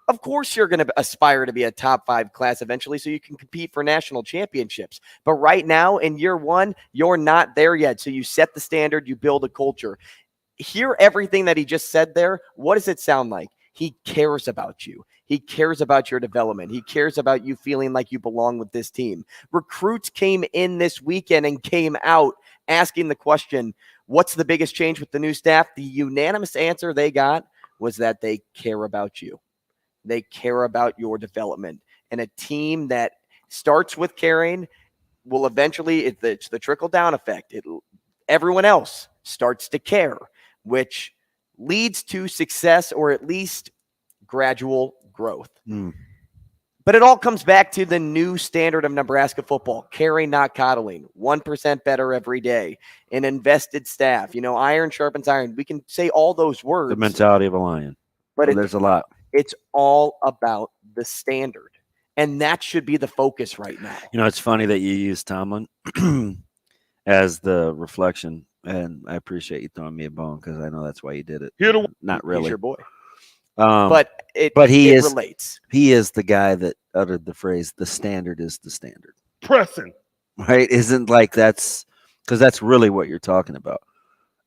of course you're going to aspire to be a top 5 class eventually so you can compete for national championships. But right now in year 1, you're not there yet. So you set the standard, you build a culture. Hear everything that he just said there. What does it sound like? He cares about you. He cares about your development. He cares about you feeling like you belong with this team. Recruits came in this weekend and came out asking the question, what's the biggest change with the new staff? The unanimous answer they got was that they care about you. They care about your development. And a team that starts with caring will eventually, it's the trickle-down effect. Everyone else starts to care, which leads to success or at least gradual growth. But it all comes back to the new standard of Nebraska football: caring, not coddling, 1% better every day, an invested staff. Iron sharpens iron. We can say all those words.
The mentality of a lion.
But
there's a lot.
It's all about the standard. And that should be the focus right now.
It's funny that you use Tomlin as the reflection. And I appreciate you throwing me a bone because I know that's why you did it. Not really.
He's your boy.
But
it relates.
He is the guy that uttered the phrase, the standard is the standard.
Pressing.
Right? Isn't like that's because that's really what you're talking about.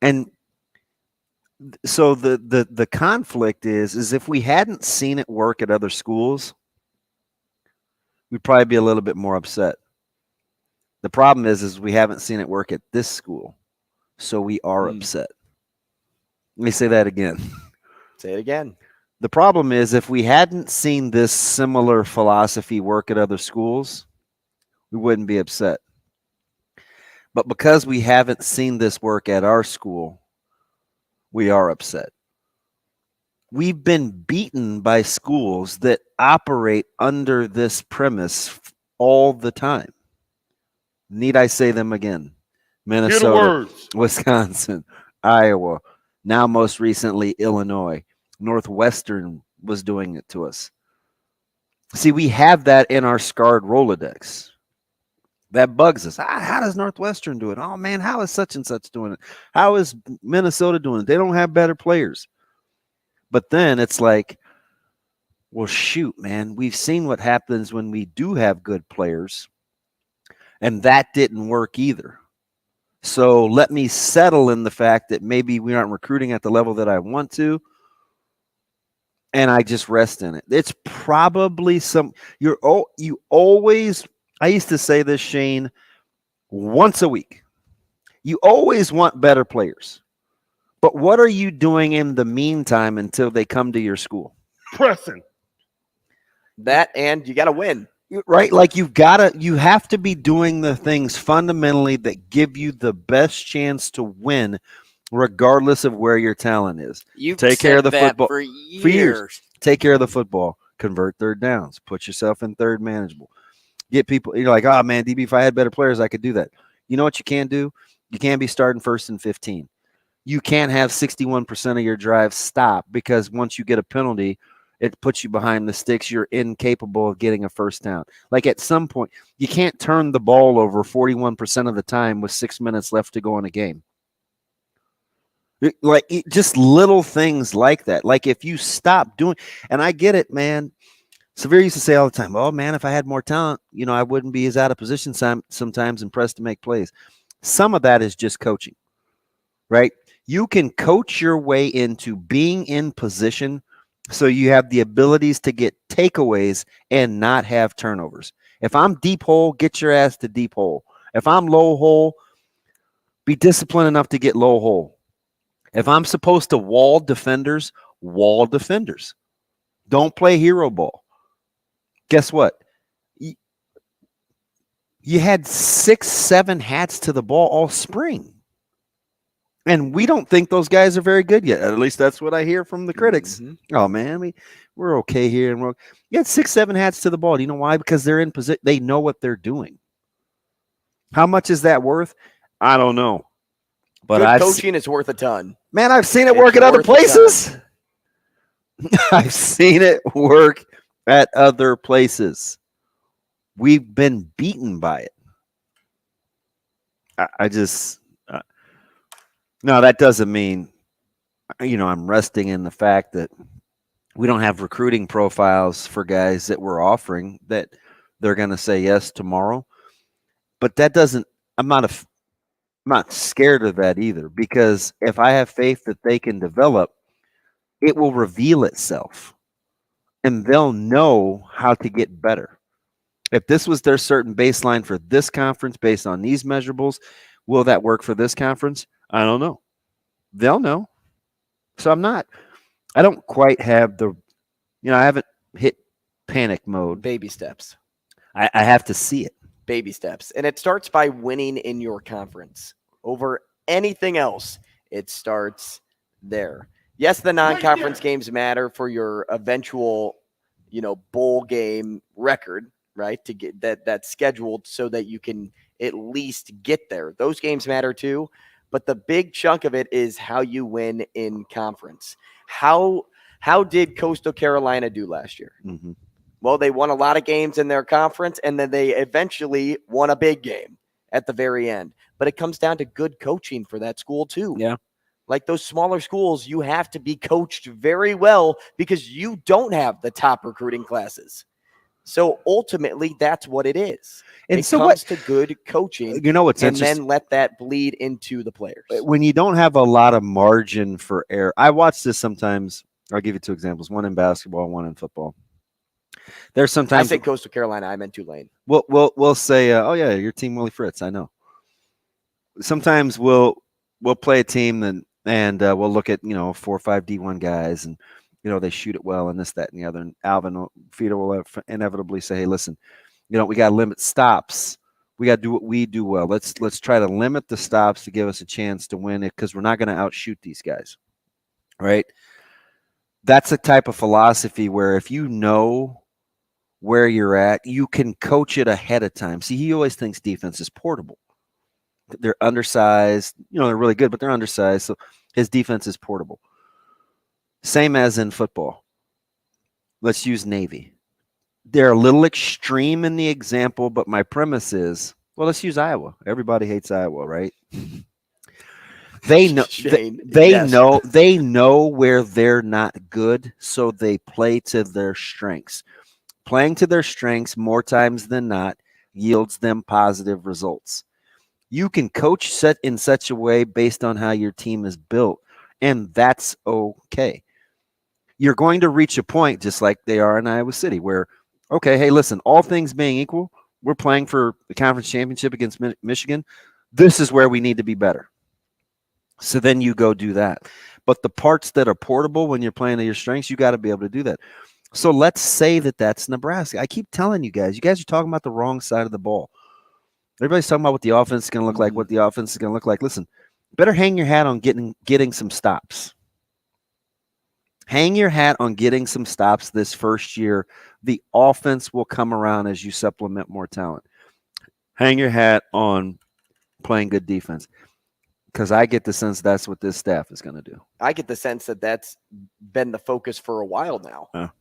And so the conflict is if we hadn't seen it work at other schools, we'd probably be a little bit more upset. The problem is we haven't seen it work at this school. So we are upset. Let me say that again.
Say it again.
The problem is if we hadn't seen this similar philosophy work at other schools, we wouldn't be upset. But because we haven't seen this work at our school, we are upset. We've been beaten by schools that operate under this premise all the time. Need I say them again? Minnesota, Wisconsin, Iowa, now most recently Illinois. Northwestern was doing it to us. See, we have that in our scarred Rolodex. That bugs us. How does Northwestern do it? Oh, man, how is such and such doing it? How is Minnesota doing it? They don't have better players. But then it's like, well, shoot, man, we've seen what happens when we do have good players, and that didn't work either. So let me settle in the fact that maybe we aren't recruiting at the level that I want to, and I just rest in it. It's probably you always, I used to say this, Shane, once a week. You always want better players. But what are you doing in the meantime until they come to your school?
Pressing.
That, and you got to win.
Right? Like you have to be doing the things fundamentally that give you the best chance to win, regardless of where your talent is.
Take care of the football for years.
Take care of the football. Convert third downs. Put yourself in third manageable. Get people. You're like, oh man, DB, if I had better players, I could do that. You know what you can do? You can't be starting first and 15. You can't have 61% of your drives stop because once you get a penalty, it puts you behind the sticks. You're incapable of getting a first down. Like at some point, you can't turn the ball over 41% of the time with 6 minutes left to go in a game. Like just little things like that. Like if you stop doing, and I get it, man. Severe used to say all the time, oh man, if I had more talent, I wouldn't be as out of position sometimes and pressed to make plays. Some of that is just coaching, right? You can coach your way into being in position so you have the abilities to get takeaways and not have turnovers. If I'm deep hole, get your ass to deep hole. If I'm low hole, be disciplined enough to get low hole. If I'm supposed to wall defenders. Don't play hero ball. Guess what? You had 6, 7 hats to the ball all spring. And we don't think those guys are very good yet. At least that's what I hear from the critics. Mm-hmm. Oh, man, we're okay here. And you had 6, 7 hats to the ball. Do you know why? Because they're in position. They know what they're doing. How much is that worth? I don't know. But
good coaching is worth a ton.
Man, I've seen it work at other places. I've seen it work at other places. We've been beaten by it. No, that doesn't mean, I'm resting in the fact that we don't have recruiting profiles for guys that we're offering that they're going to say yes tomorrow. But that doesn't, I'm not scared of that either, because if I have faith that they can develop, it will reveal itself and they'll know how to get better. If this was their certain baseline for this conference based on these measurables, will that work for this conference? I don't know. They'll know. So I don't quite have I haven't hit panic mode.
Baby steps.
I have to see it.
Baby steps. And it starts by winning in your conference. Over anything else, it starts there. Yes, the non-conference games matter for your eventual, bowl game record, right? To get that scheduled so that you can at least get there. Those games matter too. But the big chunk of it is how you win in conference. How did Coastal Carolina do last year?
Mm-hmm.
Well, they won a lot of games in their conference, and then they eventually won a big game at the very end. But it comes down to good coaching for that school too.
Yeah.
Like those smaller schools, you have to be coached very well because you don't have the top recruiting classes. So ultimately, that's what it is.
And
it
so
comes to good coaching.
What's
and
interesting?
Then let that bleed into the players.
When you don't have a lot of margin for error, I watch this sometimes. I'll give you 2 examples: one in basketball, one in football. There's sometimes
I say Coastal Carolina. I meant Tulane.
We'll say, oh yeah, your team Willie Fritz. I know. Sometimes we'll play a team and we'll look at 4 or 5 D1 guys and they shoot it well and this, that, and the other. And Alvin Feeder will inevitably say, hey, listen, we got to limit stops. We got to do what we do well. Let's try to limit the stops to give us a chance to win it, because we're not going to outshoot these guys, right? That's a type of philosophy where if you know where you're at, you can coach it ahead of time. See, he always thinks defense is portable. They're undersized. They're really good, but they're undersized, so his defense is portable. Same as in football. Let's use Navy. They're a little extreme in the example, but my premise is, let's use Iowa. Everybody hates Iowa, right? They know they know where they're not good, so they play to their strengths. Playing to their strengths more times than not yields them positive results. You can coach set in such a way based on how your team is built, and that's okay. You're going to reach a point, just like they are in Iowa City, where, okay, hey, listen, all things being equal, we're playing for the conference championship against Michigan. This is where we need to be better. So then you go do that. But the parts that are portable when you're playing to your strengths, you got to be able to do that. So let's say that's Nebraska. I keep telling you guys are talking about the wrong side of the ball. Everybody's talking about what the offense is going to look like, what the offense is going to look like. Listen, better hang your hat on getting some stops. Hang your hat on getting some stops this first year. The offense will come around as you supplement more talent. Hang your hat on playing good defense, because I get the sense that's what this staff is going to do.
I get the sense that that's been the focus for a while now.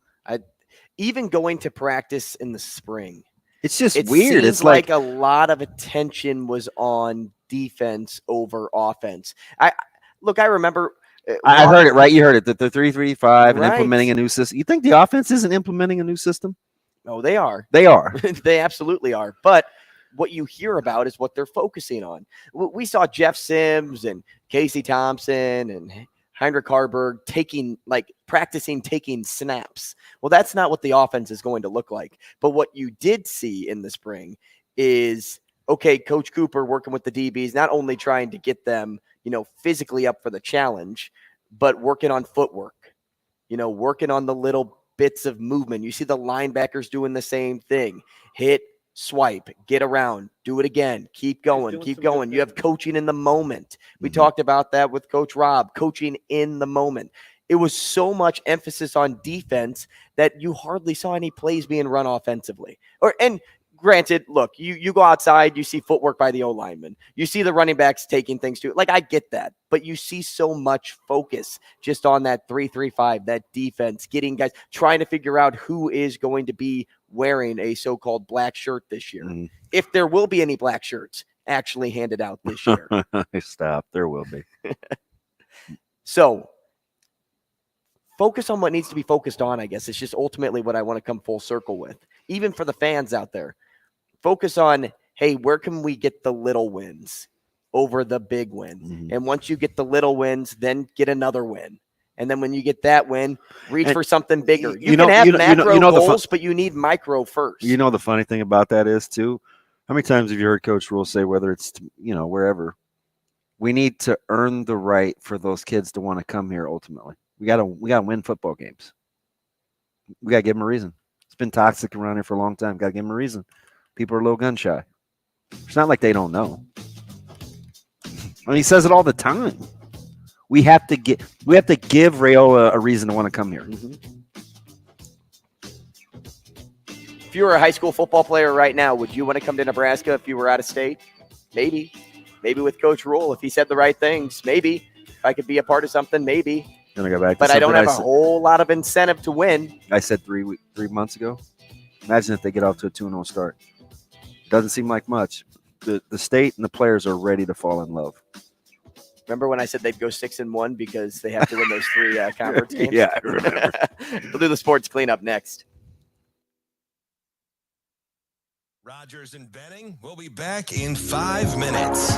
Even going to practice in the spring.
It's just weird. It's
like a lot of attention was on defense over offense. I remember.
I heard it, right? You heard it. That the 3-3-5 and implementing a new system. You think the offense isn't implementing a new system?
No, they are.
They are.
They absolutely are. But what you hear about is what they're focusing on. We saw Jeff Sims and Casey Thompson and Heinrich Harburg practicing taking snaps. Well, that's not what the offense is going to look like. But what you did see in the spring is, okay, Coach Cooper working with the DBs, not only trying to get them, physically up for the challenge, but working on footwork, working on the little bits of movement. You see the linebackers doing the same thing. Hit, swipe, get around, do it again, keep going. You have coaching in the moment. We talked about that with Coach Rob, coaching in the moment. It was so much emphasis on defense that you hardly saw any plays being run offensively. And granted, look, you go outside, you see footwork by the O-lineman. You see the running backs taking things to it. Like, I get that. But you see so much focus just on that 3-3-5, that defense, getting guys, trying to figure out who is going to be wearing a so-called black shirt this year. If there will be any black shirts actually handed out this year.
Stop. There will be.
So focus on what needs to be focused on, I guess. It's just ultimately what I want to come full circle with. Even for the fans out there, focus on, hey, where can we get the little wins over the big win? And once you get the little wins, then get another win. And then when you get that win, reach for something bigger. You can have macro goals, but you need micro first.
You know, the funny thing about that is, too, how many times have you heard Coach Rule say, whether it's, wherever, we need to earn the right for those kids to want to come here ultimately. We gotta win football games. We got to give them a reason. It's been toxic around here for a long time. Got to give them a reason. People are a little gun shy. It's not like they don't know. He says it all the time. We have to give Rayola a reason to want to come here.
If you were a high school football player right now, would you want to come to Nebraska if you were out of state? Maybe. Maybe with Coach Rule, if he said the right things. Maybe. If I could be a part of something, maybe.
Gonna go back to
but I don't have a whole lot of incentive to win.
I said 3 months ago. Imagine if they get off to a 2-0 start. Doesn't seem like much. The state and the players are ready to fall in love.
Remember when I said they'd go 6-1 because they have to win those 3 conference games?
Yeah, I remember.
We'll do the sports cleanup next.
Rogers and Benning will be back in 5 minutes.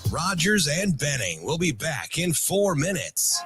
Rogers and Benning will be back in 4 minutes.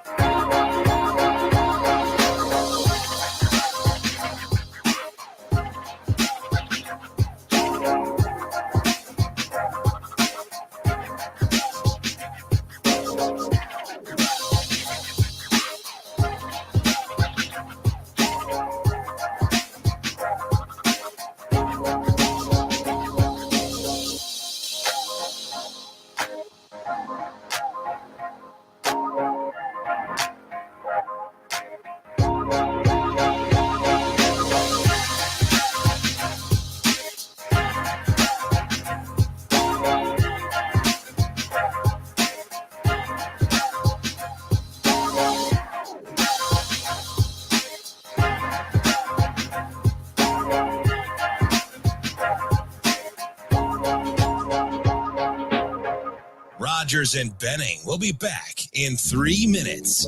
Rogers and Benning will be back in 3 minutes.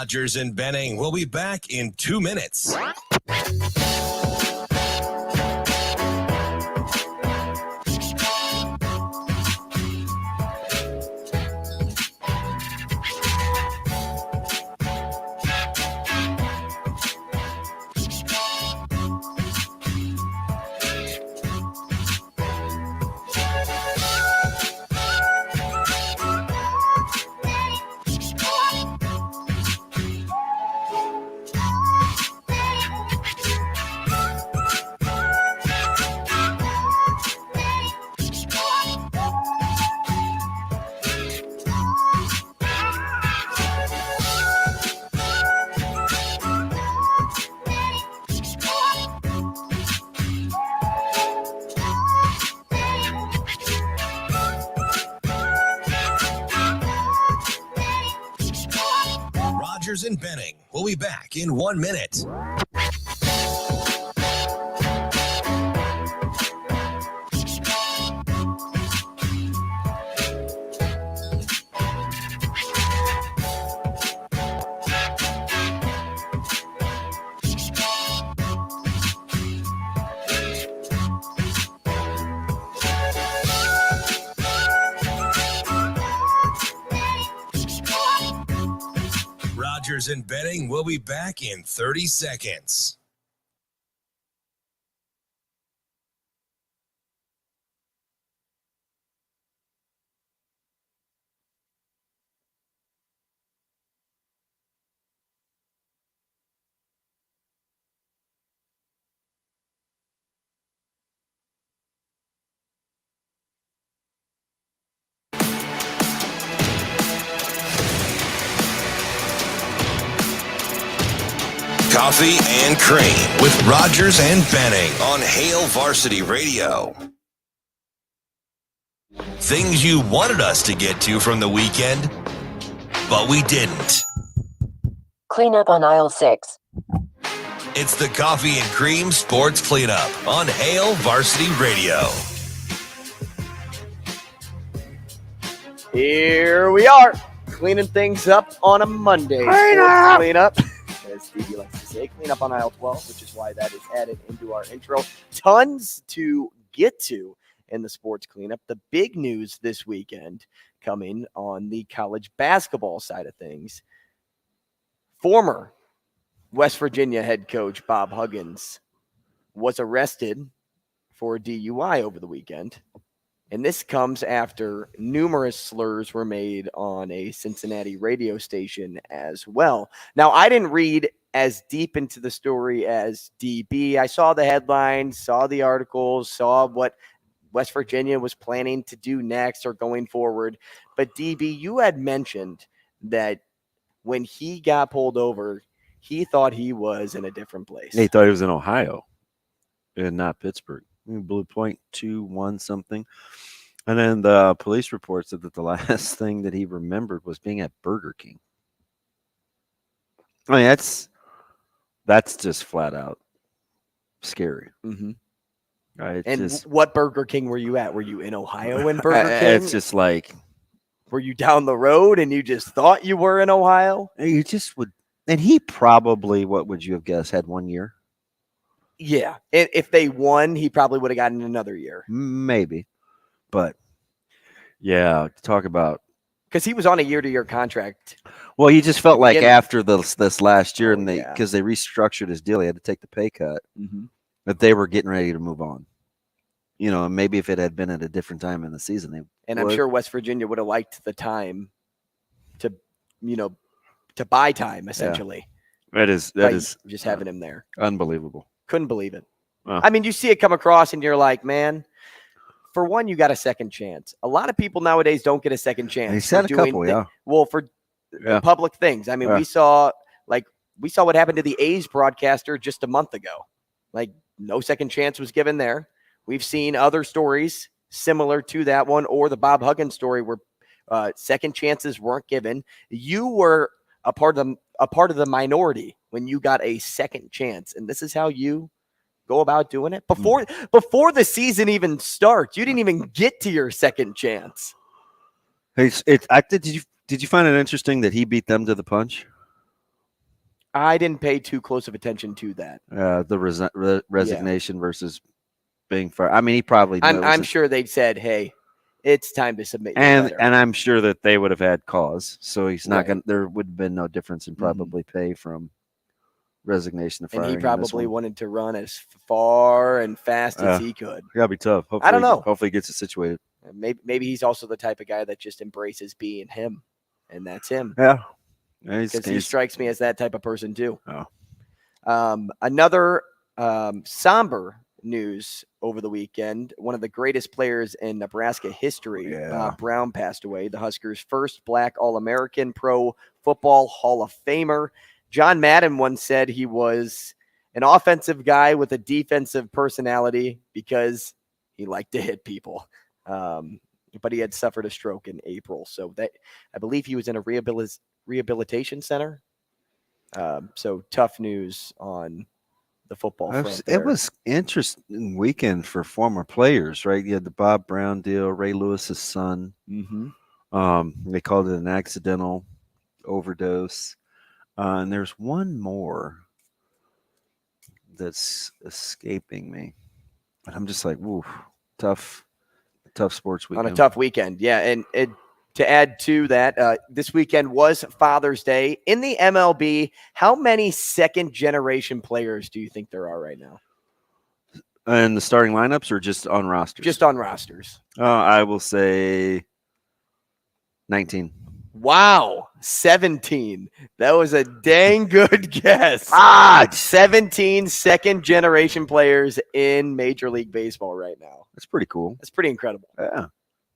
Rogers and Benning will be back in 2 minutes. Rogers and Benning will be back in 1 minute. Rogers and Benning will be back in 30 seconds. Coffee and Cream with Rogers and Benning on Hail Varsity Radio. Things you wanted us to get to from the weekend, but we didn't.
Clean up on aisle 6.
It's the Coffee and Cream Sports Cleanup on Hail Varsity Radio.
Here we are, cleaning things up on a Monday. Clean up. As Stevie likes to say, clean up on aisle 12, which is why that is added into our intro. Tons to get to in the sports cleanup. The big news this weekend coming on the college basketball side of things. Former West Virginia head coach Bob Huggins was arrested for a DUI over the weekend. And this comes after numerous slurs were made on a Cincinnati radio station as well. Now, I didn't read as deep into the story as DB. I saw the headlines, saw the articles, saw what West Virginia was planning to do next or going forward. But DB, you had mentioned that when he got pulled over, he thought he was in a different place.
He thought he was in Ohio and not Pittsburgh. Blue Point 2-1 something. And then the police report said that the last thing that he remembered was being at Burger King. I mean, that's just flat out scary.
Mm-hmm.
And
what Burger King were you at? Were you in Ohio in Burger King?
It's just like,
were you down the road and you just thought you were in Ohio?
You just would. And he probably, what would you have guessed, had 1 year?
Yeah. If they won, he probably would have gotten another year.
Maybe. But, yeah, talk about.
Because he was on a year-to-year contract.
Well, he just felt like after this last year, and because they restructured his deal, he had to take the pay cut, that they were getting ready to move on. You know, and maybe if it had been at a different time in the season, they
and I'm sure West Virginia would have liked the time to, to buy time, essentially.
Yeah. That is
just having him there.
Unbelievable.
Couldn't believe it. I mean, you see it come across and you're like, man, for one, you got a second chance. A lot of people nowadays don't get a second chance.
He said a couple, yeah.
Well, for public things. I mean, we saw what happened to the A's broadcaster just a month ago. Like, no second chance was given there. We've seen other stories similar to that one, or the Bob Huggins story where second chances weren't given. You were a part of the minority when you got a second chance, and this is how you go about doing it before the season even starts. You didn't even get to your second chance.
Did you find it interesting that he beat them to the punch?
I didn't pay too close of attention to that.
The resignation versus being fired. I mean, he probably knows.
I'm sure they said, "Hey, it's time to submit."
And I'm sure that they would have had cause. So he's not going. There would have been no difference in probably pay from resignation to firing.
And he probably wanted to run as far and fast as he could.
Gotta be tough. Hopefully,
I don't know.
Hopefully, he gets it situated.
Maybe he's also the type of guy that just embraces being him, and that's him.
Yeah.
Because he strikes me as that type of person too.
Oh.
Another somber news over the weekend. One of the greatest players in Nebraska history, Brown, passed away. The Huskers' first Black All-American, Pro Football Hall of Famer. John Madden once said he was an offensive guy with a defensive personality because he liked to hit people. But he had suffered a stroke in April. So that I believe he was in a rehabilitation center. So tough news on the football front.
It was interesting weekend for former players, right? You had the Bob Brown deal, Ray Lewis's son.
Mm-hmm.
They called it an accidental overdose. And there's one more that's escaping me. But I'm just like, woo, tough sports weekend.
On a tough weekend, yeah. And to add to that, this weekend was Father's Day. In the MLB, how many second-generation players do you think there are right now?
And the starting lineups or just on rosters?
Just on rosters.
I will say 19.
Wow, 17. That was a dang good guess. 17 second-generation players in Major League Baseball right now.
That's pretty cool.
That's pretty incredible.
Yeah,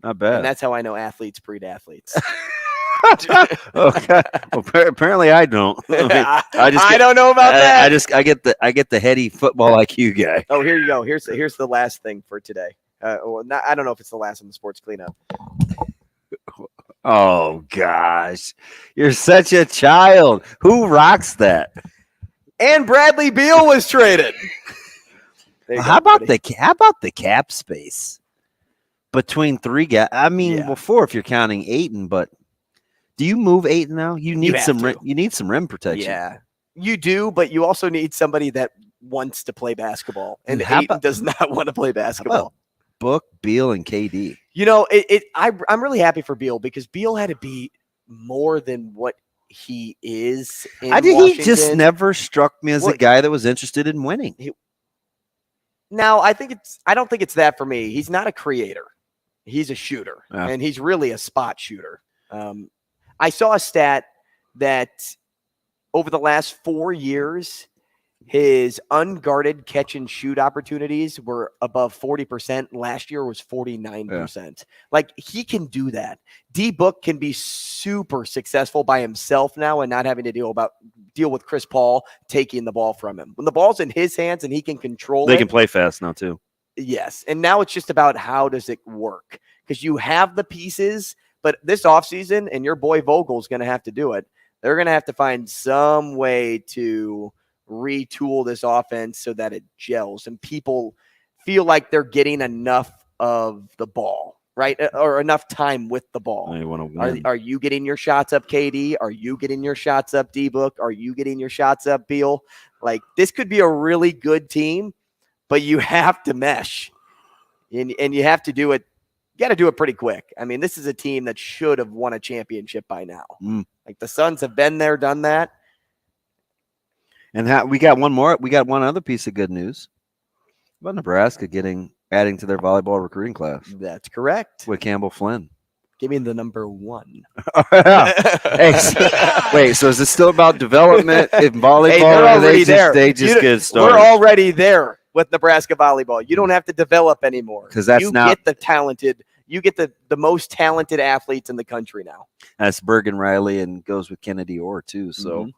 not bad.
And that's how I know athletes breed athletes.
Okay. Well, apparently I don't.
I don't know about that.
I get the heady football IQ guy.
Oh, here you go. Here's the last thing for today. I don't know if it's the last in the sports cleanup.
Oh gosh, you're such a child. Who rocks that?
And Bradley Beal was traded.
How about the cap space between three guys? I mean, before if you're counting Ayton, but do you move Ayton now? You need some rim protection.
Yeah, you do, but you also need somebody that wants to play basketball, and Ayton does not want to play basketball.
Book, Beal, and KD.
You know, I'm really happy for Beal because Beal had to be more than what he is.
I think he just never struck me as a guy that was interested in winning.
Now, I don't think it's that for me. He's not a creator. He's a shooter, and he's really a spot shooter. I saw a stat that over the last 4 years, his unguarded catch and shoot opportunities were above 40%. Last year was 49%. Yeah. Like, he can do that. D-Book can be super successful by himself now and not having to deal with Chris Paul taking the ball from him. When the ball's in his hands and he can control
They can play fast now too.
Yes. And now it's just about how does it work? Because you have the pieces, but this offseason, and your boy Vogel's going to have to do it, they're going to have to find some way to retool this offense so that it gels and people feel like they're getting enough of the ball, right? Or enough time with the ball.
They want to win.
Are you getting your shots up, KD? Are you getting your shots up, D-Book? Are you getting your shots up, Beal? Like, this could be a really good team, but you have to mesh. And you have to do it. You got to do it pretty quick. I mean, this is a team that should have won a championship by now. Like, the Suns have been there, done that.
And we got one more. We got one other piece of good news about Nebraska adding to their volleyball recruiting class.
That's correct.
With Campbell Flynn.
Give me the number 1.
Hey, wait, so is it still about development in volleyball?
Hey, they're already there.
They just get started.
We're already there with Nebraska volleyball. You don't have to develop anymore.
Because get
the talented. You get the most talented athletes in the country now.
That's Bergen Riley and goes with Kennedy Orr too. So.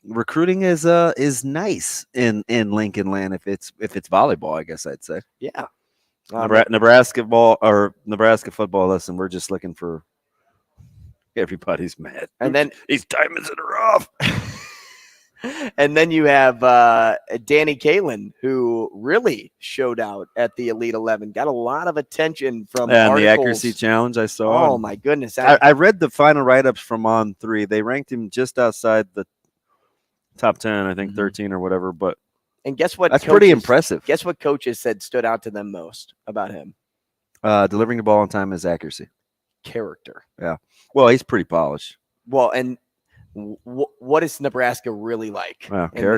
Recruiting is nice in Lincoln Land if it's volleyball, I guess I'd say.
Yeah.
Nebraska football. Listen, we're just looking for everybody's mad.
And then
these diamonds in a rough.
And then you have Danny Kalin, who really showed out at the Elite 11. Got a lot of attention from articles.
The accuracy challenge I saw.
Oh, my goodness.
I read the final write-ups from On3. They ranked him just outside the top 10, I think 13 or whatever. But
and guess what?
That's pretty impressive.
Guess what coaches said stood out to them most about him?
Delivering the ball on time is accuracy.
Character.
Yeah. Well, he's pretty polished.
Well, and what is Nebraska really like
character.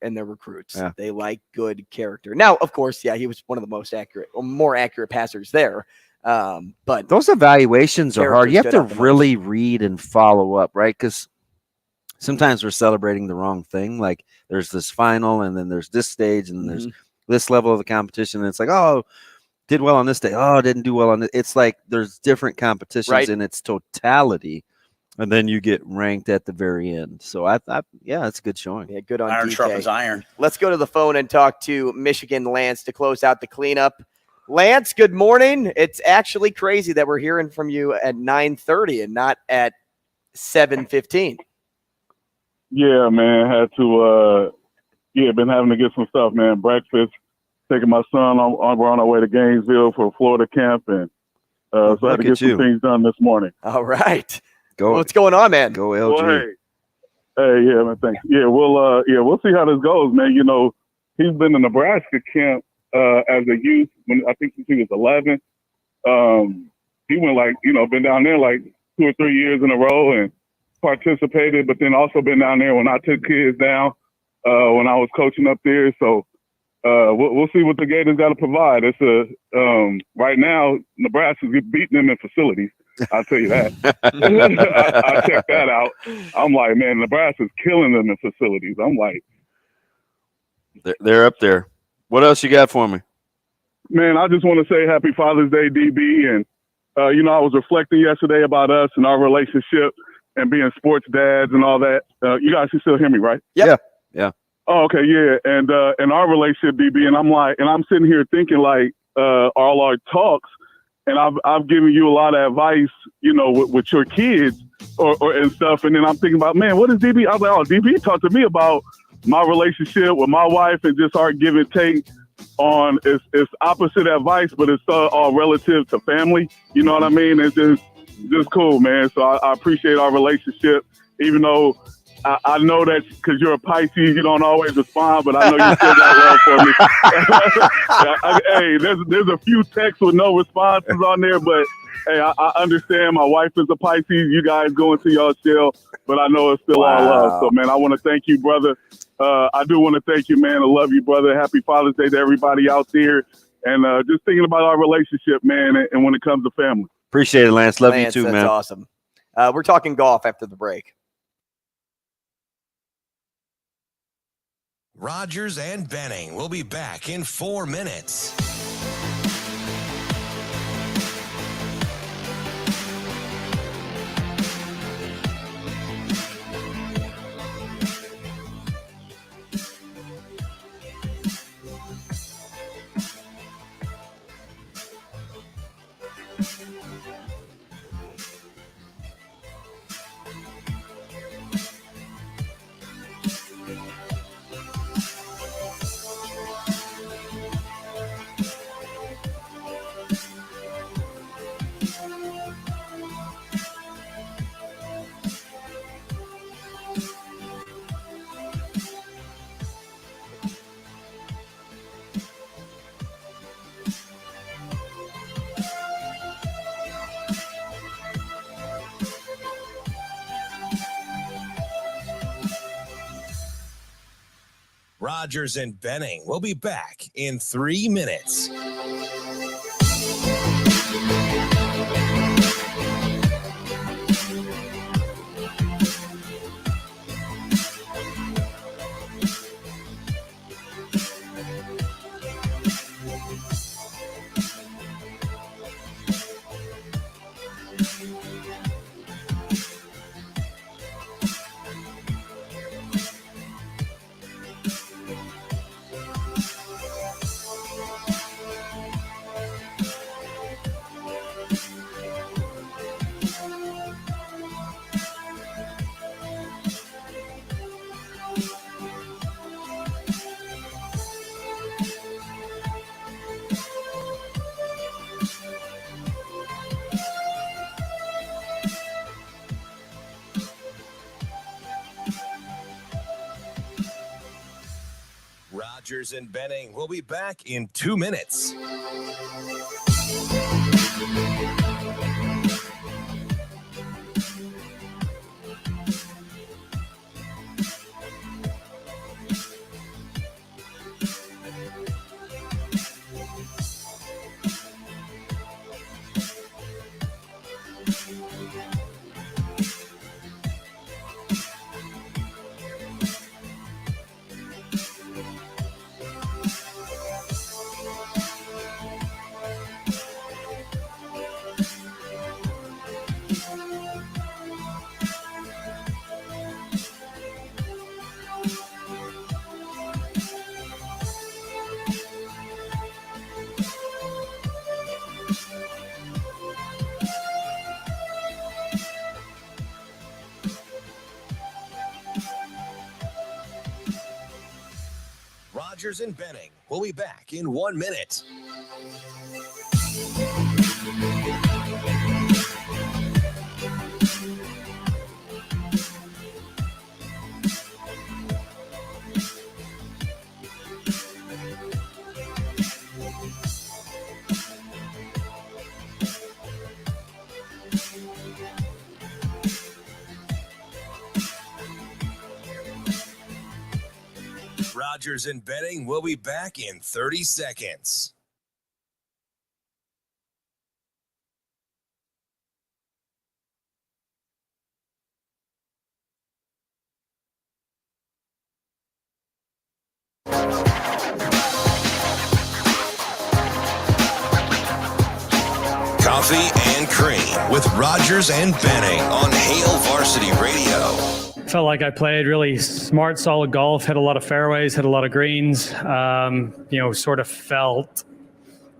in their recruits?
Yeah.
They like good character. Now, of course, he was one of the most accurate or more accurate passers there. But
those evaluations are hard. You have to really read and follow up, right? Because sometimes we're celebrating the wrong thing. Like there's this final, and then there's this stage, and there's this level of the competition. And it's like, oh, did well on this day. Oh, didn't do well on it. It's like there's different competitions in its totality. And then you get ranked at the very end. So yeah, it's a good showing.
Yeah, good on
iron
DK.
sharp as iron.
Let's go to the phone and talk to Michigan Lance to close out the cleanup. Lance, good morning. It's actually crazy that we're hearing from you at 9:30 and not at 7:15.
Yeah, man. Had to been having to get some stuff, man. Breakfast, taking my son we're on our way to Gainesville for Florida camp, and so I had to get some things done this morning.
All right. What's going on, man?
Go LG.
Well, hey, yeah, man, thanks. Yeah, we'll see how this goes, man. You know, he's been in Nebraska camp as a youth when I think since he was 11. He went been down there like 2 or 3 years in a row and participated, but then also been down there when I took kids down when I was coaching up there. So we'll see what the Gators got to provide. It's right now Nebraska's beating them in facilities. I'll tell you that. I checked that out. I'm like, man, Nebraska's killing them in facilities. I'm like,
they're up there. What else you got for me?
Man, I just want to say Happy Father's Day, DB. And, I was reflecting yesterday about us and our relationship and being sports dads and all that. You guys can still hear me, right?
Yep. Yeah.
Oh, okay, yeah. And our relationship, DB, and I'm sitting here thinking like all our talks, and I've given you a lot of advice, with your kids or and stuff. And then I'm thinking about, man, what is DB? I was like, oh, DB talked to me about my relationship with my wife and just our give and take on it's opposite advice, but it's all relative to family. You know what I mean? It's just cool, man. So I appreciate our relationship, even though I know that because you're a Pisces, you don't always respond, but I know you still got love for me. Hey, there's a few texts with no responses on there, but hey, I understand. My wife is a Pisces. You guys go into your shell, but I know it's still all love. So, man, I want to thank you, brother. I do want to thank you, man. I love you, brother. Happy Father's Day to everybody out there. And just thinking about our relationship, man, and when it comes to family.
Appreciate it, Lance. Love you too, man.
That's awesome. We're talking golf after the break.
Rogers and Benning will be back in 4 minutes. Rogers and Benning will be back in 3 minutes. Rogers and Benning will be back in 2 minutes. Rogers and Benning will be back in 1 minute. Rogers and Benning will be back in 30 seconds. Coffee and Cream with Rogers and Benning on Hail Varsity Radio.
Felt like I played really smart, solid golf, hit a lot of fairways, hit a lot of greens, sort of felt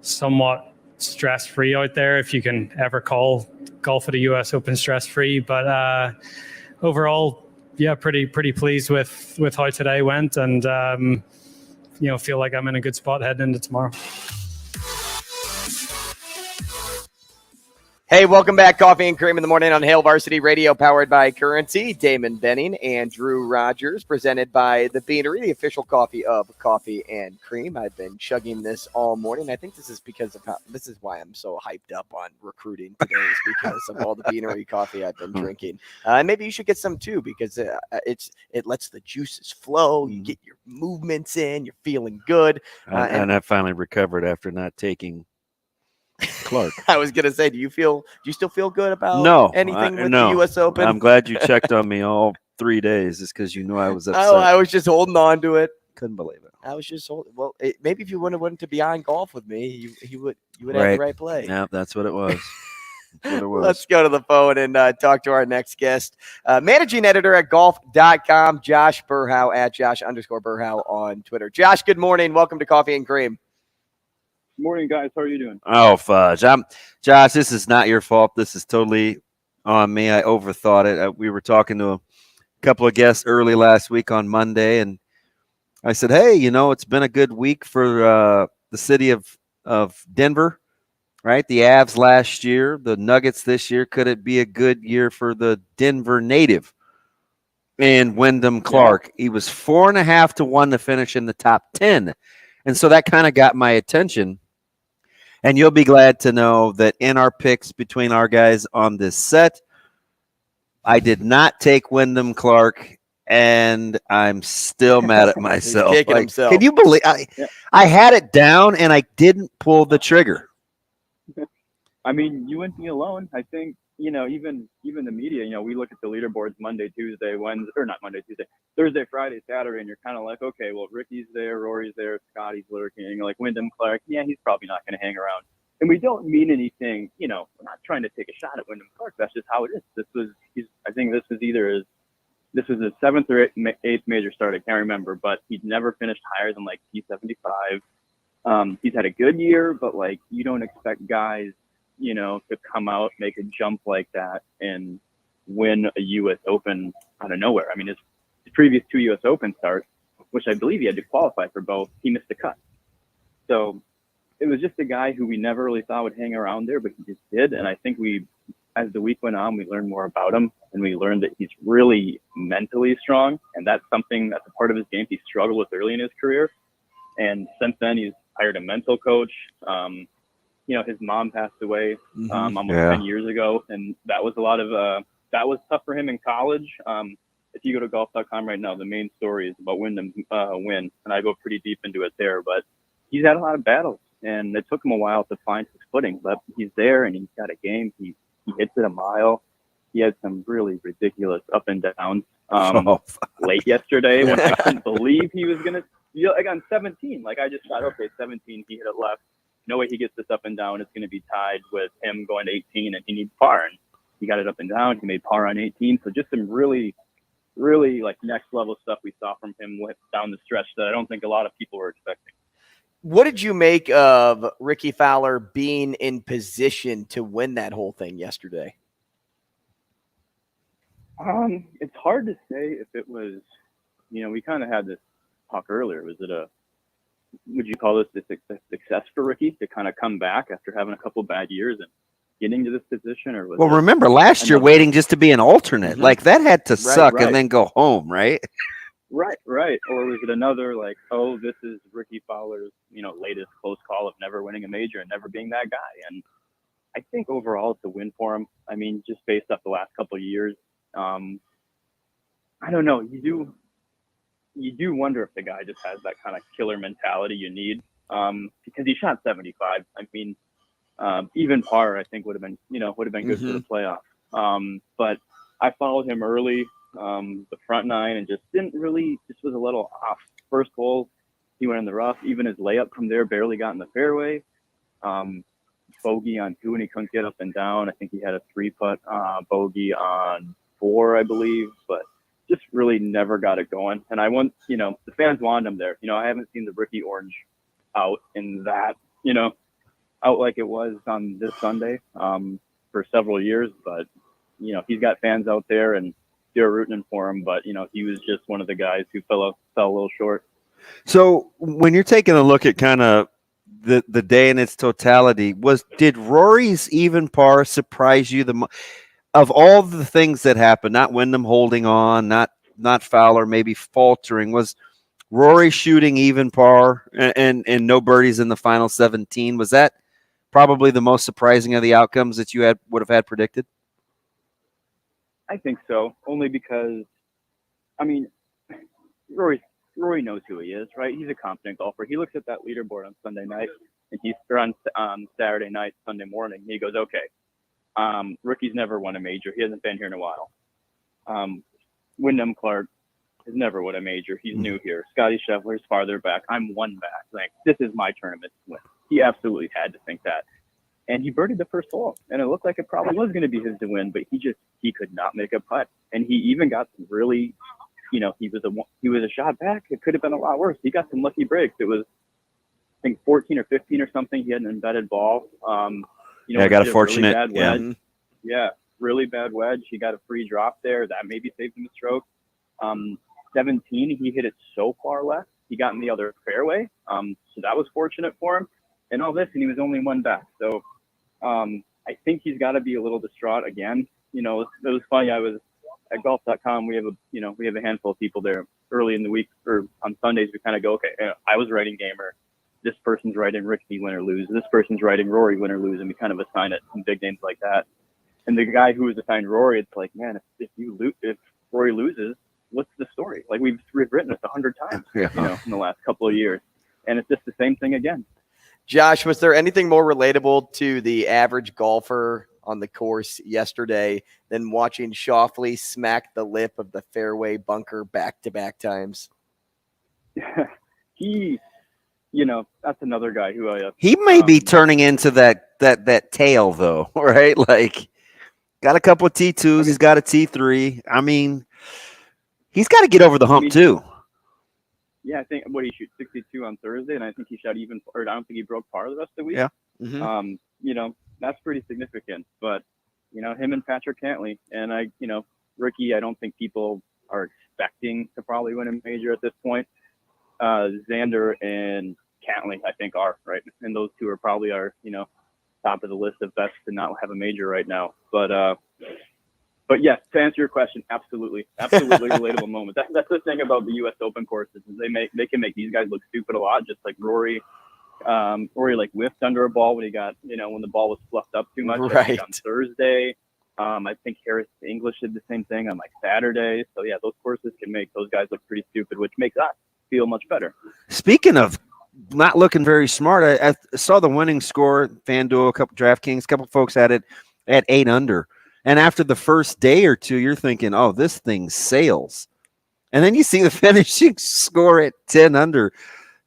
somewhat stress-free out there, if you can ever call golf at a U.S. Open stress-free. But overall, yeah, pretty pleased with how today went, and feel like I'm in a good spot heading into tomorrow.
Hey, welcome back. Coffee and Cream in the morning on Hail Varsity Radio, powered by Currency. Damon Benning and Drew Rogers, presented by The Beanery, the official coffee of Coffee and Cream. I've been chugging this all morning. I think this is this is why I'm so hyped up on recruiting today, is because of all the Beanery coffee I've been drinking. And maybe you should get some too, because it lets the juices flow. You get your movements in. You're feeling good.
And I finally recovered after not taking Clark.
I was gonna say, do you still feel good about anything with the U.S. Open?
I'm glad you checked on me all 3 days, just because you knew I was upset.
Oh, I was just holding on to it.
Couldn't believe it.
I was just holding. Well, maybe if you wouldn't have went to Beyond Golf with me, you would have the right play.
Yeah, that's what it was.
Let's go to the phone and talk to our next guest, managing editor at golf.com, Josh Berhow, at Josh_Berhow on Twitter. Josh, good morning. Welcome to Coffee and Cream.
Morning, guys. How are you doing?
Oh, fudge. Josh, this is not your fault. This is totally on me. I overthought it. We were talking to a couple of guests early last week on Monday, and I said, hey, it's been a good week for the city of Denver, right? The Avs last year, the Nuggets this year. Could it be a good year for the Denver native? And Wyndham Clark, he was 4.5 to 1 to finish in the top 10. And so that kind of got my attention. And you'll be glad to know that in our picks between our guys on this set, I did not take Wyndham Clark, and I'm still mad at myself.
He's kicking himself.
Can you believe I had it down and I didn't pull the trigger?
I mean, you wouldn't be alone. I think, even the media, we look at the leaderboards Monday, Tuesday, Wednesday, or not Monday, Tuesday, Thursday, Friday, Saturday, and you're kind of like, okay, well, Ricky's there, Rory's there, Scotty's lurking, like Wyndham Clark, yeah, he's probably not going to hang around. And we don't mean anything, we're not trying to take a shot at Wyndham Clark. That's just how it is. I think this was his 7th or 8th major start. I can't remember, but he'd never finished higher than like T75. He's had a good year, but like, you don't expect guys, to come out, make a jump like that and win a U.S. Open out of nowhere. I mean, his previous 2 U.S. Open starts, which I believe he had to qualify for both, he missed the cut. So it was just a guy who we never really thought would hang around there, but he just did. And I think as the week went on, we learned more about him, and we learned that he's really mentally strong. And that's a part of his game he struggled with early in his career. And since then, he's hired a mental coach. His mom passed away almost 10 years ago, and that was a lot of that was tough for him in college. If you go to golf.com right now, the main story is about Wyndham's win, and I go pretty deep into it there. But he's had a lot of battles, and it took him a while to find his footing. But he's there, and he's got a game. He hits it a mile. He had some really ridiculous up and downs late yesterday when I couldn't believe he was going to like on 17. Like, I just thought, okay, 17, he hit it left. No way he gets this up and down. It's going to be tied with him going to 18, and he needs par. And he got it up and down. He made par on 18. So just some really, really like next level stuff we saw from him down the stretch that I don't think a lot of people were expecting.
What did you make of Ricky Fowler being in position to win that whole thing yesterday?
It's hard to say if it was, we kind of had this talk earlier. Was it would you call this a success for Ricky to kind of come back after having a couple bad years and getting to this position? Or was
remember last year waiting just to be like that had to suck and then go home, right?
Right. Or was it another like, oh, this is Ricky Fowler's, latest close call of never winning a major and never being that guy? And I think overall it's a win for him. I mean, just based off the last couple of years, I don't know. You do wonder if the guy just has that kind of killer mentality you need, because he shot 75. I mean, even par, I think would have been good for the playoff. But I followed him early, the front nine, and just was a little off. First hole, he went in the rough. Even his layup from there barely got in the fairway. Bogey on 2, and he couldn't get up and down. I think he had a 3-putt bogey on 4, I believe, but just really never got it going. And the fans wanted him there. I haven't seen the Ricky Orange out in that, out like it was on this Sunday for several years. But, he's got fans out there and they're rooting for him. But, he was just one of the guys who fell a little short.
So when you're taking a look at kind of the day in its totality, did Rory's even par surprise you the most? Of all the things that happened, not Wyndham holding on, not Fowler maybe faltering, was Rory shooting even par and no birdies in the final 17? Was that probably the most surprising of the outcomes that you would have had predicted?
I think so, only because, I mean, Rory knows who he is, right? He's a competent golfer. He looks at that leaderboard on Sunday night, and he's on Saturday night, Sunday morning. And he goes, okay. Ricky's never won a major. He hasn't been here in a while. Wyndham Clark has never won a major. He's new here. Scotty Scheffler's farther back. I'm one back. Like, this is my tournament to win. He absolutely had to think that. And he birdied the first hole, and it looked like it probably was going to be his to win, but he could not make a putt. And he even got some really, he was a shot back. It could have been a lot worse. He got some lucky breaks. It was, I think, 14 or 15 or something. He had an embedded ball.
I got a fortunate.
Really bad wedge. He got a free drop there. That maybe saved him a stroke. 17, he hit it so far left. He got in the other fairway. So that was fortunate for him. And all this, and he was only one back. So I think he's got to be a little distraught again. It was funny. I was at golf.com. We have a handful of people there early in the week, or on Sundays. We kind of go, okay, I was writing gamer. This person's writing Ricky win or lose. This person's writing Rory win or lose, and we kind of assign it some big names like that. And the guy who was assigned Rory, it's like, man, if Rory loses, what's the story? Like, we've written it 100 times, in the last couple of years, and it's just the same thing again.
Josh, was there anything more relatable to the average golfer on the course yesterday than watching Schauffele smack the lip of the fairway bunker back-to-back times? That's another guy who
he may be turning into that tail though, right? Like, got a couple of T2s, he's got a T3. I mean, he's got to get over the hump too.
Yeah, I think he shoot 62 on Thursday, and I think he shot even, or I don't think he broke par the rest of the week.
Yeah. Mm-hmm.
That's pretty significant. But him and Patrick Cantley, and Ricky, I don't think people are expecting to probably win a major at this point. Xander and Cantley, I think, are right, and those two are probably our top of the list of best to not have a major right now. But But yes, to answer your question, absolutely relatable moment. That's the thing about the U.S. Open courses is they can make these guys look stupid a lot, just like Rory. Rory like whiffed under a ball when he got, when the ball was fluffed up too much. I think on Thursday. I think Harris English did the same thing on like Saturday. So yeah, those courses can make those guys look pretty stupid, which makes us feel much better.
Speaking of not looking very smart, I saw the winning score, FanDuel, a couple DraftKings, a couple folks had it at 8 under. And after the first day or two, you're thinking, oh, this thing sails. And then you see the finishing score at 10 under.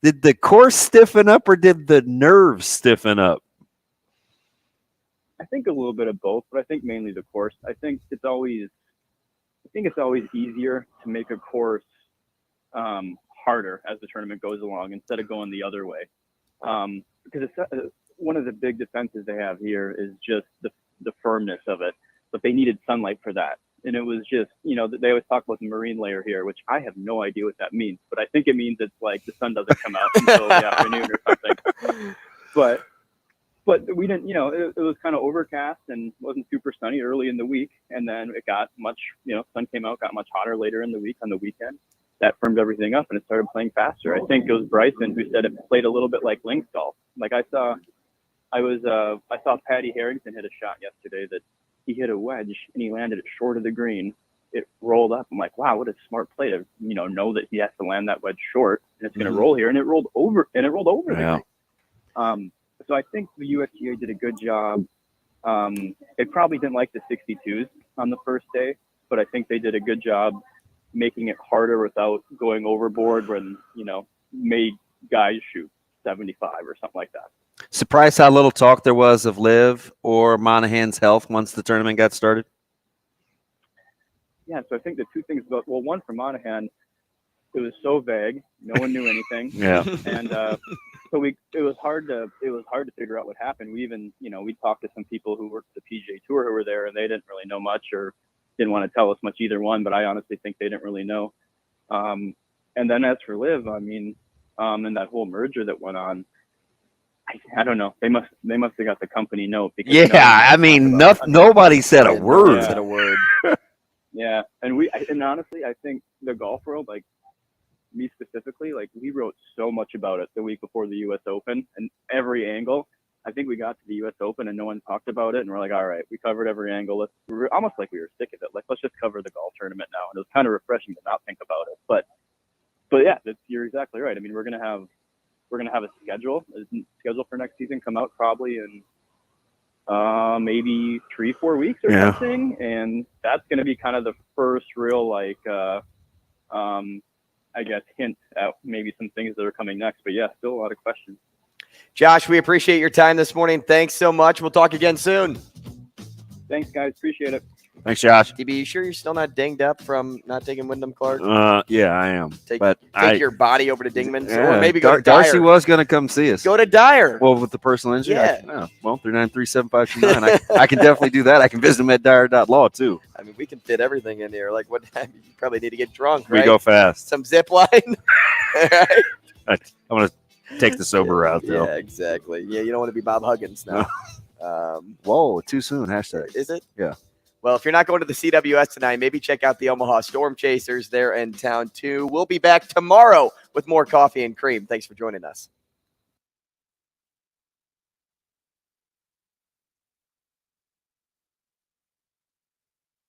Did the course stiffen up or did the nerves stiffen up?
I think a little bit of both, but I think mainly the course. I think it's always easier to make a course harder as the tournament goes along instead of going the other way. Because it's, one of the big defenses they have here is just the firmness of it. But they needed sunlight for that. And it was just, they always talk about the marine layer here, which I have no idea what that means. But I think it means it's like the sun doesn't come out until the afternoon or something. But we didn't, it was kind of overcast and wasn't super sunny early in the week. And then it got much, sun came out, got much hotter later in the week on the weekend. That firmed everything up and it started playing faster. I think it was Bryson who said it played a little bit like links golf. Like I saw Patty Harrington hit a shot yesterday that he hit a wedge and he landed it short of the green. It rolled up. I'm like, wow, what a smart play to, know that he has to land that wedge short and it's going to roll here. And it rolled over the green. So I think the USGA did a good job. They probably didn't like the 62s on the first day, but I think they did a good job making it harder without going overboard when, made guys shoot 75 or something like that.
Surprised how little talk there was of Liv or Monahan's health once the tournament got started?
Yeah, so I think the two things about, one for Monahan, it was so vague, no one knew anything.
Yeah.
And so it was hard to figure out what happened. We even, we talked to some people who worked at the PGA Tour who were there and they didn't really know much or didn't want to tell us much either one, but I honestly think they didn't really know. And then as for Liv, and that whole merger that went on, I don't know. They must have got the company note. Because
nobody said a word.
Yeah. Said a word. Yeah, and honestly, I think the golf world, like me specifically, like we wrote so much about it the week before the U.S. Open, and every angle. I think we got to the U.S. Open and no one talked about it, and we're like, all right, we covered every angle. Almost like we were sick of it. Like, let's just cover the golf tournament now. And it was kind of refreshing to not think about it. But yeah, you're exactly right. I mean, we're gonna have a schedule for next season come out probably in maybe 3-4 weeks or something, and that's going to be kind of the first real I guess hint at maybe some things that are coming next. But yeah, still a lot of questions.
Josh, we appreciate your time this morning. Thanks so much. We'll talk again soon.
Thanks, guys. Appreciate it.
Thanks, Josh.
DB, you sure you're still not dinged up from not taking Wyndham Clark?
Yeah, I am.
Take your body over to Dingman's,
yeah,
or maybe go to Dyer.
Darcy was going to come see us.
Go to Dyer.
Well, with the personal injury?
Yeah.
Well, 393-7529. I can definitely do that. I can visit him at Dyer.law, too.
I mean, we can fit everything in here. Like, what? You probably need to get drunk, right?
We go fast.
Some zip line. Right?
I'm going to take the sober route, though.
Yeah, exactly. Yeah, you don't want to be Bob Huggins now.
Whoa, too soon. Hashtag.
Is it?
Yeah.
Well, if you're not going to the CWS tonight, maybe check out the Omaha Storm Chasers. They're in town, too. We'll be back tomorrow with more Coffee and Cream. Thanks for joining us.